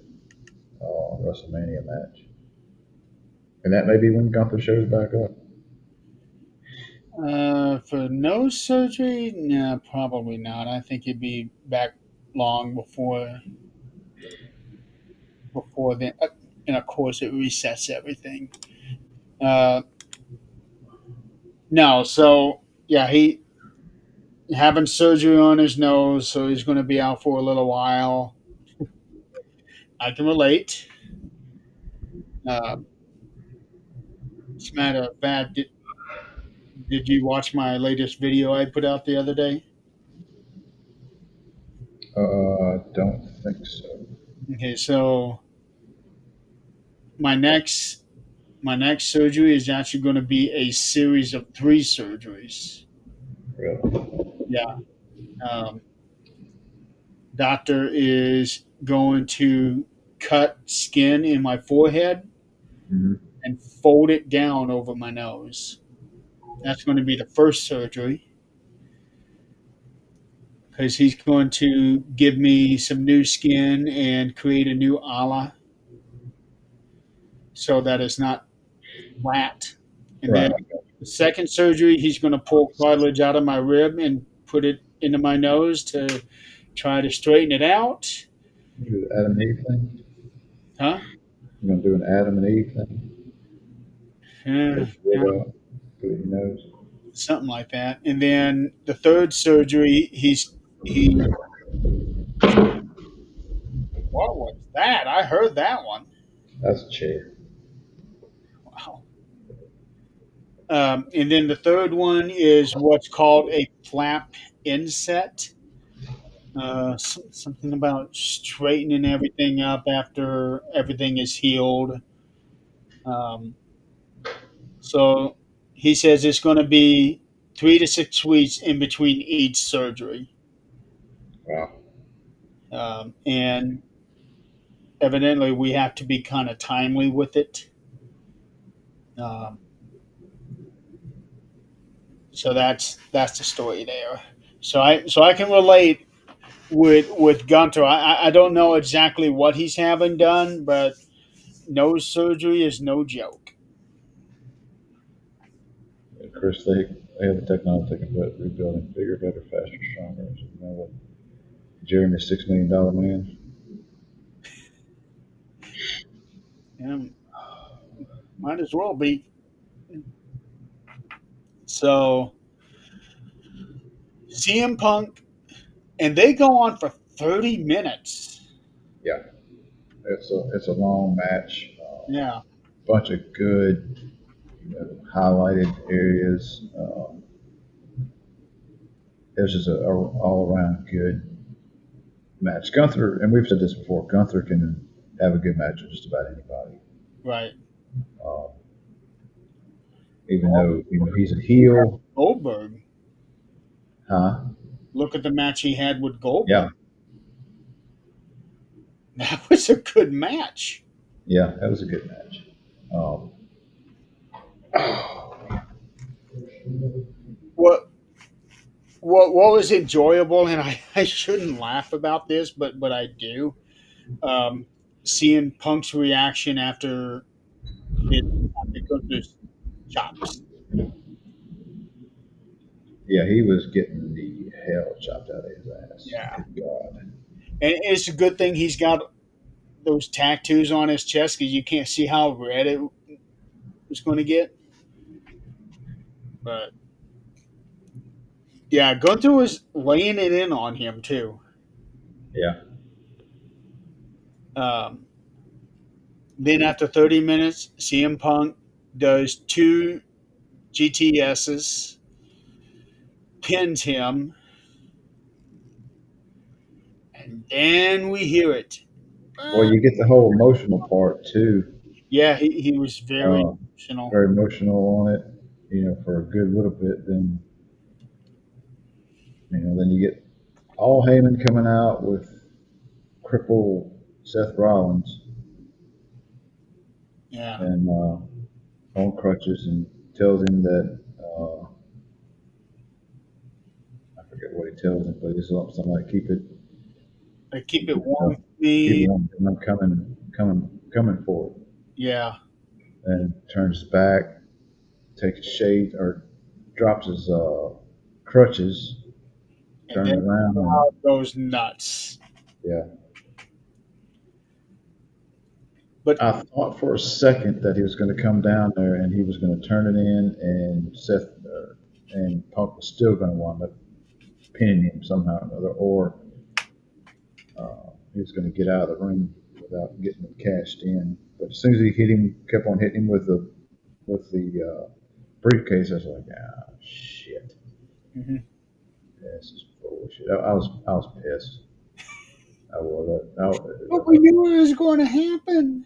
WrestleMania match, and that may be when Gunther shows back up. For nose surgery, no, probably not. I think he'd be back long before then. And of course, it resets everything. Uh, no, so yeah, he having surgery on his nose, so he's going to be out for a little while. I can relate. Uh, as a matter of fact, did you watch my latest video I put out the other day? I don't think so. Okay, so my next my next surgery is actually going to be a series of three surgeries. Really? Yeah. Um, Doctor is going to cut skin in my forehead Mm-hmm. and fold it down over my nose. That's going to be the first surgery because he's going to give me some new skin and create a new ala so that it's not flat. And then Right. the second surgery, he's going to pull cartilage out of my rib and put it into my nose to try to straighten it out. Do the Adam and Eve thing. Huh? You're gonna do an Adam and Eve thing. Yeah, Take your yeah, rib out, put it in your nose. something like that. And then the third surgery, he. What was that? I heard that one. That's a chair. Wow. And then the third one is what's called a flap inset. Something about straightening everything up after everything is healed. Um, so he says it's going to be 3 to 6 weeks in between each surgery. Wow. And evidently, we have to be kind of timely with it. Um, so that's the story there. So I can relate with Gunter. I don't know exactly what he's having done, but nose surgery is no joke. Of course, they have the technology that can put rebuilding bigger, better, faster, stronger. So, you know what? Jeremy's $6 million man. Yeah, might as well be. So CM Punk, and they go on for 30 minutes. Yeah, it's a long match. Yeah, Bunch of good, highlighted areas. It was just a all around good match. Gunther, and we've said this before. Gunther can have a good match with just about anybody. right. Um, even though he's a heel, Goldberg. huh? Look at the match he had with Goldberg. Yeah, That was a good match. yeah, that was a good match. Um, What what was enjoyable, and I shouldn't laugh about this, but I do. Um, Seeing Punk's reaction after Gunther's chops. yeah, he was getting the hell chopped out of his ass. Yeah, Good God. and it's a good thing he's got those tattoos on his chest because you can't see how red it was going to get. But yeah, Gunther was laying it in on him too. Yeah, Um, then after 30 minutes, CM Punk does two GTSs, pins him, and then we hear it. well, you get the whole emotional part too. Yeah, he was very Uh, emotional. very emotional on it. For a good little bit. Then you get all Heyman coming out with cripple Seth Rollins. Yeah. and on crutches, and tells him that I forget what he tells him, but he's something like They keep keep it it warm uh, for keep it me. on, and I'm coming for it, Yeah. and turns his back, takes his shade or drops his crutches, And turns then around, and crowd goes nuts. yeah. But I thought for a second that he was going to come down there and he was going to turn it in, and Seth and Punk was still going to wind up pinning him somehow or another, or he was going to get out of the ring without getting it cashed in. But as soon as he hit him, kept on hitting him with the briefcase, I was like, ah, shit, mhm. this is bullshit. I was pissed. I was. But we knew it was going to happen.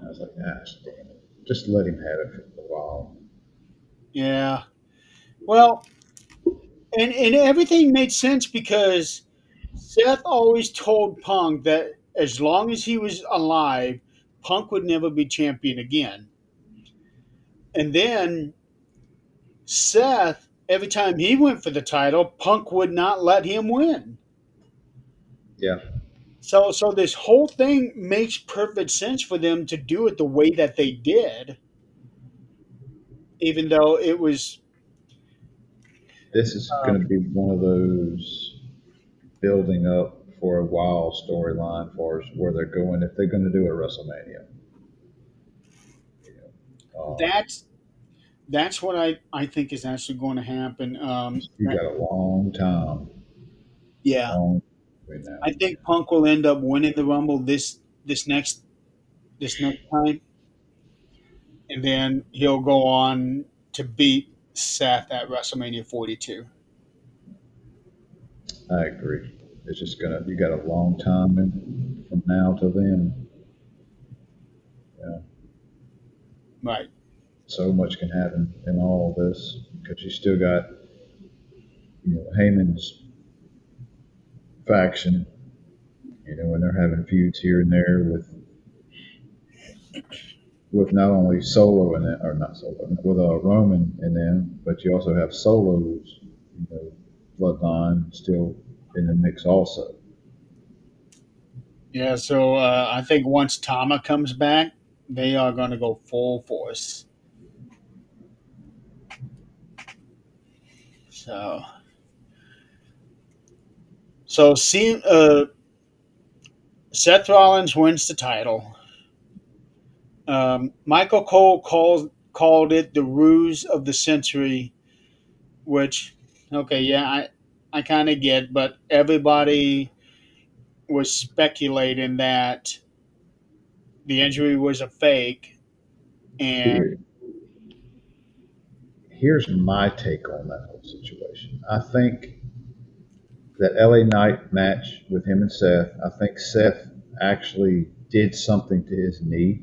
I was like, gosh, damn it. Just let him have it for a while. Yeah. Well, and everything made sense because Seth always told Punk that as long as he was alive, Punk would never be champion again. And then Seth, every time he went for the title, Punk would not let him win. Yeah, So this whole thing makes perfect sense for them to do it the way that they did, even though it was this is uh, going to be one of those building up for a while storyline for us where they're going if they're going to do a WrestleMania. Um, that's that's what I think is actually going to happen. you got a long time, Yeah, long way now. I think Punk will end up winning the Rumble this next this next time, and then he'll go on to beat Seth at WrestleMania 42. I agree. It's just gonna you got a long time from now till then. Yeah, Right. so much can happen in all of this because you still got Heyman's faction, and they're having feuds here and there with not only Solo in it, or not Solo, with Roman in them, but you also have Solo's, bloodline still in the mix also. Yeah. So I think once Tama comes back, they are going to go full force. So see, Seth Rollins wins the title. Michael Cole called it the ruse of the century, which okay, yeah, I kind of get, but everybody was speculating that the injury was a fake, and Here, here's my take on that whole situation. I think that LA Knight match with him and Seth, I think Seth actually did something to his knee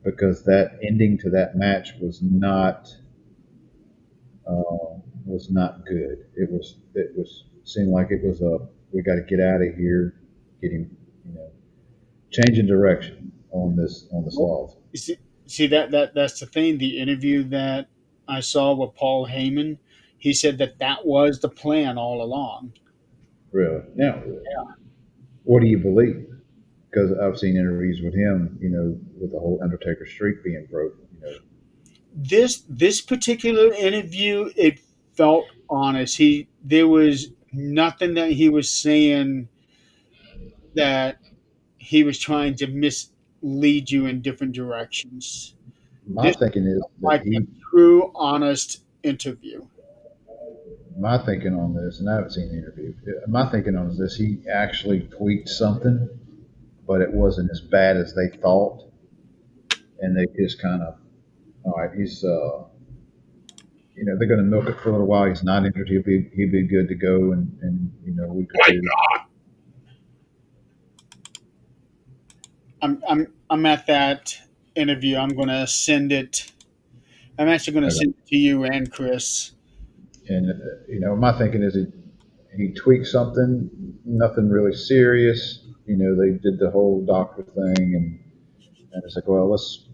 because that ending to that match was not good. It was seemed like it was a we got to get out of here, get him, you know, changing direction on this well, loss. you see that's the thing. The interview that I saw with Paul Heyman, he said that that was the plan all along. Really. Now, what do you believe? Because I've seen interviews with him, with the whole Undertaker streak being broke. This particular interview, it felt honest. He there was nothing that he was saying that he was trying to mislead you in different directions. My This thinking is felt that like a true, honest interview. my thinking on this, and I haven't seen the interview. My thinking on this, he actually tweaked something, but it wasn't as bad as they thought, and they just kind of, all right, they're going to milk it for a little while. He's not injured. He'll be good to go in a week or two. I'm at that interview. I'm gonna send it. I'm actually gonna Okay. send it to you and Chris. And my thinking is he tweaked something, nothing really serious. They did the whole doctor thing, And it's like, well, let's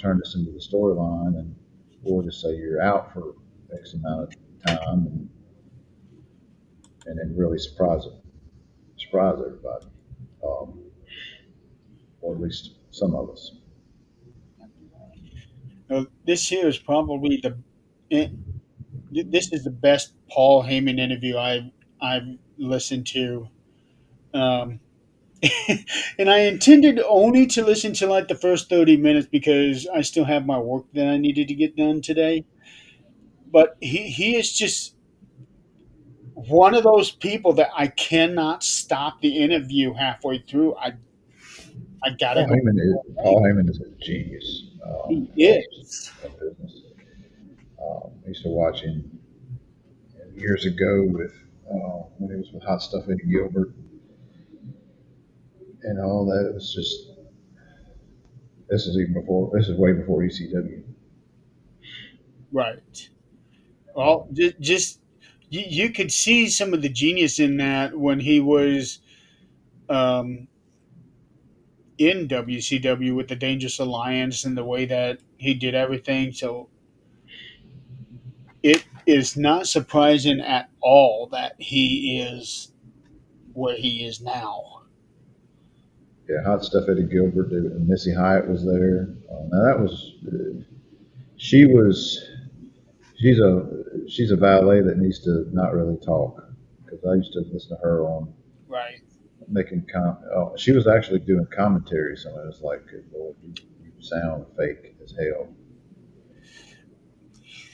turn this into the storyline, and we'll just say you're out for X amount of time, and then really surprise everybody, um, or at least some of us. This here is probably eh, this is the best Paul Heyman interview I've listened to. Um, and I intended only to listen to like the first 30 minutes because I still have my work that I needed to get done today. But he is just one of those people that I cannot stop the interview halfway through. I gotta go Paul back. Heyman is a genius He as far as is. business. I used to watch him years ago with when he was with Hot Stuff Eddie Gilbert and all that. It was just this is way before ECW. Right. Well, Um, just you could see some of the genius in that when he was um, in WCW with the Dangerous Alliance and the way that he did everything. So it is not surprising at all that he is where he is now. yeah, Hot Stuff Eddie Gilbert, and Missy Hyatt was there. Now that was she was she's a valet that needs to not really talk because I used to listen to her on Right. she was actually doing commentary. So I was like, good lord, you sound fake as hell.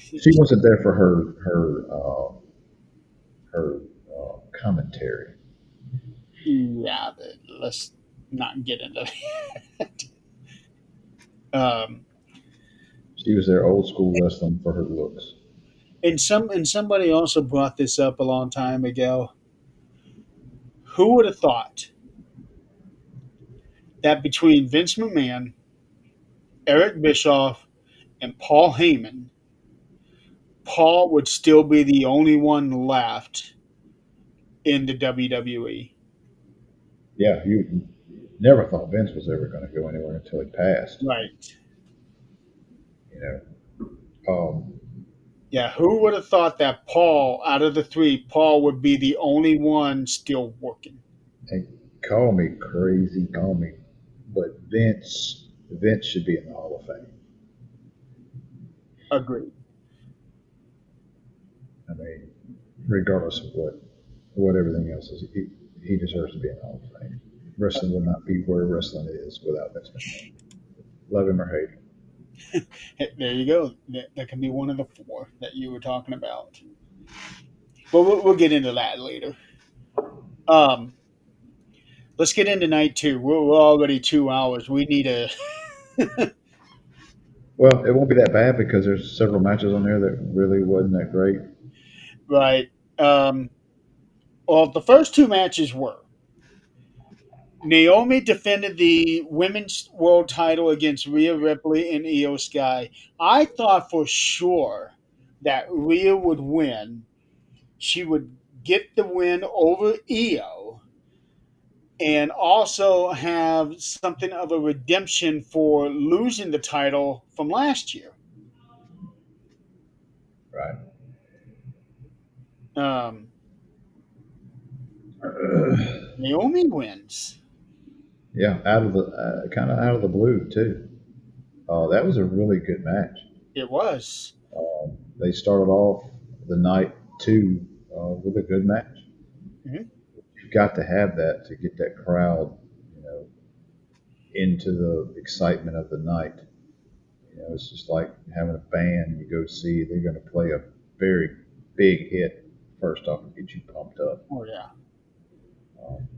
She wasn't there for her commentary. Yeah, but let's not get into that. She was there old school wrestling for her looks. And somebody also brought this up a long time ago. Who would have thought that between Vince McMahon, Eric Bischoff, and Paul Heyman, Paul would still be the only one left in the WWE? Yeah, you never thought Vince was ever going to go anywhere until he passed. Right. You know, um, Yeah, who would have thought that Paul, out of the three, Paul would be the only one still working? and call me crazy, call me, but Vince should be in the Hall of Fame. Agreed. I mean, regardless of what everything else is, he deserves to be in the Hall of Fame. Wrestling would not be where wrestling is without Vince McMahon. Love him or hate him. Hey, there you go. That can be one of the four that you were talking about. But we'll get into that later. Um, let's get into night two. We're already 2 hours. We need a Well, it won't be that bad because there's several matches on there that really wasn't that great. right. Um, well, the first two matches were Naomi defended the women's world title against Rhea Ripley and Io Sky. I thought for sure that Rhea would win. She would get the win over Io and also have something of a redemption for losing the title from last year. Right. Um, Naomi wins. Yeah, out of the kind of out of the blue too. That was a really good match. It was. They started off the night two with a good match. Mhm. You've got to have that to get that crowd, you know, into the excitement of the night. You know, it's just like having a band you go see. They're going to play a very big hit first off and get you pumped up. Oh, yeah. Um,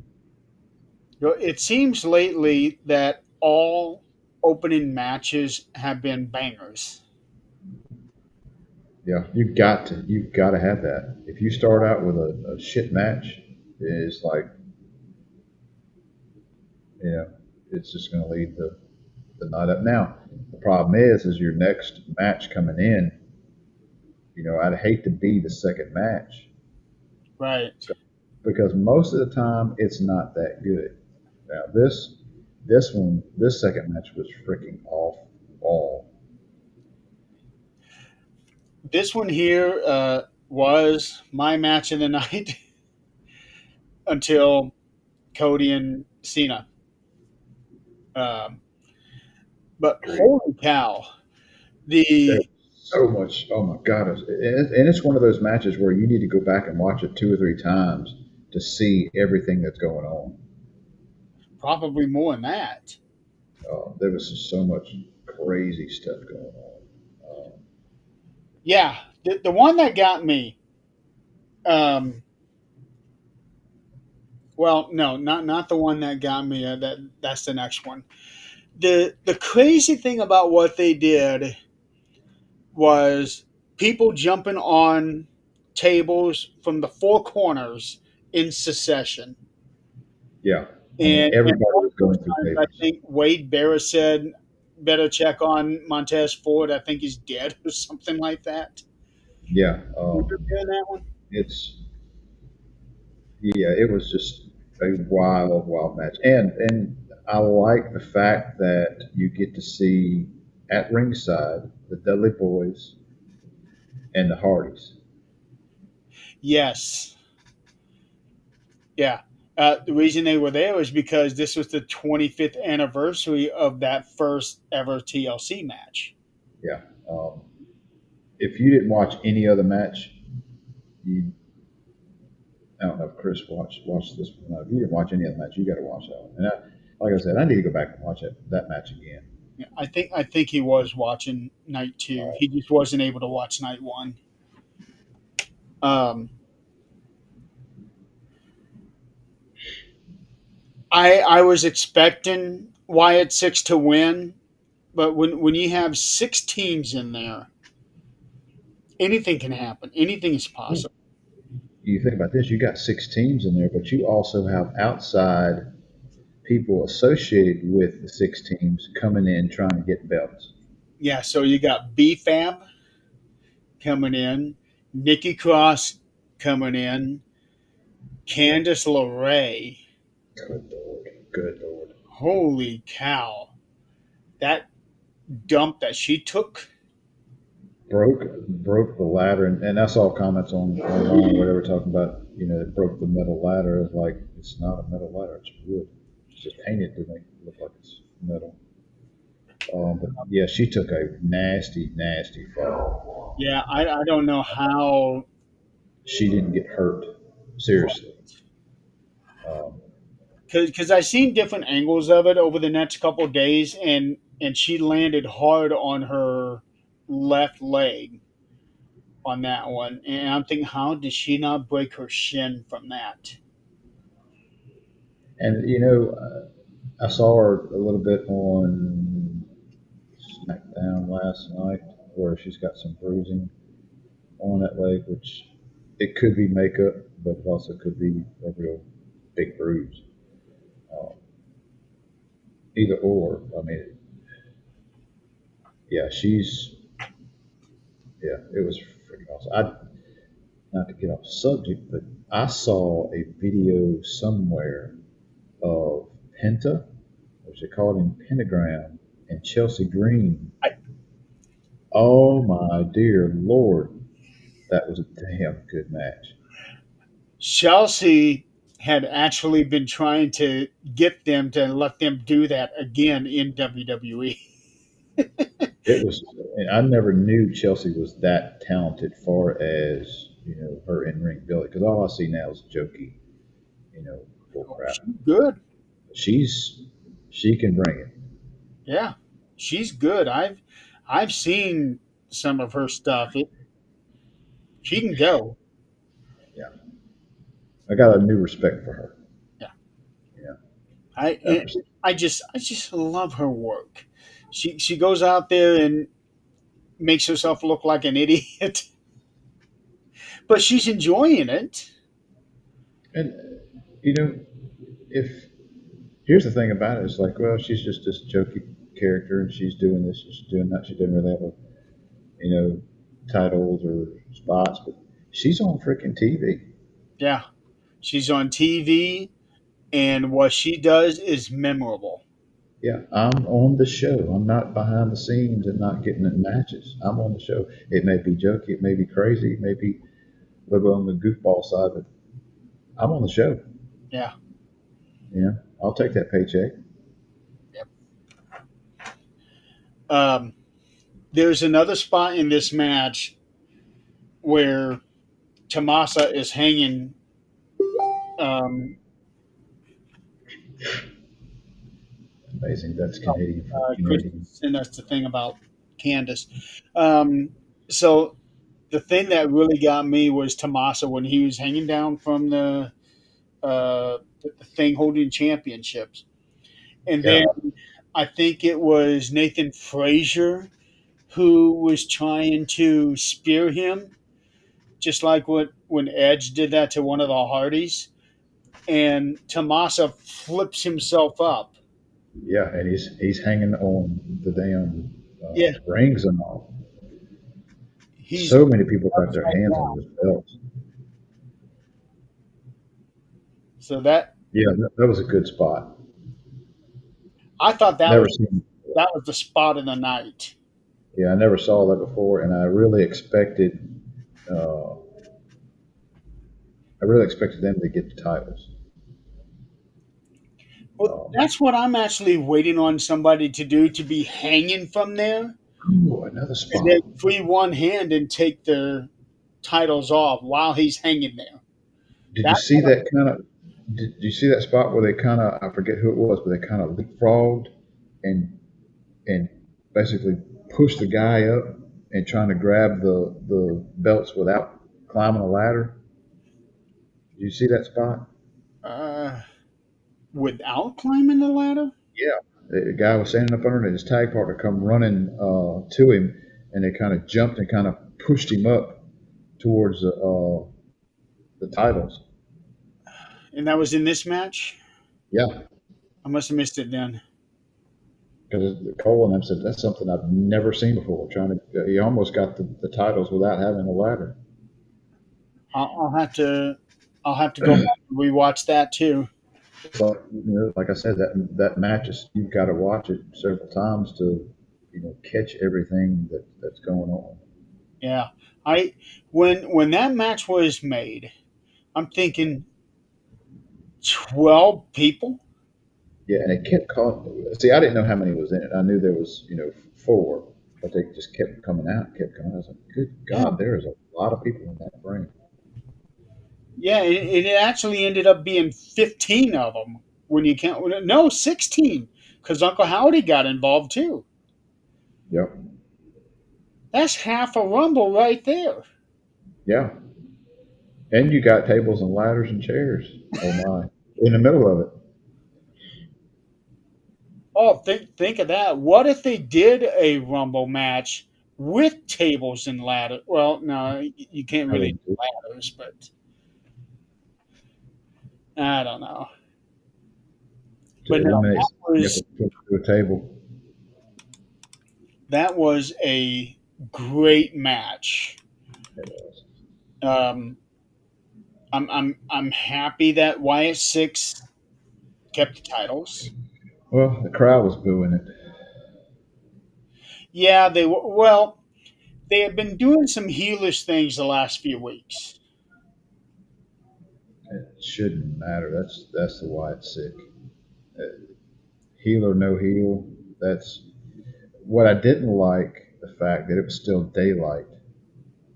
It seems lately that all opening matches have been bangers. yeah, you've got to have that. If you start out with a shit match, it's like you know, it's just going to lead the night up. Now, the problem is your next match coming in. You know, I'd hate to be the second match Right. because most of the time it's not that good. Now, this second match was freaking off wall. This one here was my match of the night until Cody and Cena. Um, but Agreed. holy cow, There was the so much. Oh my god! And it's one of those matches where you need to go back and watch it two or three times to see everything that's going on. probably more than that. There was just so much crazy stuff going on. Yeah, the one that got me. Um, well, no, not the one that got me. That's the next one. The crazy thing about what they did was people jumping on tables from the four corners in succession. Yeah, I mean And everybody one was of those going through times, I tables. think Wade Barrett said, "Better check on Montez Ford. I think he's dead," or something like that. Yeah, You remember hearing that one? it's yeah, it was just a wild, wild match, and I like the fact that you get to see at ringside the Dudley Boys and the Hardys. Yes. Yeah. The reason they were there was because this was the 25th anniversary of that first ever TLC match. Yeah, if you didn't watch any other match, you I don't know if Chris watched this one. No, if you didn't watch any other match, you got to watch that one. And like I said, I need to go back and watch that match again. Yeah, I think he was watching night two. He just wasn't able to watch night one. Um, I was expecting Wyatt Six to win, but when you have six teams in there, anything can happen. Anything is possible. You think about this, you got six teams in there, but you also have outside people associated with the six teams coming in trying to get belts. Yeah, so you got BFAB coming in, Nikki Cross coming in, Candice LeRae. Good lord, good lord. Holy cow! That dump that she took. Broke the ladder, and I saw comments online where they were talking about it broke the metal ladder. It's like it's not a metal ladder; it's wood. It's just painted to make it look like it's metal. But yeah, she took a nasty, nasty fall. Yeah, I don't know how. She didn't get hurt seriously. Um, Because I seen different angles of it over the next couple of days, and she landed hard on her left leg on that one, and I'm thinking, how did she not break her shin from that? and I saw her a little bit on SmackDown last night, where she's got some bruising on that leg, which it could be makeup, but it also could be a real big bruise. Uh, Either or. I mean, yeah, it was freaking awesome. Not to get off subject, but I saw a video somewhere of Penta, which they called him Pentagram, and Chelsea Green. I, Oh my dear Lord, that was a damn good match. Chelsea had actually been trying to get them to let them do that again in WWE. It was. I never knew Chelsea was that talented, far as her in ring ability. Because all I see now is jokey, bull crap. She's good. She's she can bring it. Yeah, she's good. I've seen some of her stuff. She can go. Yeah, I got a new respect for her. Yeah, Yeah, I ever I just love her work. She goes out there and makes herself look like an idiot, but she's enjoying it. and you know if here's the thing about it, it's like, well, she's just this jokey character, and she's doing this, she's doing that. She didn't really have you know titles or spots, but she's on freaking TV. Yeah, she's on TV, and what she does is memorable. Yeah, I'm on the show. I'm not behind the scenes and not getting in matches. I'm on the show. It may be jokey, it may be crazy, it may be a little on the goofball side, but I'm on the show. Yeah. Yeah, I'll take that paycheck. Yep. Um, there's another spot in this match where Tomasa is hanging. Um, Amazing. That's Canadian for Chris Canadian. sent us the thing about Candace. Um, so the thing that really got me was Tomasa when he was hanging down from the thing holding championships, and then Yeah, I think it was Nathan Frazier who was trying to spear him, just like what when Edge did that to one of the Hardys, and Tomasa flips himself up. yeah, and he's hanging on the damn Yeah, rings and all. he's So many people got their upside hands on down. those belts. So that Yeah, that was a good spot. I thought Never seen. that was the spot of the night. Yeah, I never saw that before, and uh, I really expected them to get the titles. Well, Um, that's what I'm actually waiting on somebody to do, to be hanging from there ooh, another and then spot. free one hand and take their titles off while he's hanging there. Did you That's see that kind of? Did you see that spot where they kind of? I forget who it was, but they kind of leapfrogged and and basically pushed the guy up and trying to grab the belts without climbing a ladder. Did you see that spot? uh, without climbing the ladder. Yeah. The guy was standing up under it, and his tag partner come running to him, and they kind of jumped and kind of pushed him up towards the titles. And that was in this match. Yeah, I must have missed it then. because Cole and them said that's something I've never seen before. Trying to, he almost got the titles without having a ladder. I'll have to go back and rewatch that too. It's like like I said, that match is you've got to watch it several times to catch everything that's going on. Yeah, I when that match was made, I'm thinking 12 people. Yeah, and it kept calling. See, I didn't know how many was in it. I knew there was four, but they just kept coming out, kept coming out. I was like, good Yeah, God, there is a lot of people in that ring. yeah. It actually ended up being 15 of them when you count. No, 16 because Uncle Howdy got involved too. Yep. That's half a rumble right there. Yeah, and you got tables and ladders and chairs. Oh my! In the middle of it. Oh, think of that. What if they did a rumble match with tables and ladders? Well, no, you can't I really wouldn't do do. ladders, but I don't know. To But no, eliminate, you have to put to a table. that was a great match. Um, I'm happy that Wyatt Six kept the titles. Well, the crowd was booing it. Yeah, they were. Well, they have been doing some heelish things the last few weeks. It shouldn't matter. That's the why it's sick. Heel or no heel. That's what I didn't like. The fact that it was still daylight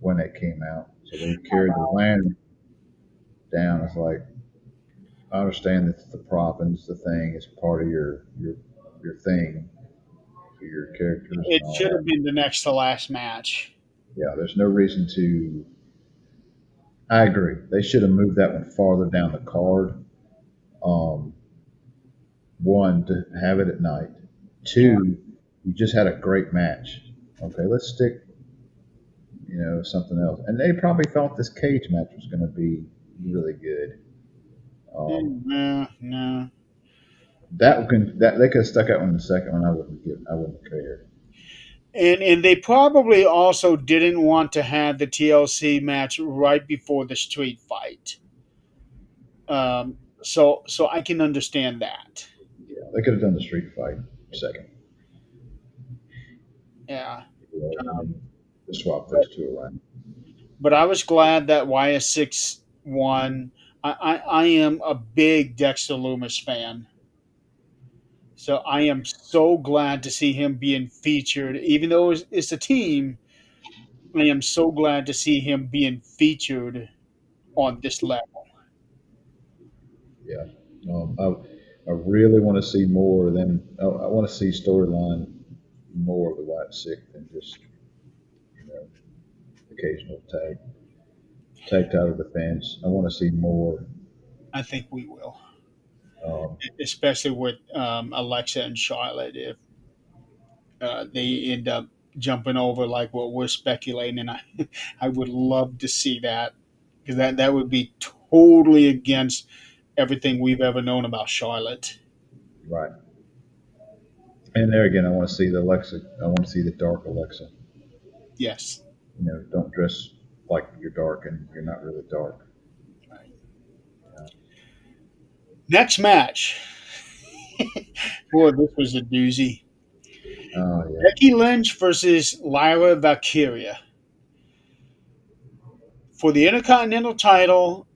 when it came out, so they carried the lantern down. It's like I understand that the prop and it's the thing. It's part of your thing for your characters and It all should that. have been the next to last match. Yeah, there's no reason to. I agree. They should have moved that one farther down the card. Um, One, to have it at night. Yeah. Two, you just had a great match. Okay, let's stick, something else. And they probably thought this cage match was going to be really good. Um, No, no. that they could have stuck out one in the second one. I wouldn't care. And they probably also didn't want to have the TLC match right before the street fight. So I can understand that. Yeah, they could have done the street fight. second. Yeah. And then just swap But, those two around. but I was glad that YS6 won. I am a big Dexter Loomis fan. So I am so glad to see him being featured, even though it's a team. I am so glad to see him being featured on this level. Yeah. I really want to see more of them. I want to see storyline more of the White Sick than just you know occasional tag title defense. I want to see more. I think we will, Um, especially with Alexa and Charlotte. If they end up jumping over like what we're speculating, and I would love to see that because that would be totally against everything we've ever known about Charlotte. right. And there again, I want to see the Alexa. I want to see the dark Alexa. Yes. Don't dress like you're dark and you're not really dark. Right. Yeah. Next match. Boy, this was a doozy. Oh yeah. Becky Lynch versus Lyra Valkyria for the Intercontinental title.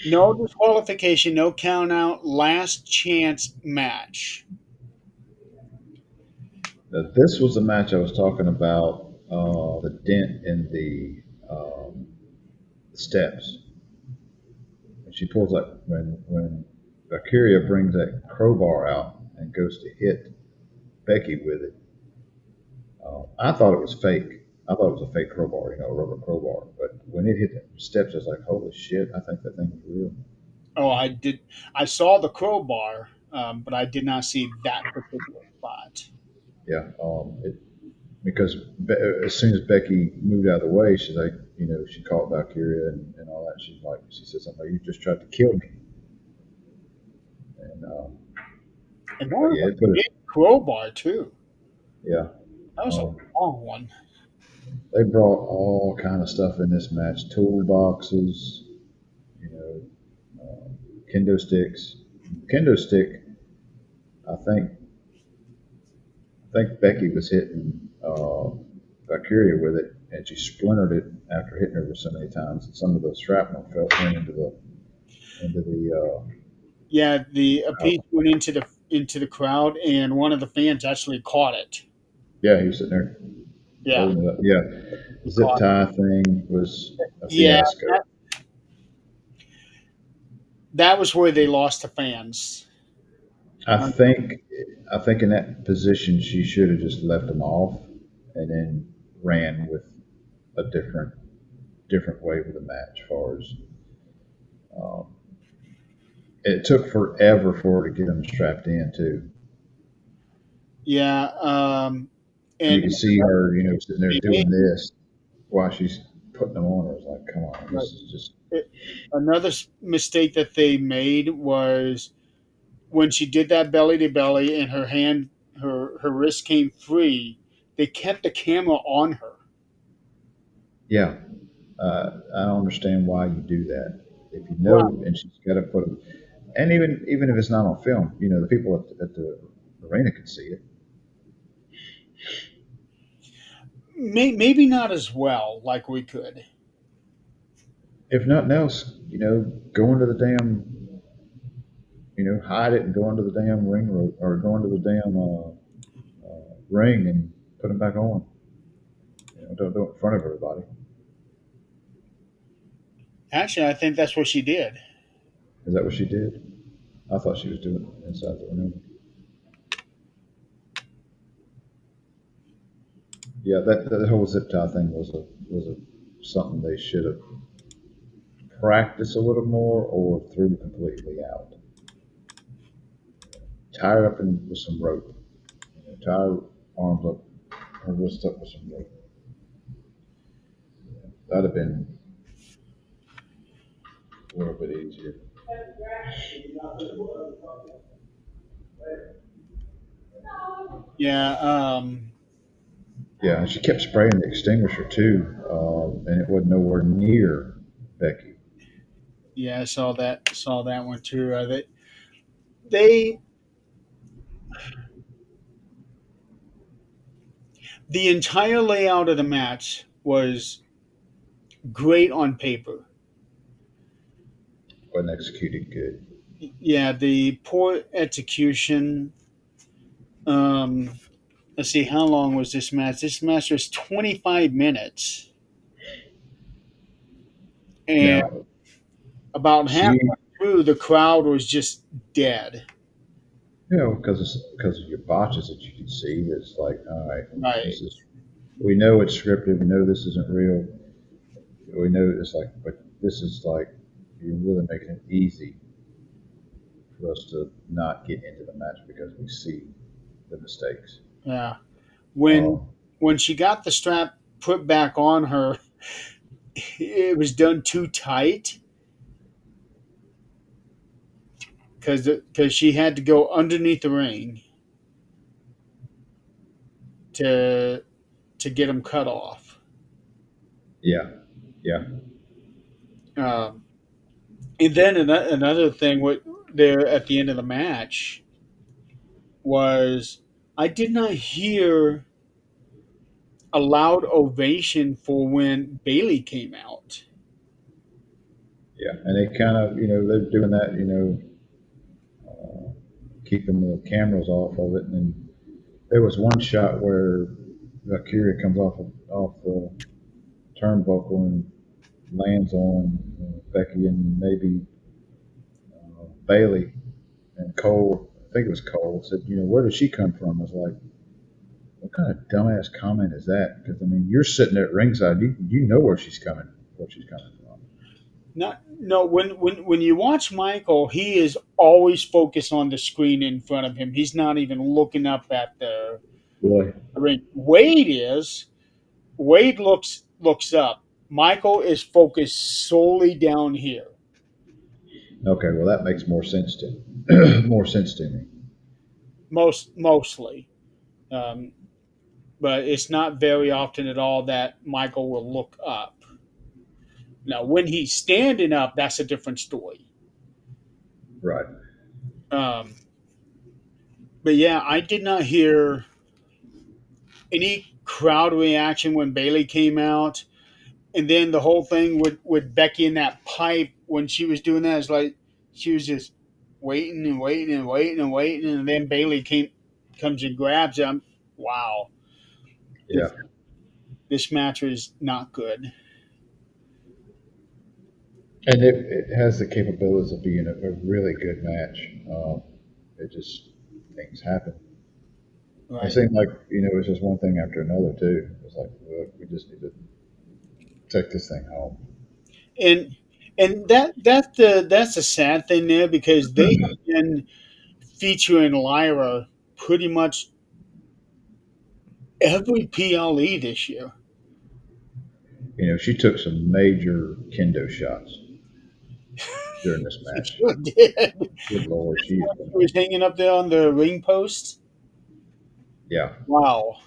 No disqualification, no count out, last chance match. This was the match I was talking about. The dent in the steps. And she pulls that when Valkyria brings that crowbar out and goes to hit Becky with it. I thought it was fake. I thought it was a fake crowbar, a rubber crowbar. But when it hit the steps, I was like, "Holy shit! I think that thing was real." Oh, I did. I saw the crowbar, but I did not see that particular spot. Yeah, because as soon as Becky moved out of the way, she's like, she called Valkyria and all that. She said something like, "You just tried to kill me," and And that but was yeah, a it put it. big crowbar too. Yeah, That was a um, long one. they brought all kind of stuff in this match: toolboxes, you know, kendo sticks. Kendo stick. I think Becky was hitting Valkyria with it, and she splintered it after hitting her so many times, and some of the shrapnel fell into the Yeah, the crowd. piece went into the crowd, and one of the fans actually caught it. Yeah, he was sitting there Yeah, holding it up. Yeah, he zip caught tie thing was a it. Yeah, fiasco. that was where they lost the fans. I Um, think I think in that position she should have just left them off and then ran with a different way with the match. As far as um, it took forever for her to get them strapped in too, yeah, and you and can see her, sitting there they doing this while she's putting them on. I was like, come on, made, this is just another mistake that they made was when she did that belly to belly and her wrist came free. They kept the camera on her. yeah. I don't understand why you do that. If you Right. know, and she's got to put them, and even if it's not on film, the people at the arena can see it. Maybe not as well like we could. If nothing else, go into the damn, hide it and go into the damn ring rope or go into the damn ring and put them back on. Don't do it in front of everybody. Actually, I think that's what she did. Is that what she did? I thought she was doing it inside the ring. Yeah, that whole zip tie thing was a something they should have practiced a little more or threw completely out. Tie her up with some rope. Tie her arms up, her wrists up with some rope. That'd have been a little bit easier. Yeah, Yeah, and she kept spraying the extinguisher too, and it wasn't nowhere near Becky. yeah, I saw that one too. They The entire layout of the match was great on paper. Wasn't executed good. Yeah, the poor execution. Um, let's see, how long was this match? This match was 25 minutes, and Now about halfway she, through, the crowd was just dead. because of your botches that you can see, it's like, all right, Right. this is. We know it's scripted. We know this isn't real. We know it's like, but this is like, you're really making it easy for us to not get into the match because we see the mistakes. Yeah. When Um, when she got the strap put back on her, it was done too tight because she had to go underneath the ring to get them cut off. yeah, yeah, Um, and then another thing, what there at the end of the match was I did not hear a loud ovation for when Bailey came out. yeah. And they kind of, they're doing that, keeping the cameras off of it. And there was one shot where Valkyria comes off the turnbuckle and lands on Becky and maybe Bailey. And Cole, I think it was Cole, said, where did she come from? I was like, what kind of dumbass comment is that? Because I mean, you're sitting there at ringside, you know where she's coming from. Not no when you watch Michael, he is always focused on the screen in front of him. He's not even looking up at the Really? ring. Wade looks up. Michael is focused solely down here, Okay, well that makes more sense to more sense to me. mostly. Um, but it's not very often at all that Michael will look up. Now, when he's standing up, that's a different story. Right. Um, but yeah, I did not hear any crowd reaction when Bailey came out, and then the whole thing with Becky in that pipe when she was doing that is like she was just waiting and waiting and waiting and waiting, and then Bailey comes and grabs him. Wow, Yeah. this this match was not good. And it has the capabilities of being a really good match. It just things happen. It Right. seemed like it was just one thing after another too. It was like, look, we just need to take this thing home. And that's the sad thing there because they have been featuring Lyra pretty much every PLE this year. She took some major kendo shots during this She match. sure did. Good lord, she is She was going. hanging up there on the ring post. Yeah. Wow.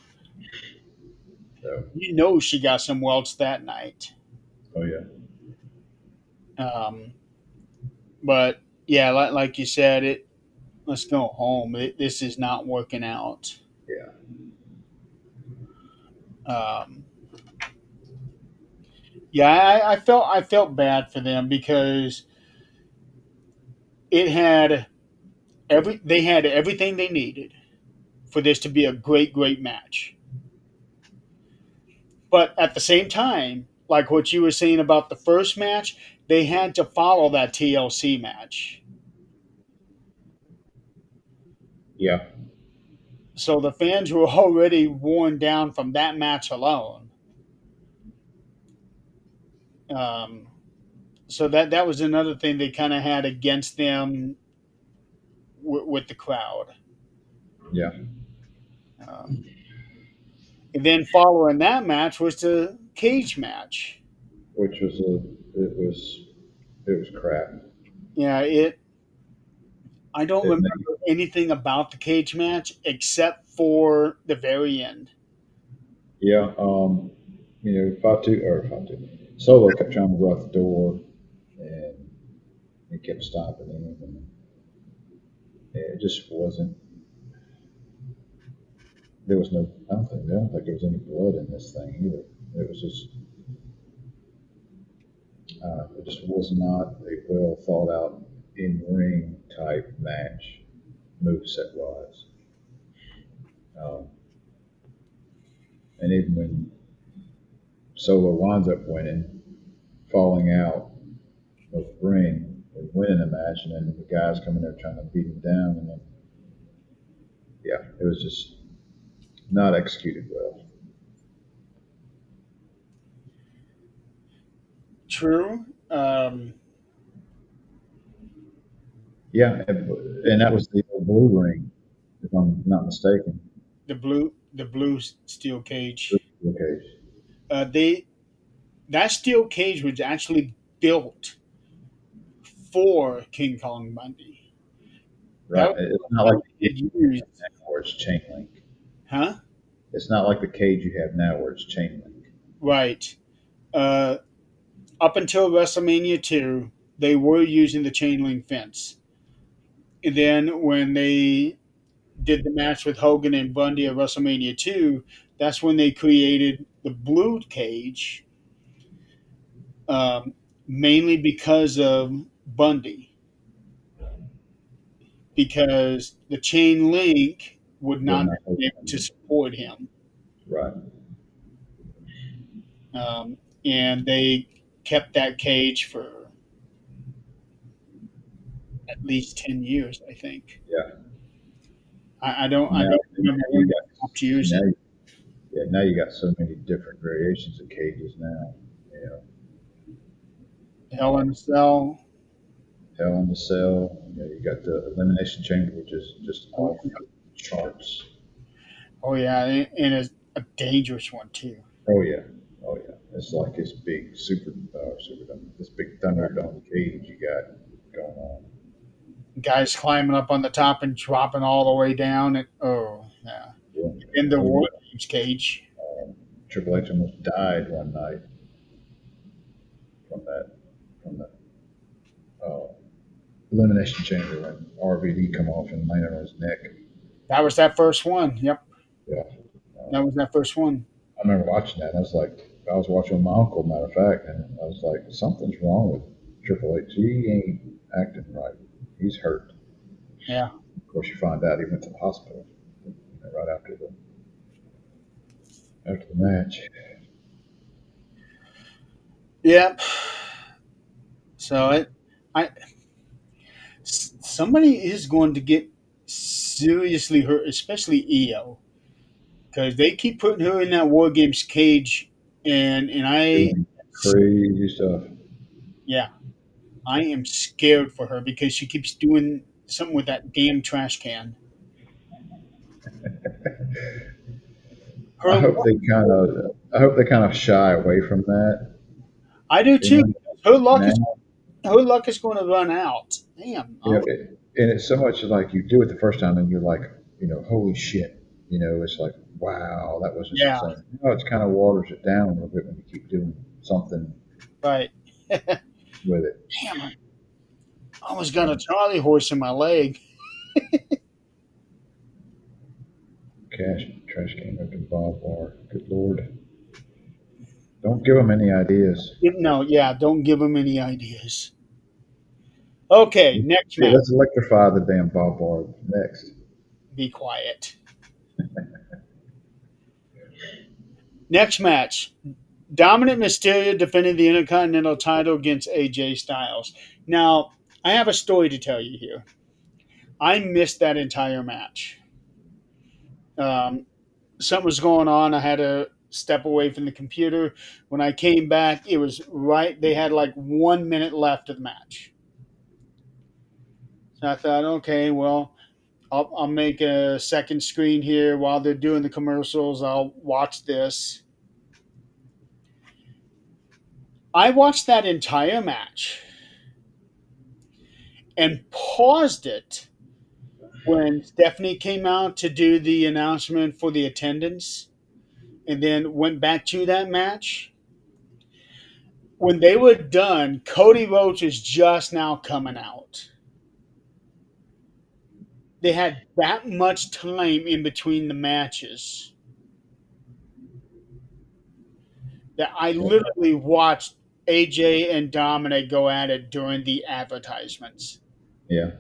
So, You know she got some welts that night. oh yeah, Um, but yeah, like you said, it. Let's go home. This is not working out. yeah. Um, yeah, I felt bad for them because it had they had everything they needed for this to be a great match. But at the same time, like what you were saying about the first match, they had to follow that TLC match. Yeah. So the fans were already worn down from that match alone. Um, so that was another thing they kind of had against them with the crowd. Yeah. Um, and then following that match was the cage match. Which was it was crap. Yeah, it. I don't It remember made, anything about the cage match except for the very end. yeah. Fatu Solo kept trying to go out the door, and he kept stopping him, and it just wasn't. there was no, I don't think there was any blood in this thing either. It was just, it just was not a well thought out in ring type match, moveset wise. Um, and even when Solo winds up winning, falling out of the ring and winning a match, and then the guys coming there trying to beat him down, and then yeah, it was just not executed well. True. Yeah, and that was the blue ring, if I'm not mistaken. The blue steel cage. Okay, They that steel cage was actually built for King Kong Bundy. That right. was It's not like what the they cage had you have used. now where it's chain link. Huh? It's not like the cage you have now where it's chain link. Right. Uh, Up until WrestleMania 2, they were using the chain link fence. And then when they did the match with Hogan and Bundy at WrestleMania 2, that's when they created the blue cage, um, mainly because of Bundy, because the chain link would Would not not hold be able to him. support him. Right. Um, and they kept that cage for at least 10 years, I think. Yeah. I Now, don't now remember when you they got stopped using now it. yeah, now you got so many different variations of cages now. You know, Hell in a Cell. Hell in the Cell. You know, you got the Elimination Chamber, which is just Oh, off the charts. oh yeah, and it's a dangerous one too. Oh yeah, oh yeah. It's like this big super dome, this big Thunderdome cage you got going on. Guys climbing up on the top and dropping all the way down. And oh yeah, Yeah. in the Oh War yeah. Games cage. Triple H almost died one night from that uh, Elimination Chamber when RVD come off and landed on his neck. That was that first one. Yep, Yeah. that was that first one. I remember watching that. And I was like, I was watching with my uncle, matter of fact, and I was like, something's wrong with Triple H. He ain't acting right. He's hurt. Yeah. Of course, you find out he went to the hospital right after the match. Yep. So I, somebody is going to get seriously hurt, especially EO, because they keep putting her in that War Games cage, and Doing crazy stuff. yeah, I am scared for her because she keeps doing something with that damn trash can. I Her, hope they kind of, I hope they kind of shy away from that. I do You too. know, Her luck is now, her luck is going to run out. Damn. and it's so much like you do it the first time and you're like, holy shit. It's like, wow, that was just Yeah. insane. It kind of waters it down a little bit when you keep doing something Right. with it. Damn. I almost got a Charlie horse in my leg. Trash can open Bob bar. Good lord. Don't give them any ideas. No. Yeah. Don't give him any ideas. Okay. Next Yeah, match. let's electrify the damn Bob bar next. Be quiet. Next match. Dominant Mysterio defending the Intercontinental title against AJ Styles. Now, I have a story to tell you here. I missed that entire match. Um, Something was going on. I had to step away from the computer. When I came back, it was right. They had like 1 minute left of the match. So I thought, okay, well, I'll make a second screen here while they're doing the commercials. I'll watch this. I watched that entire match and paused it when Stephanie came out to do the announcement for the attendance and then went back to that match. When they were done, Cody Rhodes was just now coming out. they had that much time in between the matches that I literally watched AJ and Dominic go at it during the advertisements. Yeah,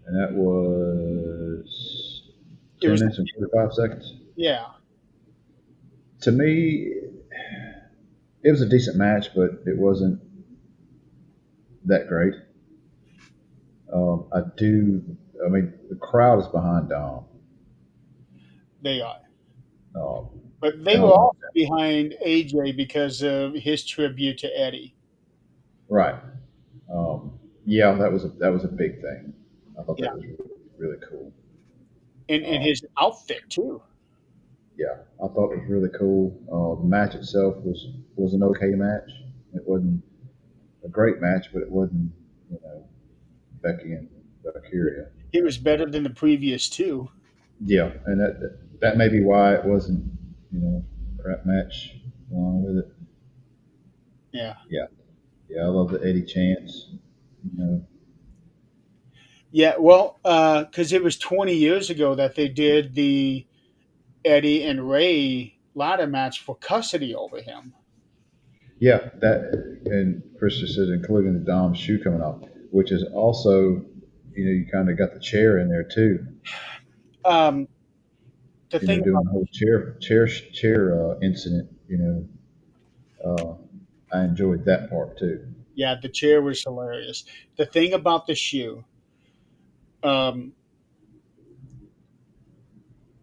and that was It 10 was, minutes and 45 seconds. yeah, To me, it was a decent match, but it wasn't that great. I do. I mean, the crowd is behind Dom, they are. um, But they and I were love also behind AJ because of his tribute to Eddie. right. Yeah, that was a big thing. I thought Yeah. that was really, really cool. And Um, his outfit too. yeah, I thought it was really cool. The match itself was an okay match. It wasn't a great match, but it wasn't Becky and Valkyria. He was better than the previous two. Yeah, and that may be why it wasn't a crap match along with it. Yeah. Yeah, yeah, I love the Eddie chants. You know, Yeah, well, because it was 20 years ago that they did the Eddie and Ray ladder match for custody over him. yeah, that and Chris just said including the Dom shoe coming off, which is also you kind of got the chair in there too. Um, the thing Doing about the whole chair incident. I enjoyed that part too. yeah, the chair was hilarious. The thing about the shoe, um,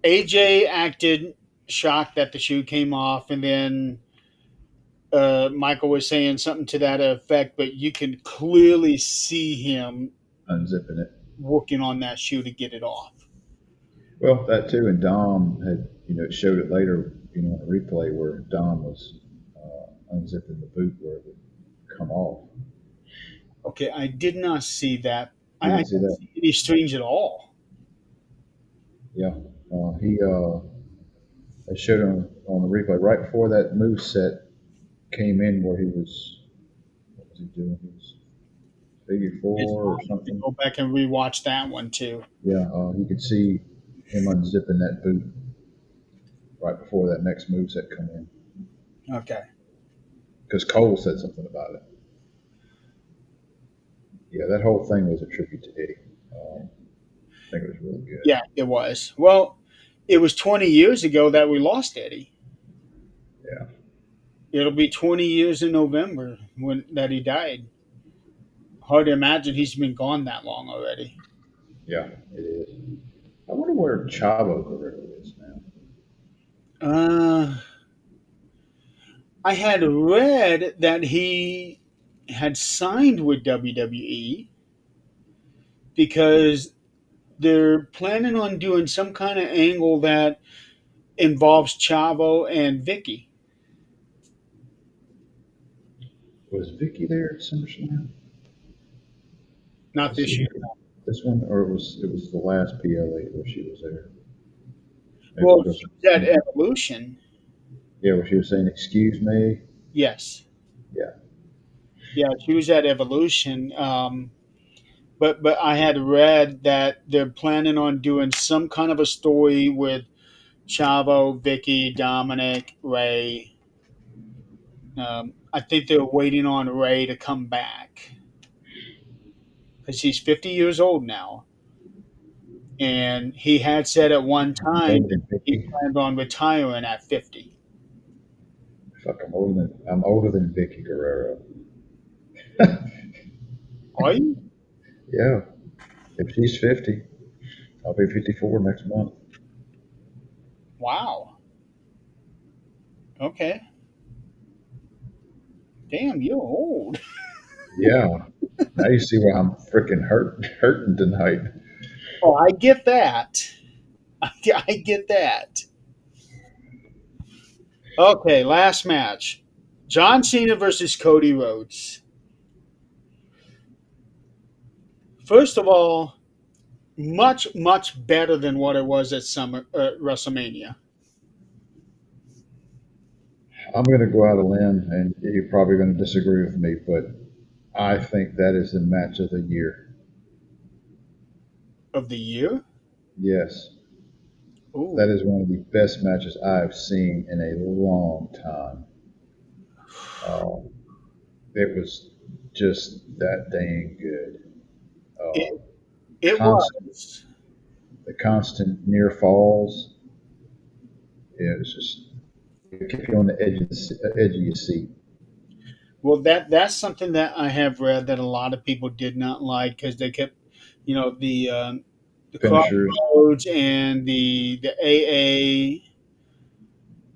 AJ acted shocked that the shoe came off, and then Michael was saying something to that effect, but you can clearly see him Unzipping it. working on that shoe to get it off. Well, that too, and Dom had it showed it later on a replay where Dom was unzipping the boot where it would come off. Okay, I did not see that. You I didn't see didn't that? see any strings at all. Yeah. He they showed on the replay right before that move set came in where he was what was he doing? He was figure It's four or fine to something. go back and rewatch that one too. Yeah, you could see him unzipping that boot right before that next move set come in Okay. because Cole said something about it. Yeah, that whole thing was a tribute to Eddie. I think it was really good. Yeah, it was. Well, it was 20 years ago that we lost Eddie. Yeah, It'll be 20 years in November when that he died. Hard to imagine he's been gone that long already. yeah, it is. I wonder where Chavo Guerrero is now. Uh, I had read that he had signed with WWE because they're planning on doing some kind of angle that involves Chavo and Vicky. Was Vicky there at SummerSlam? Did I Not see this year. her this one, or it was the last PLA where she was there? Maybe Well, it was she was at WrestleMania. Evolution. Yeah, where she was saying "Excuse me." Yes. Yeah, Yeah, she was at Evolution. But I had read that they're planning on doing some kind of a story with Chavo, Vicky, Dominic, Ray. I think they're waiting on Ray to come back because he's 50 years old now. And he had said at one he's time older that than he Vicky. planned on retiring at 50. Fuck, I'm older than Vicky Guerrero. Are you? Yeah, if she's 50, I'll be 54 next month. Wow. Okay. Damn, you're old. Yeah, now you see why I'm freaking hurting tonight. Oh, I get that. I get that. Okay, last match. John Cena versus Cody Rhodes. First of all, much, much better than what it was at WrestleMania. I'm going to go out on a limb, and you're probably going to disagree with me, but I think that is the match of the year. of the year. Yes, that Oh, is one of the best matches I've seen in a long time. Um, it was just that dang good. it Uh, it constant, was. the constant near falls. It was just it kept you on the edge of your seat. Well, that's something that I have read that a lot of people did not like because they kept, the Finishers, crossroads and the AA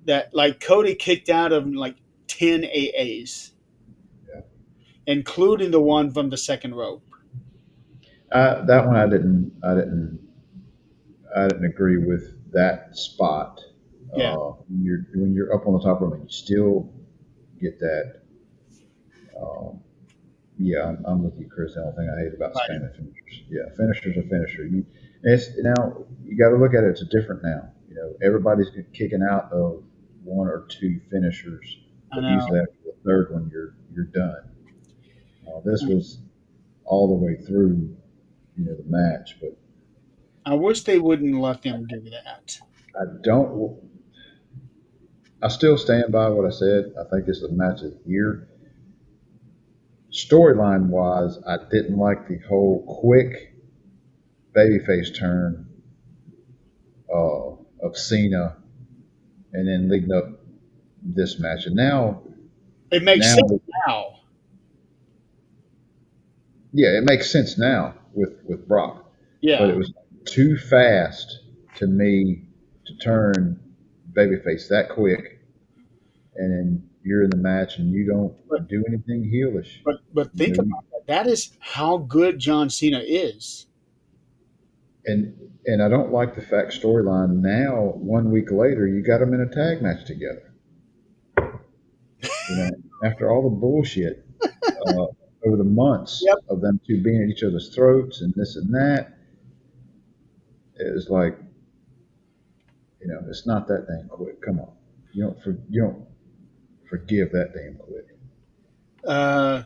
that like Cody kicked out of like 10 AAs, yeah. including the one from the second rope. That one I didn't agree with that spot. Yeah, When you're up on the top rope and you still get that. Um, yeah, I'm with you, Chris. The only thing I hate about right. spamming finishers. Yeah, finishers are finisher. It's now you got to look at it. It's different now. You know, everybody's kicking out of one or two finishers, I but know. usually after the third one, you're done. This was all the way through, the match. But I wish they wouldn't let them do that. I don't. I still stand by what I said. I think it's the match of the year. Storyline wise, I didn't like the whole quick babyface turn of Cena, and then leading up this match. And It makes now, sense now. yeah, it makes sense now with Brock, but Yeah, it was too fast to me to turn babyface that quick, and then you're in the match and you but don't do anything heelish. You think know, about that. That is how good John Cena is. and and I don't like the fact storyline now. 1 week later, you got them in a tag match together. You know, after all the bullshit uh, over the months Yep. of them two being at each other's throats and this and that, it was like, it's not that damn quick. Come on, you don't forgive that damn quick. Uh,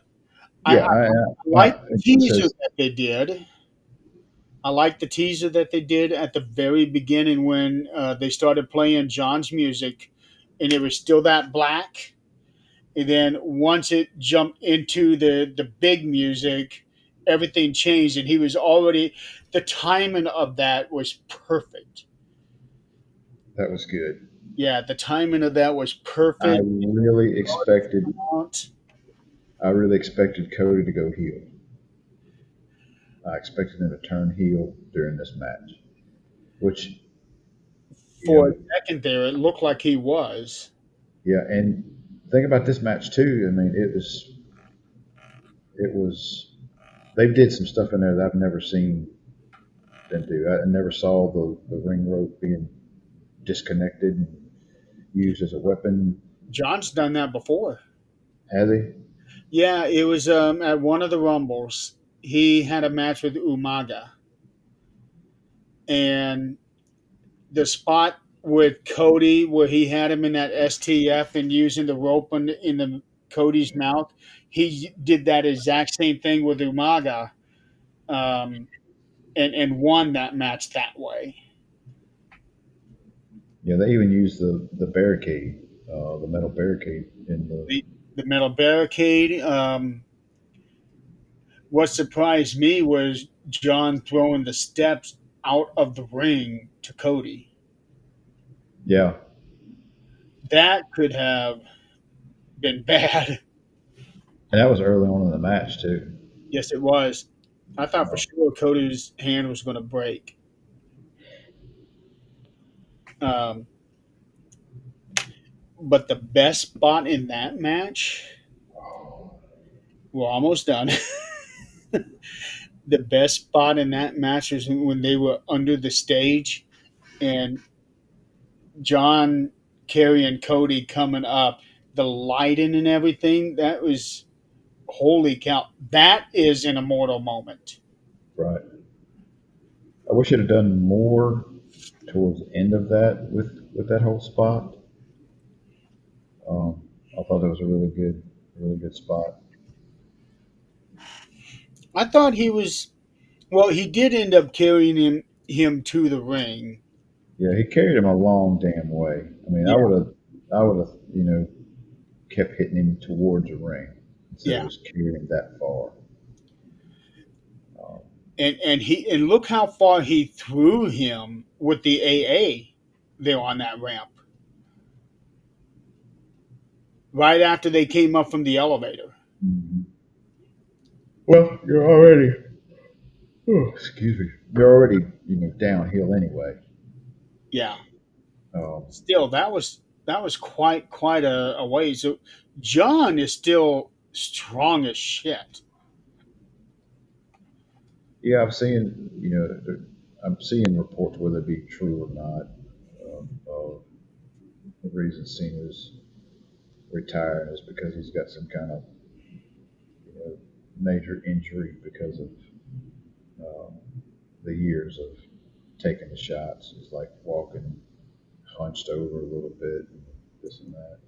I Yeah, like the it teaser says that they did. I like the teaser that they did at the very beginning when they started playing John's music, and it was still that black. And then once it jumped into the big music, everything changed, and he was already. The timing of that was perfect. that was good. Yeah, the timing of that was I perfect. really expected Out I really expected Cody to go heel. I expected him to turn heel during this match, which you for a know, second there, it looked like he was. yeah. And think about this match too. I mean, it was they did some stuff in there that I've never seen them do. I never saw the ring rope being disconnected and used as a weapon. John's done that before. Has he? Yeah, it was at one of the Rumbles. He had a match with Umaga, and the spot with Cody where he had him in that STF and using the rope in the Cody's mouth, he did that exact same thing with Umaga, um, and won that match that way. Yeah, they even used the barricade, the metal barricade in the. The metal barricade. What surprised me was John throwing the steps out of the ring to Cody. Yeah, That could have been bad. and that was early on in the match too. Yes, it was. I thought for Uh, sure Cody's hand was going to break. Um, but the best spot in that match, we're almost done. The best spot in that match was when they were under the stage and John, Kerry, and Cody coming up. The lighting and everything, that was holy cow. That is an immortal moment. right. I wish it had done more towards the end of that with that whole spot. I thought that was a really good spot. I thought he was. Well, he did end up carrying him to the ring. Yeah, he carried him a long damn way. I mean, Yeah, I would have, kept hitting him towards the ring instead yeah. of just carrying him that far. Um, And look how far he threw him with the AA there on that ramp right after they came up from the elevator. mhm. Well, you're already, oh, excuse me, you're already, downhill anyway. Yeah. Um, Still, that was quite a way. So John is still strong as shit. yeah, I'm seeing reports whether it be true or not of the reason Cena's retiring is because he's got some kind of major injury because of um, the years of taking the shots. It's like walking hunched over a little bit, and this and that.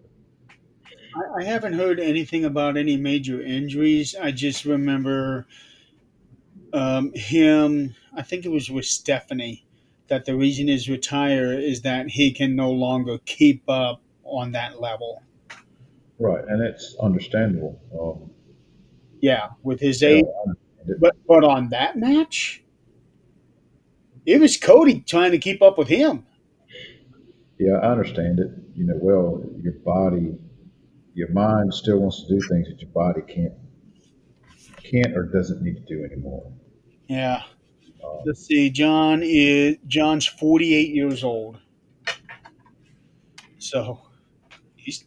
I haven't heard anything about any major injuries. I just remember him. I think it was with Stephanie that the reason he's retire is that he can no longer keep up on that level. Right, and it's understandable. Yeah, with his Yeah, age. I understand it. But on that match, it was Cody trying to keep up with him. Yeah, I understand it. Well, your mind still wants to do things that your body can't or doesn't need to do anymore. Yeah. Um, Let's see. John's 48 years old, so he's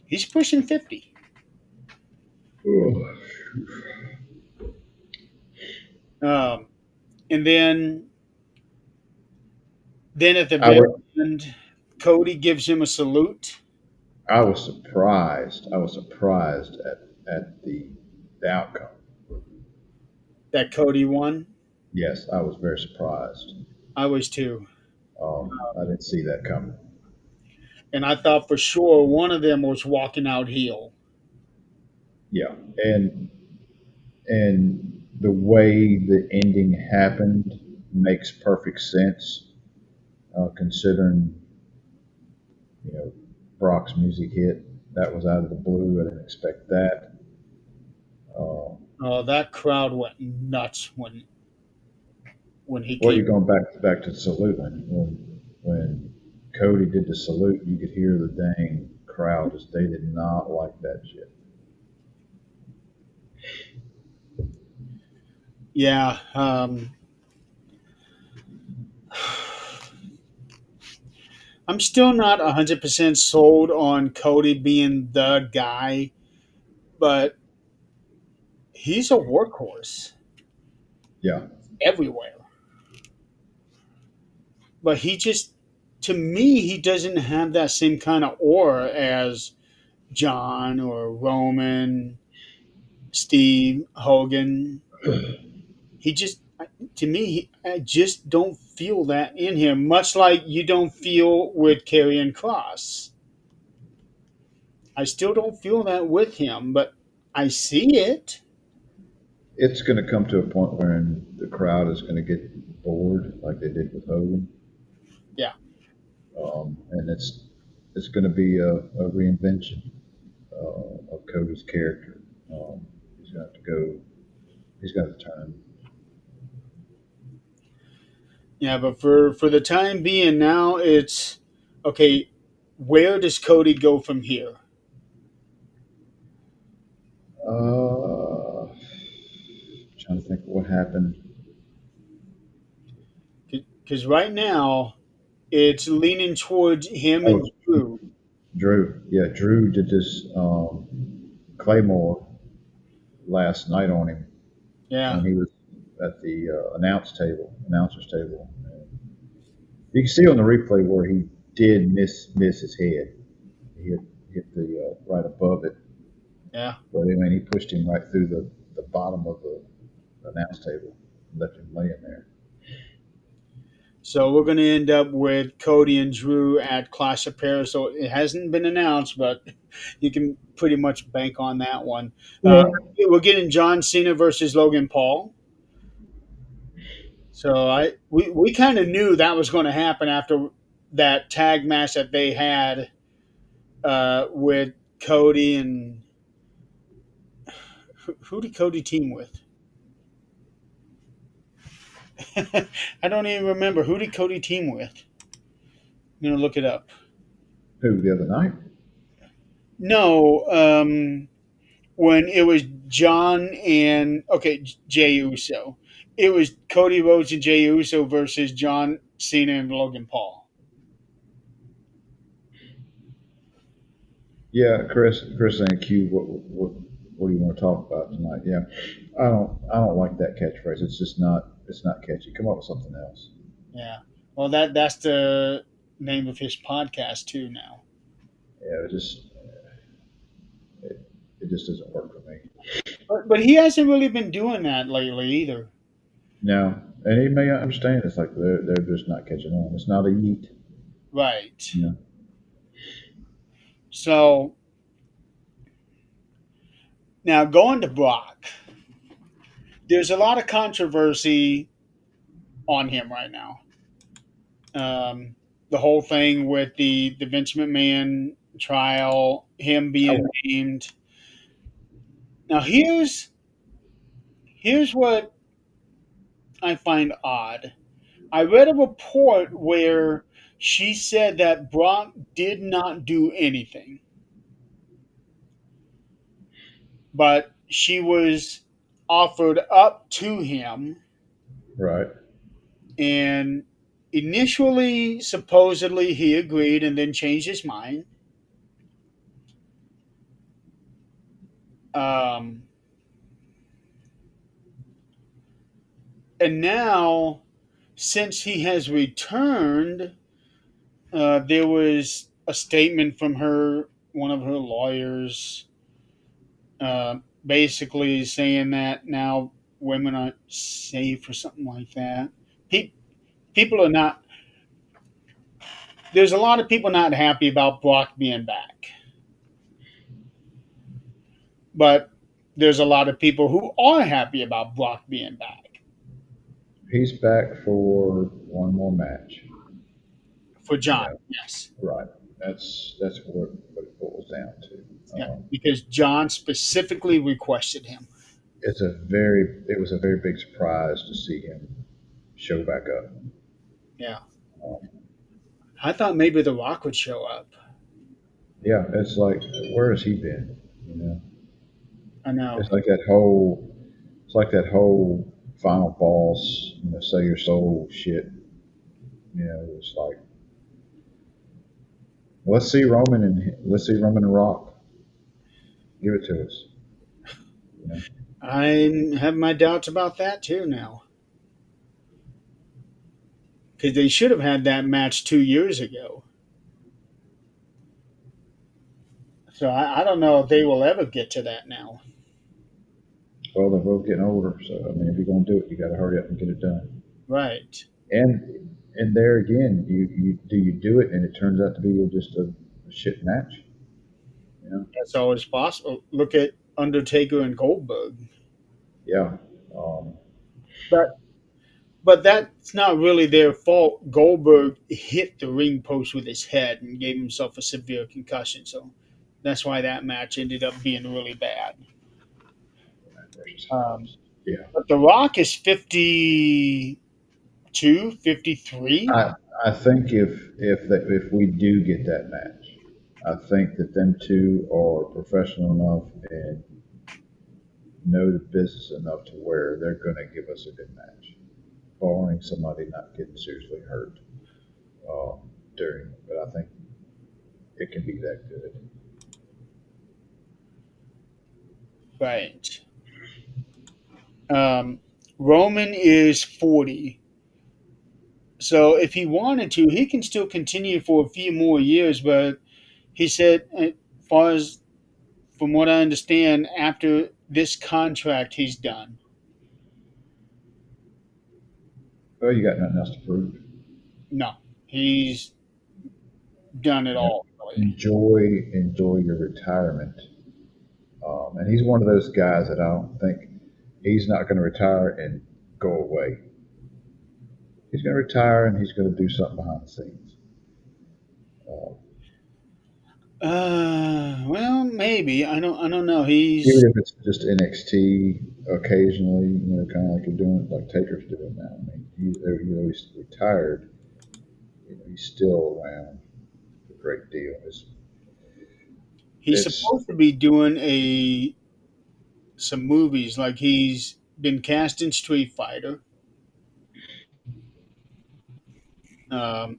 he's pushing 50. Um, and then at the I very was end, Cody gives him a salute. I was surprised. I was surprised at the outcome. That Cody won. Yes, I was very surprised. I was too, I didn't see that coming. and I thought for sure one of them was walking out heel. Yeah, and the way the ending happened makes perfect sense, considering Brock's music hit. That was out of the blue. I didn't expect that. Uh, That crowd went nuts when he well, came. you're going back to the salute when Cody did the salute, you could hear the dang crowd just they did not like that shit. Yeah. I'm still not 100% sold on Cody being the guy, but he's a workhorse Yeah, everywhere. But to me, he doesn't have that same kind of aura as John or Roman, Steve, Hogan. He just, to me, I just don't feel that in him, much like you don't feel with Karrion Cross. I still don't feel that with him, but I see it. it's going to come to a point where the crowd is going to get bored, like they did with Hogan, Yeah. and it's going to be a reinvention of Cody's character. He's going to have to go. He's got to turn. Yeah, but for the time being now, it's okay. Where does Cody go from here? Trying to think of what happened. Because right now, it's leaning towards him Oh, and Drew. Drew. Yeah, Drew did this Claymore last night on him Yeah, when he was at the announcers table. And you can see on the replay where he did miss his head. He hit the right above it, yeah. but I mean he pushed him right through the bottom of the announce table, and left him laying there. So we're going to end up with Cody and Drew at Clash of Paris. So it hasn't been announced, but you can pretty much bank on that one. Uh, Yeah. we're getting John Cena versus Logan Paul. So we kind of knew that was going to happen after that tag match that they had with Cody and who did Cody team with? I don't even remember who did Cody team with. I'm gonna look it up. Who the other night? No, when it was John and okay Jay Uso, it was Cody Rhodes and Jay Uso versus John Cena and Logan Paul. Yeah, Chris and Q. What do you want to talk about tonight? Yeah, I don't like that catchphrase. It's not catchy. Come up with something else. Yeah, well that's the name of his podcast too now. Yeah, it, it just doesn't work for me. But he hasn't really been doing that lately either. No, and he may understand. It's like they're just not catching on. It's not a yeet. Right. You know. So now going to Brock, there's a lot of controversy on him right now. The whole thing with the Vince McMahon trial, him being Oh, named. Now here's what I find odd. I read a report where she said that Brock did not do anything, but she was offered up to him, right. and initially, supposedly, he agreed and then changed his mind. Um, and now, since he has returned, there was a statement from her, one of her lawyers, basically saying that now women aren't safe or something like that. Pe- People are not. There's a lot of people not happy about Brock being back, but there's a lot of people who are happy about Brock being back. He's back for one more match. For You John, know, yes, right. That's what it boils down to. yeah, because John specifically requested him. It was a very big surprise to see him show back up. Yeah, Um, I thought maybe The Rock would show up. yeah, it's like where has he been? You know, I know. it's like that whole final boss, sell your soul shit. It's like let's see Roman and Rock. Give it to us. You know, I have my doubts about that too now, because they should have had that match 2 years ago. So I don't know if they will ever get to that now. well they're both getting older, so I mean if you're gonna do it, you got to hurry up and get it done. Right. And there again, you do it and it turns out to be just a shit match. You know, That's always possible. Look at Undertaker and Goldberg. yeah. Um, But but that's not really their fault. Goldberg hit the ring post with his head and gave himself a severe concussion. So that's why that match ended up being really bad. versus Um, Hobbs. Yeah, but The Rock is 52, 53. I I think if we do get that match, I think that them two are professional enough and know the business enough to where they're going to give us a good match, barring somebody not getting seriously hurt during. But I think it can be that good. Right. Um, Roman is 40. So if he wanted to, he can still continue for a few more years. But he said, as far as from what I understand, after this contract, he's done. Well, you got nothing else to prove. No, he's done it You know, all, really. enjoy your retirement. And he's one of those guys that I don't think he's not going to retire and go away. he's going to retire and he's going to do something behind the scenes. Uh, Well, maybe I don't know. Even He's if it's just NXT occasionally, kind of like you're doing, like Taker's doing now. I mean, he's retired. He's still around a great deal. he's It's supposed to be doing a some movies. Like he's been cast in Street Fighter. Um,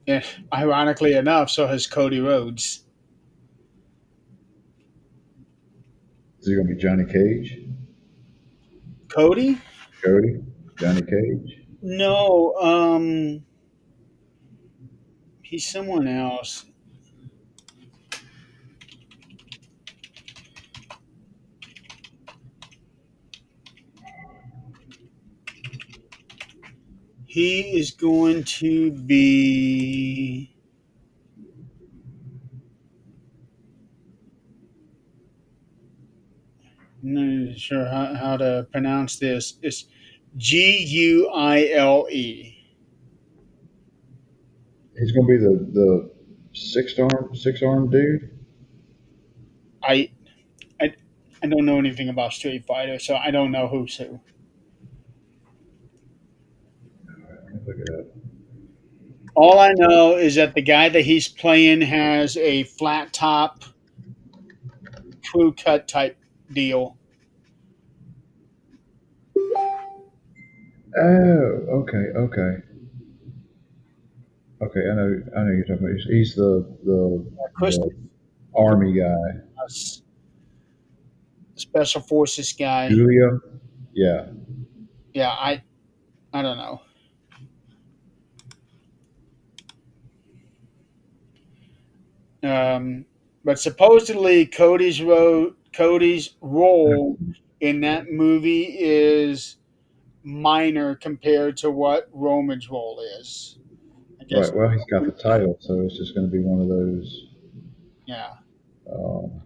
and ironically enough, so has Cody Rhodes. Is he going to be Johnny Cage? Cody? Cody? Johnny Cage? No, he's someone else. He is going to be. I'm not sure how to pronounce this. It's Guile. He's going to be the six arm dude. I, I I don't know anything about Street Fighter, so I don't know who's who. Let me look it up. All I know is that the guy that he's playing has a flat top, crew cut type deal. Oh, okay. Okay, I know you're talking about. He's Chris, the army guy. special forces guy. Julio. Yeah, Yeah, I don't know. Um, but supposedly Cody's role in that movie is minor compared to what Roman's role is. I guess right. Well, he's got the title, so it's just going to be one of those. yeah. Um,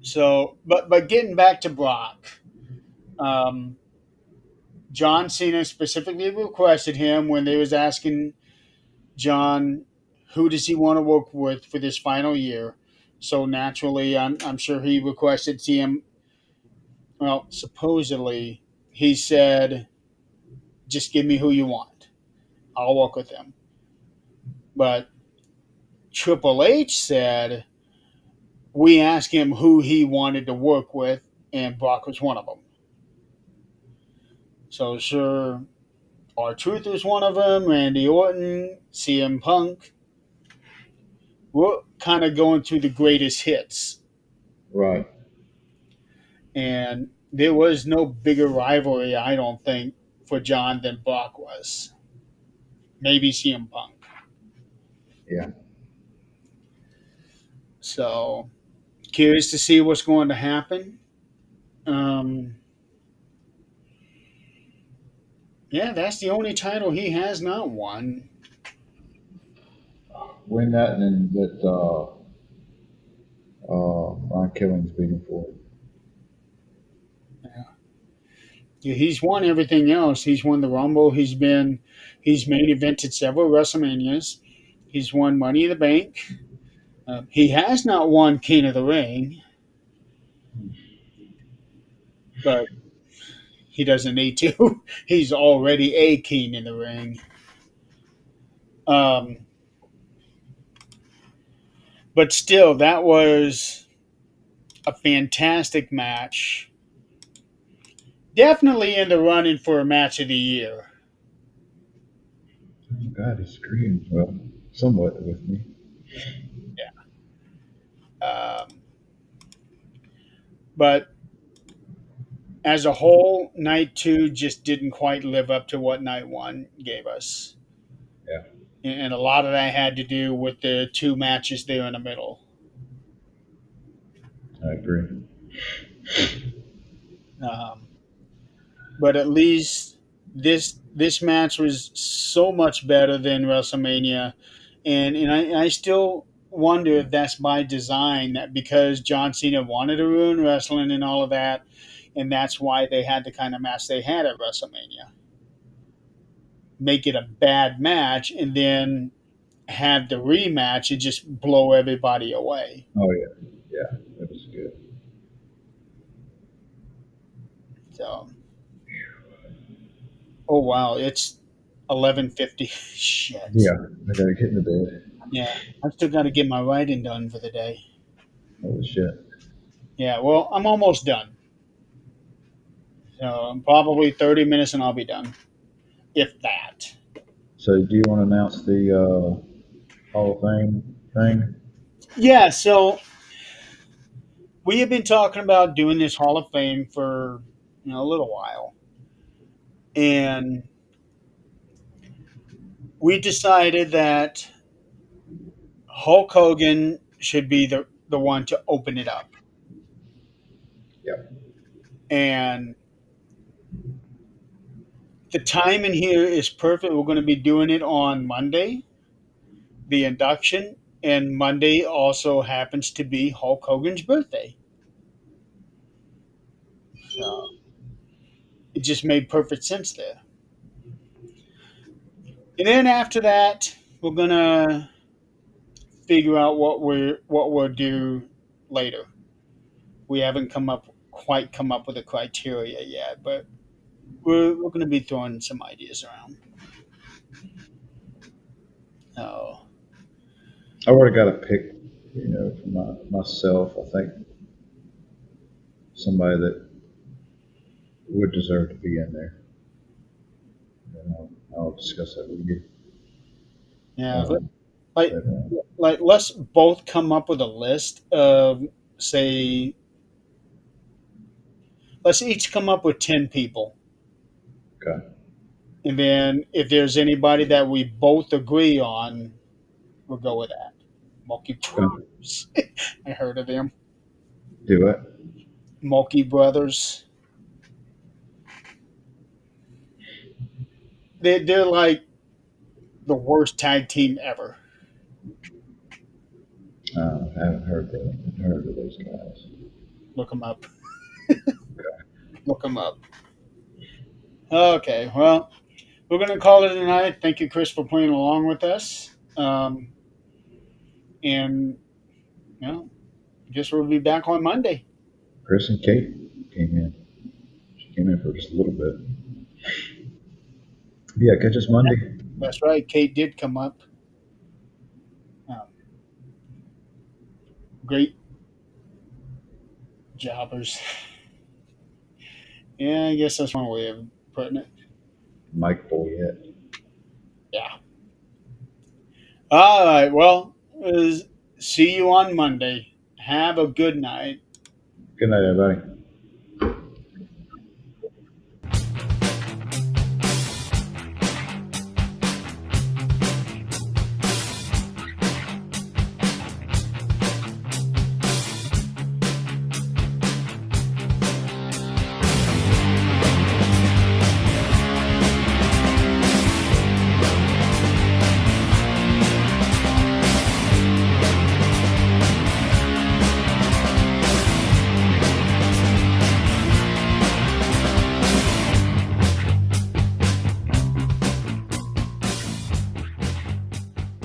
So, but getting back to Brock, um, John Cena specifically requested him when they was asking John who does he want to work with for this final year. So naturally, I'm sure he requested CM. Well, supposedly he said, "Just give me who you want. I'll work with them." But Triple H said we asked him who he wanted to work with, and Brock was one of them. So sure, R-Truth was one of them. Randy Orton, CM Punk. We're kind of going through the greatest hits, right. and there was no bigger rivalry, I don't think, for John than Brock was. Maybe CM Punk. Yeah. So curious to see what's going to happen. Um, yeah, that's the only title he has not won. Win that, and then let Ron Killings beat him for it. Yeah, he's won everything else. He's won the Rumble. He's main evented several WrestleManias. He's won Money in the Bank. He has not won King of the Ring, but he doesn't need to. He's already a King in the Ring. Um, but still, that was a fantastic match. Definitely in the running for a match of the year. Oh, God, he screams well, somewhat with me. Um, but as a whole, night two just didn't quite live up to what night one gave us. Yeah, And a lot of that had to do with the two matches there in the middle. I agree. Um, but at least this match was so much better than WrestleMania, and I still wonder if that's by design, that because John Cena wanted to ruin wrestling and all of that, and that's why they had the kind of match they had at WrestleMania. make it a bad match, and then have the rematch and just blow everybody away. Oh yeah, yeah, it was good. So, oh wow, it's 11:50. Shit. Yeah, I gotta get into bed. Yeah, I've still got to get my writing done for the day. Holy shit. Yeah, well, I'm almost done. So probably 30 minutes and I'll be done, if that. So, do you want to announce the Hall of Fame thing? Yeah, so we have been talking about doing this Hall of Fame for a little while, and we decided that Hulk Hogan should be the one to open it up. Yep. And the time in here is perfect. We're going to be doing it on Monday, the induction, and Monday also happens to be Hulk Hogan's birthday. So it just made perfect sense there. And then after that, we're gonna figure out what we'll do later. We haven't come up with a criteria yet, but we're gonna be throwing some ideas around. Oh, I already got a pick, for myself. I think somebody that would deserve to be in there. And I'll discuss that with you. yeah, Um, like but let's both come up with a list of, say, let's each come up with 10 people, okay, and then if there's anybody that we both agree on, we'll go with that. Mulkey okay, Brothers. I heard of them. do it. Mulkey Brothers. They're like the worst tag team ever. I haven't heard of those guys. Look them up. Look them up. Okay, well, we're going to call it a night. Thank you, Chris, for playing along with us. And, I guess we'll be back on Monday. Chris and Kate came in. She came in for just a little bit. Yeah, catch us Monday. That's right. Kate did come up. Um, great jobbers. Yeah, I guess that's one way of putting it. Mike Boyette. Yeah. All right. Well, see you on Monday. Have a good night. Good night, everybody.